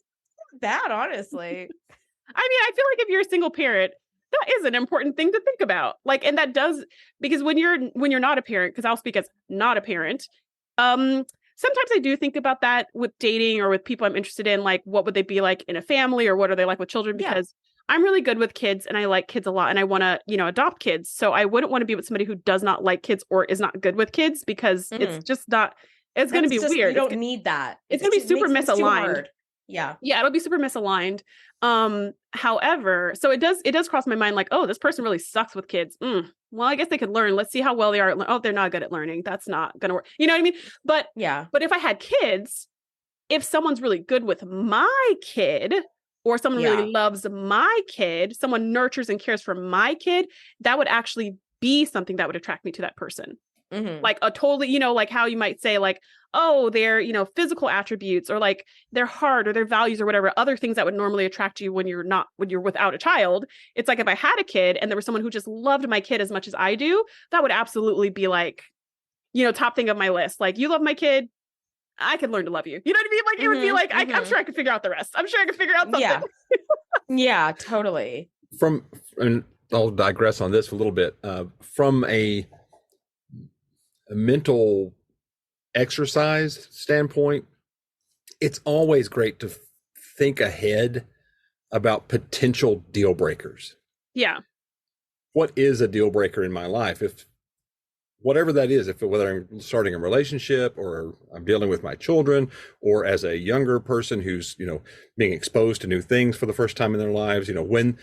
bad, honestly. I mean, I feel like if you're a single parent, that is an important thing to think about. Like, and that does, because when you're not a parent, because I'll speak as not a parent, sometimes I do think about that with dating or with people I'm interested in, like what would they be like in a family or what are they like with children? Because I'm really good with kids and I like kids a lot and I want to, you know, adopt kids. So I wouldn't want to be with somebody who does not like kids or is not good with kids because it's just not, it's going to be weird. You don't need that. It's going to be super misaligned. Yeah, it'll be super misaligned. However, so it does cross my mind like, oh, this person really sucks with kids. Well, I guess they could learn. Let's see how well they are. Oh, they're not good at learning. That's not going to work. You know what I mean? But but if I had kids, if someone's really good with my kid or someone really loves my kid, someone nurtures and cares for my kid, that would actually be something that would attract me to that person. Like a totally, you know, like how you might say like, oh, their, you know, physical attributes or like their heart or their values or whatever, other things that would normally attract you when you're without a child. It's like if I had a kid and there was someone who just loved my kid as much as I do, that would absolutely be like, you know, top thing of my list. Like, you love my kid, I can learn to love you. You know what I mean? Like it would be like, I'm sure I could figure out the rest. I'm sure I could figure out something. Yeah, totally. And I'll digress on this for a little bit. From a mental exercise standpoint, it's always great to think ahead about potential deal breakers. Yeah. What is a deal breaker in my life? If whatever that is, whether I'm starting a relationship or I'm dealing with my children or as a younger person who's, you know, being exposed to new things for the first time in their lives, you know, when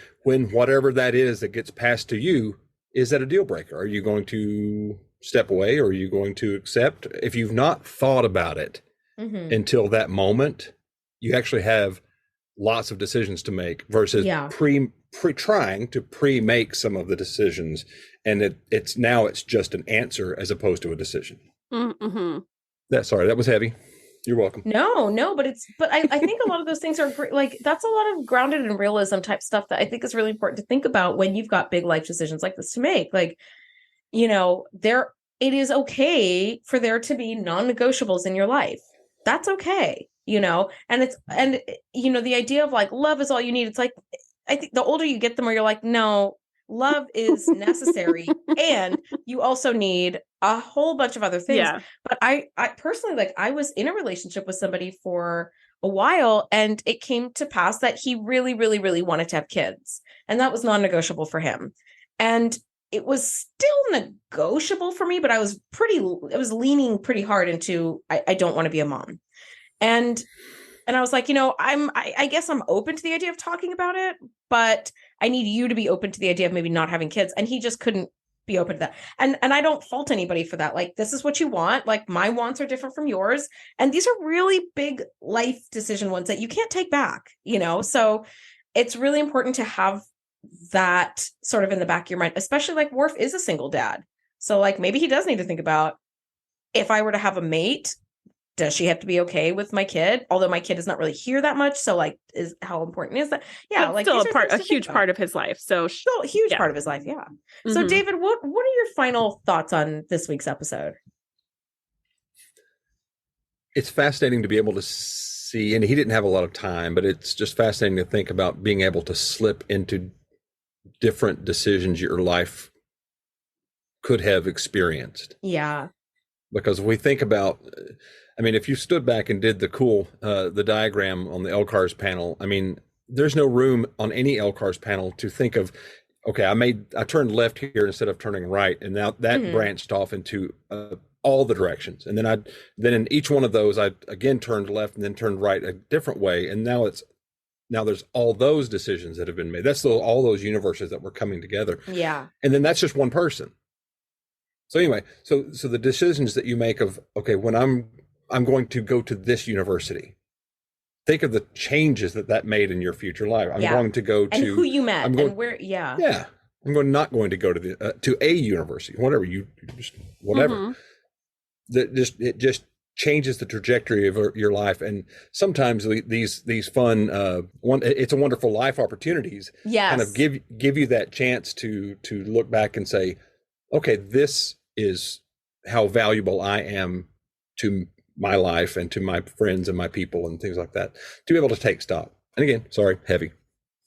whatever that is that gets passed to you, is that a deal breaker? Are you going to step away or are you going to accept? If you've not thought about it until that moment, you actually have lots of decisions to make versus trying to pre-make some of the decisions. And it's just an answer as opposed to a decision. That was heavy. You're welcome. No, but I think a lot of those things are great. Like that's a lot of grounded in realism type stuff that I think is really important to think about when you've got big life decisions like this to make. Like, you know, it is okay for there to be non-negotiables in your life. That's okay, you know, and you know, the idea of like love is all you need. It's like, I think the older you get, the more you're like, no, love is necessary. And you also need a whole bunch of other things. Yeah. But I personally, like, I was in a relationship with somebody for a while and it came to pass that he really, really, really wanted to have kids. And that was non-negotiable for him. And it was still negotiable for me, but I was leaning pretty hard into, I don't want to be a mom. And I was like, you know, I guess I'm open to the idea of talking about it, but I need you to be open to the idea of maybe not having kids. And he just couldn't be open to that. And I don't fault anybody for that. Like, this is what you want. Like, my wants are different from yours. And these are really big life decision ones that you can't take back, you know? So it's really important to have that sort of in the back of your mind, especially like Worf is a single dad. So like, maybe he does need to think about, if I were to have a mate, does she have to be okay with my kid? Although my kid does not really hear that much. So like, how important is that? Yeah. But like still a huge part of his life. So still a huge part of his life. Yeah. Mm-hmm. So David, what are your final thoughts on this week's episode? It's fascinating to be able to see, and he didn't have a lot of time, but it's just fascinating to think about being able to slip into different decisions your life could have experienced. Yeah. Because we think about, I mean, if you stood back and did the diagram on the LCARS panel, I mean, there's no room on any LCARS panel to think of, okay, I turned left here instead of turning right. And now that branched off into all the directions. And then in each one of those, I again turned left and then turned right a different way. And now there's all those decisions that have been made. That's all those universes that were coming together. Yeah. And then that's just one person. So anyway, so the decisions that you make of, okay, when I'm going to go to this university, think of the changes that made in your future life. I'm going to go to, and who you met, and where. Yeah. I'm not going to go to a university, whatever whatever. It just changes the trajectory of your life. And sometimes these fun, it's a wonderful life opportunities. Yes. Kind of give you that chance to look back and say, okay, this is how valuable I am to my life and to my friends and my people and things like that, to be able to take stock. And again, sorry, heavy.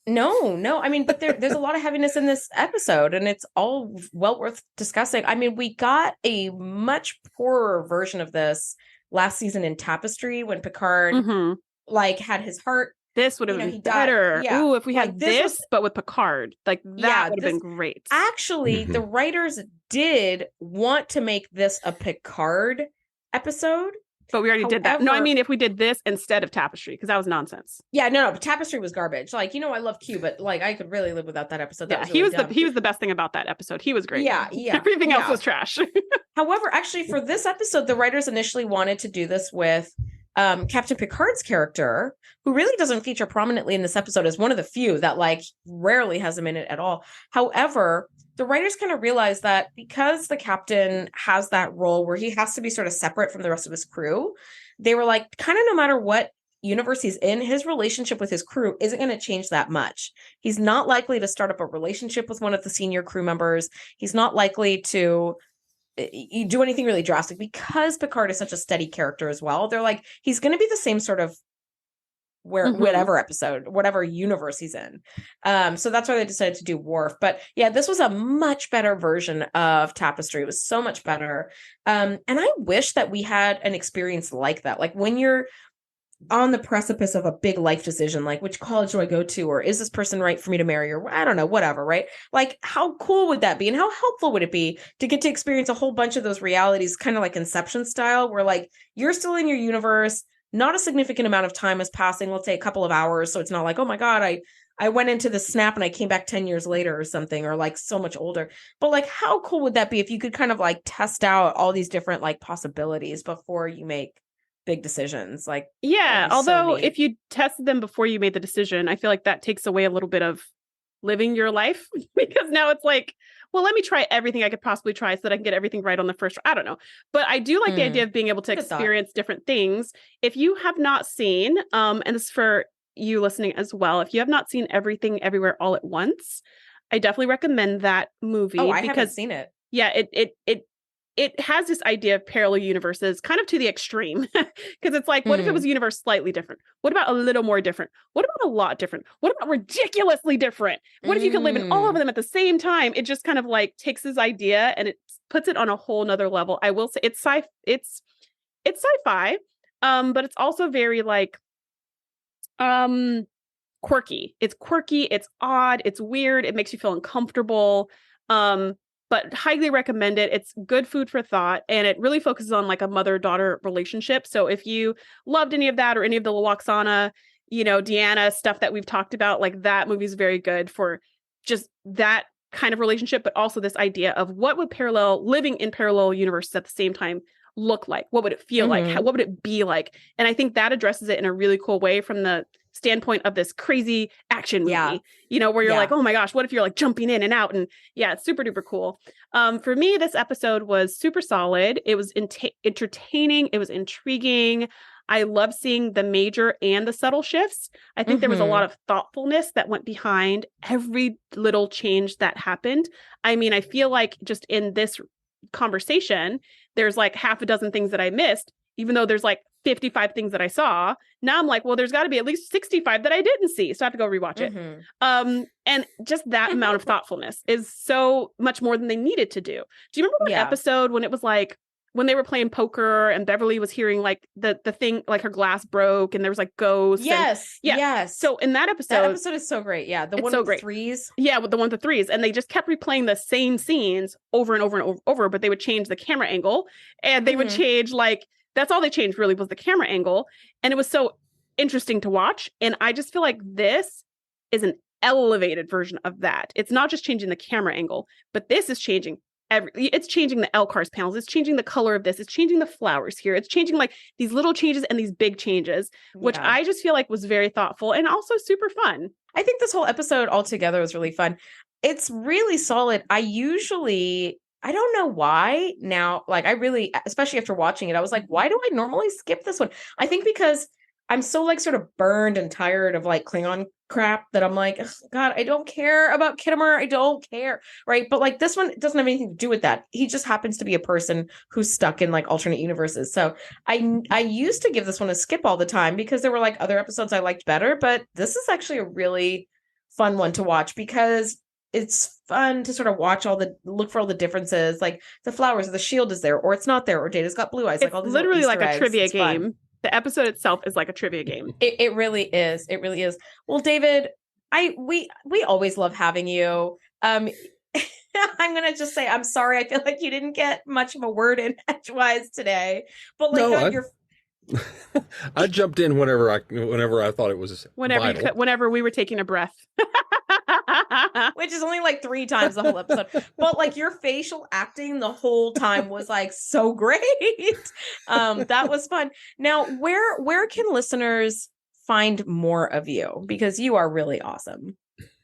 No. I mean, but there's a lot of heaviness in this episode, and it's all well worth discussing. I mean, we got a much poorer version of this last season in Tapestry when Picard like had his heart. This would have been better. Yeah. Ooh, if we had this, but with Picard, like that would have been great. Actually, the writers did want to make this a Picard episode. But we already did that. No, I mean, if we did this instead of Tapestry, because that was nonsense. Yeah, no, Tapestry was garbage. Like, I love Q, but like, I could really live without that episode. That he was the best thing about that episode. He was great. Yeah. Everything else was trash. However, actually, for this episode, the writers initially wanted to do this with Captain Picard's character, who really doesn't feature prominently in this episode, as one of the few that like rarely has him in it at all. However, the writers kind of realized that because the captain has that role where he has to be sort of separate from the rest of his crew, they were like, kind of no matter what universe he's in, his relationship with his crew isn't going to change that much. He's not likely to start up a relationship with one of the senior crew members. He's not likely to do anything really drastic, because Picard is such a steady character as well. They're like, he's going to be the same sort of whatever episode, whatever universe he's in. So that's why they decided to do Worf. But yeah, this was a much better version of Tapestry. It was so much better. And I wish that we had an experience like that. Like when you're on the precipice of a big life decision, like which college do I go to, or is this person right for me to marry, or I don't know, whatever, right? Like how cool would that be? And how helpful would it be to get to experience a whole bunch of those realities, kind of like Inception style, where like you're still in your universe, not a significant amount of time is passing, let's say a couple of hours. So it's not like, oh my God, I went into the snap and I came back 10 years later or something, or like so much older. But like, how cool would that be if you could kind of like test out all these different like possibilities before you make big decisions? Like, yeah, although if you tested them before you made the decision, I feel like that takes away a little bit of living your life, because now it's like, well, let me try everything I could possibly try so that I can get everything right on the first. I don't know. But I do like the idea of being able to experience different things. If you have not seen, and this is for you listening as well, if you have not seen Everything Everywhere All at Once, I definitely recommend that movie. Oh, I haven't seen it. Yeah, it has this idea of parallel universes kind of to the extreme, because it's like, what if it was a universe slightly different? What about a little more different? What about a lot different? What about ridiculously different? What if you could live in all of them at the same time? It just kind of like takes this idea and it puts it on a whole nother level. I will say it's sci-fi, but it's also very like quirky. It's quirky, it's odd, it's weird, it makes you feel uncomfortable. But highly recommend it. It's good food for thought, and it really focuses on like a mother-daughter relationship. So if you loved any of that, or any of the Loxana, Deanna stuff that we've talked about, like that movie is very good for just that kind of relationship, but also this idea of what would living in parallel universes at the same time look like? What would it feel like? What would it be like? And I think that addresses it in a really cool way from the standpoint of this crazy action movie, where you're like, oh my gosh, what if you're like jumping in and out? And yeah, it's super duper cool. For me, this episode was super solid. It was entertaining. It was intriguing. I love seeing the major and the subtle shifts. I think there was a lot of thoughtfulness that went behind every little change that happened. I mean, I feel like just in this conversation, there's like half a dozen things that I missed, even though there's like 55 things that I saw. Now I'm like, well, there's got to be at least 65 that I didn't see. So I have to go rewatch it. And just that amount of thoughtfulness is so much more than they needed to do. Do you remember one episode when it was like, when they were playing poker and Beverly was hearing like the thing, like her glass broke and there was like ghosts. Yes. So in that episode is so great. Yeah. The one with the threes. Yeah. With the one with the threes. And they just kept replaying the same scenes over and over and over, but they would change the camera angle and they would change like, that's all they changed really was the camera angle. And it was so interesting to watch. And I just feel like this is an elevated version of that. It's not just changing the camera angle, but this is changing it's changing the LCARS panels. It's changing the color of this. It's changing the flowers here. It's changing like these little changes and these big changes, which I just feel like was very thoughtful and also super fun. I think this whole episode altogether was really fun. It's really solid. I don't know why now, like I really, especially after watching it, I was like, why do I normally skip this one? I think because I'm so like sort of burned and tired of like Klingon crap that I'm like, God, I don't care about Kittimer. I don't care. Right. But like this one doesn't have anything to do with that. He just happens to be a person who's stuck in like alternate universes. So I used to give this one a skip all the time because there were like other episodes I liked better, but this is actually a really fun one to watch because it's fun to sort of look for all the differences, like the flowers or the shield is there or it's not there or Data's got blue eyes. It's like all these literally like a trivia it's game. Fun. The episode itself is like a trivia game. It really is. It really is. Well, David, we always love having you. I'm gonna just say I'm sorry. I feel like you didn't get much of a word in edgewise today, but like I jumped in whenever I thought it was whenever we were taking a breath. Which is only like 3 times the whole episode. But like your facial acting the whole time was like so great. That was fun. Now, where can listeners find more of you? Because you are really awesome.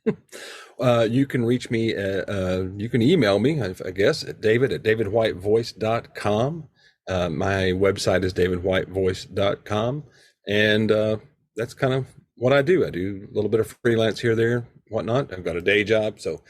You can reach me, you can email me, I guess, at david@davidwhitevoice.com. My website is davidwhitevoice.com. And that's kind of what I do. I do a little bit of freelance here, there, whatnot. I've got a day job, so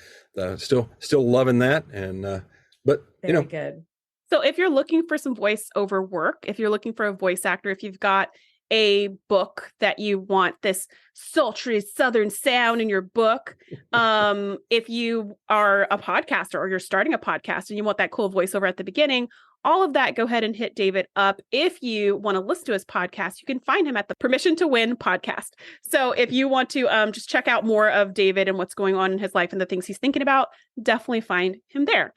still loving that. And but Very good. So if you're looking for some voiceover work, if you're looking for a voice actor, if you've got a book that you want this sultry Southern sound in your book, if you are a podcaster or you're starting a podcast and you want that cool voiceover at the beginning, all of that, go ahead and hit David up. If you want to listen to his podcast, you can find him at the Permission to Win podcast. So if you want to just check out more of David and what's going on in his life and the things he's thinking about, definitely find him there.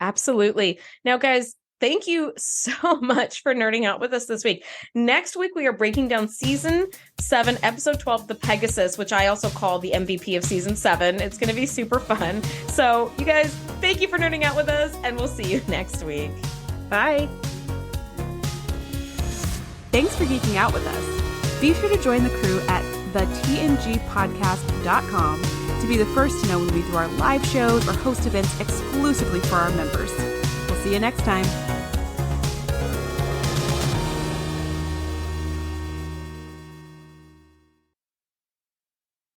Absolutely. Now, guys, thank you so much for nerding out with us this week. Next week, we are breaking down season 7, episode 12, The Pegasus, which I also call the MVP of season 7. It's going to be super fun. So you guys, thank you for nerding out with us, and we'll see you next week. Bye. Thanks for geeking out with us. Be sure to join the crew at thetngpodcast.com to be the first to know when we do our live shows or host events exclusively for our members. We'll see you next time.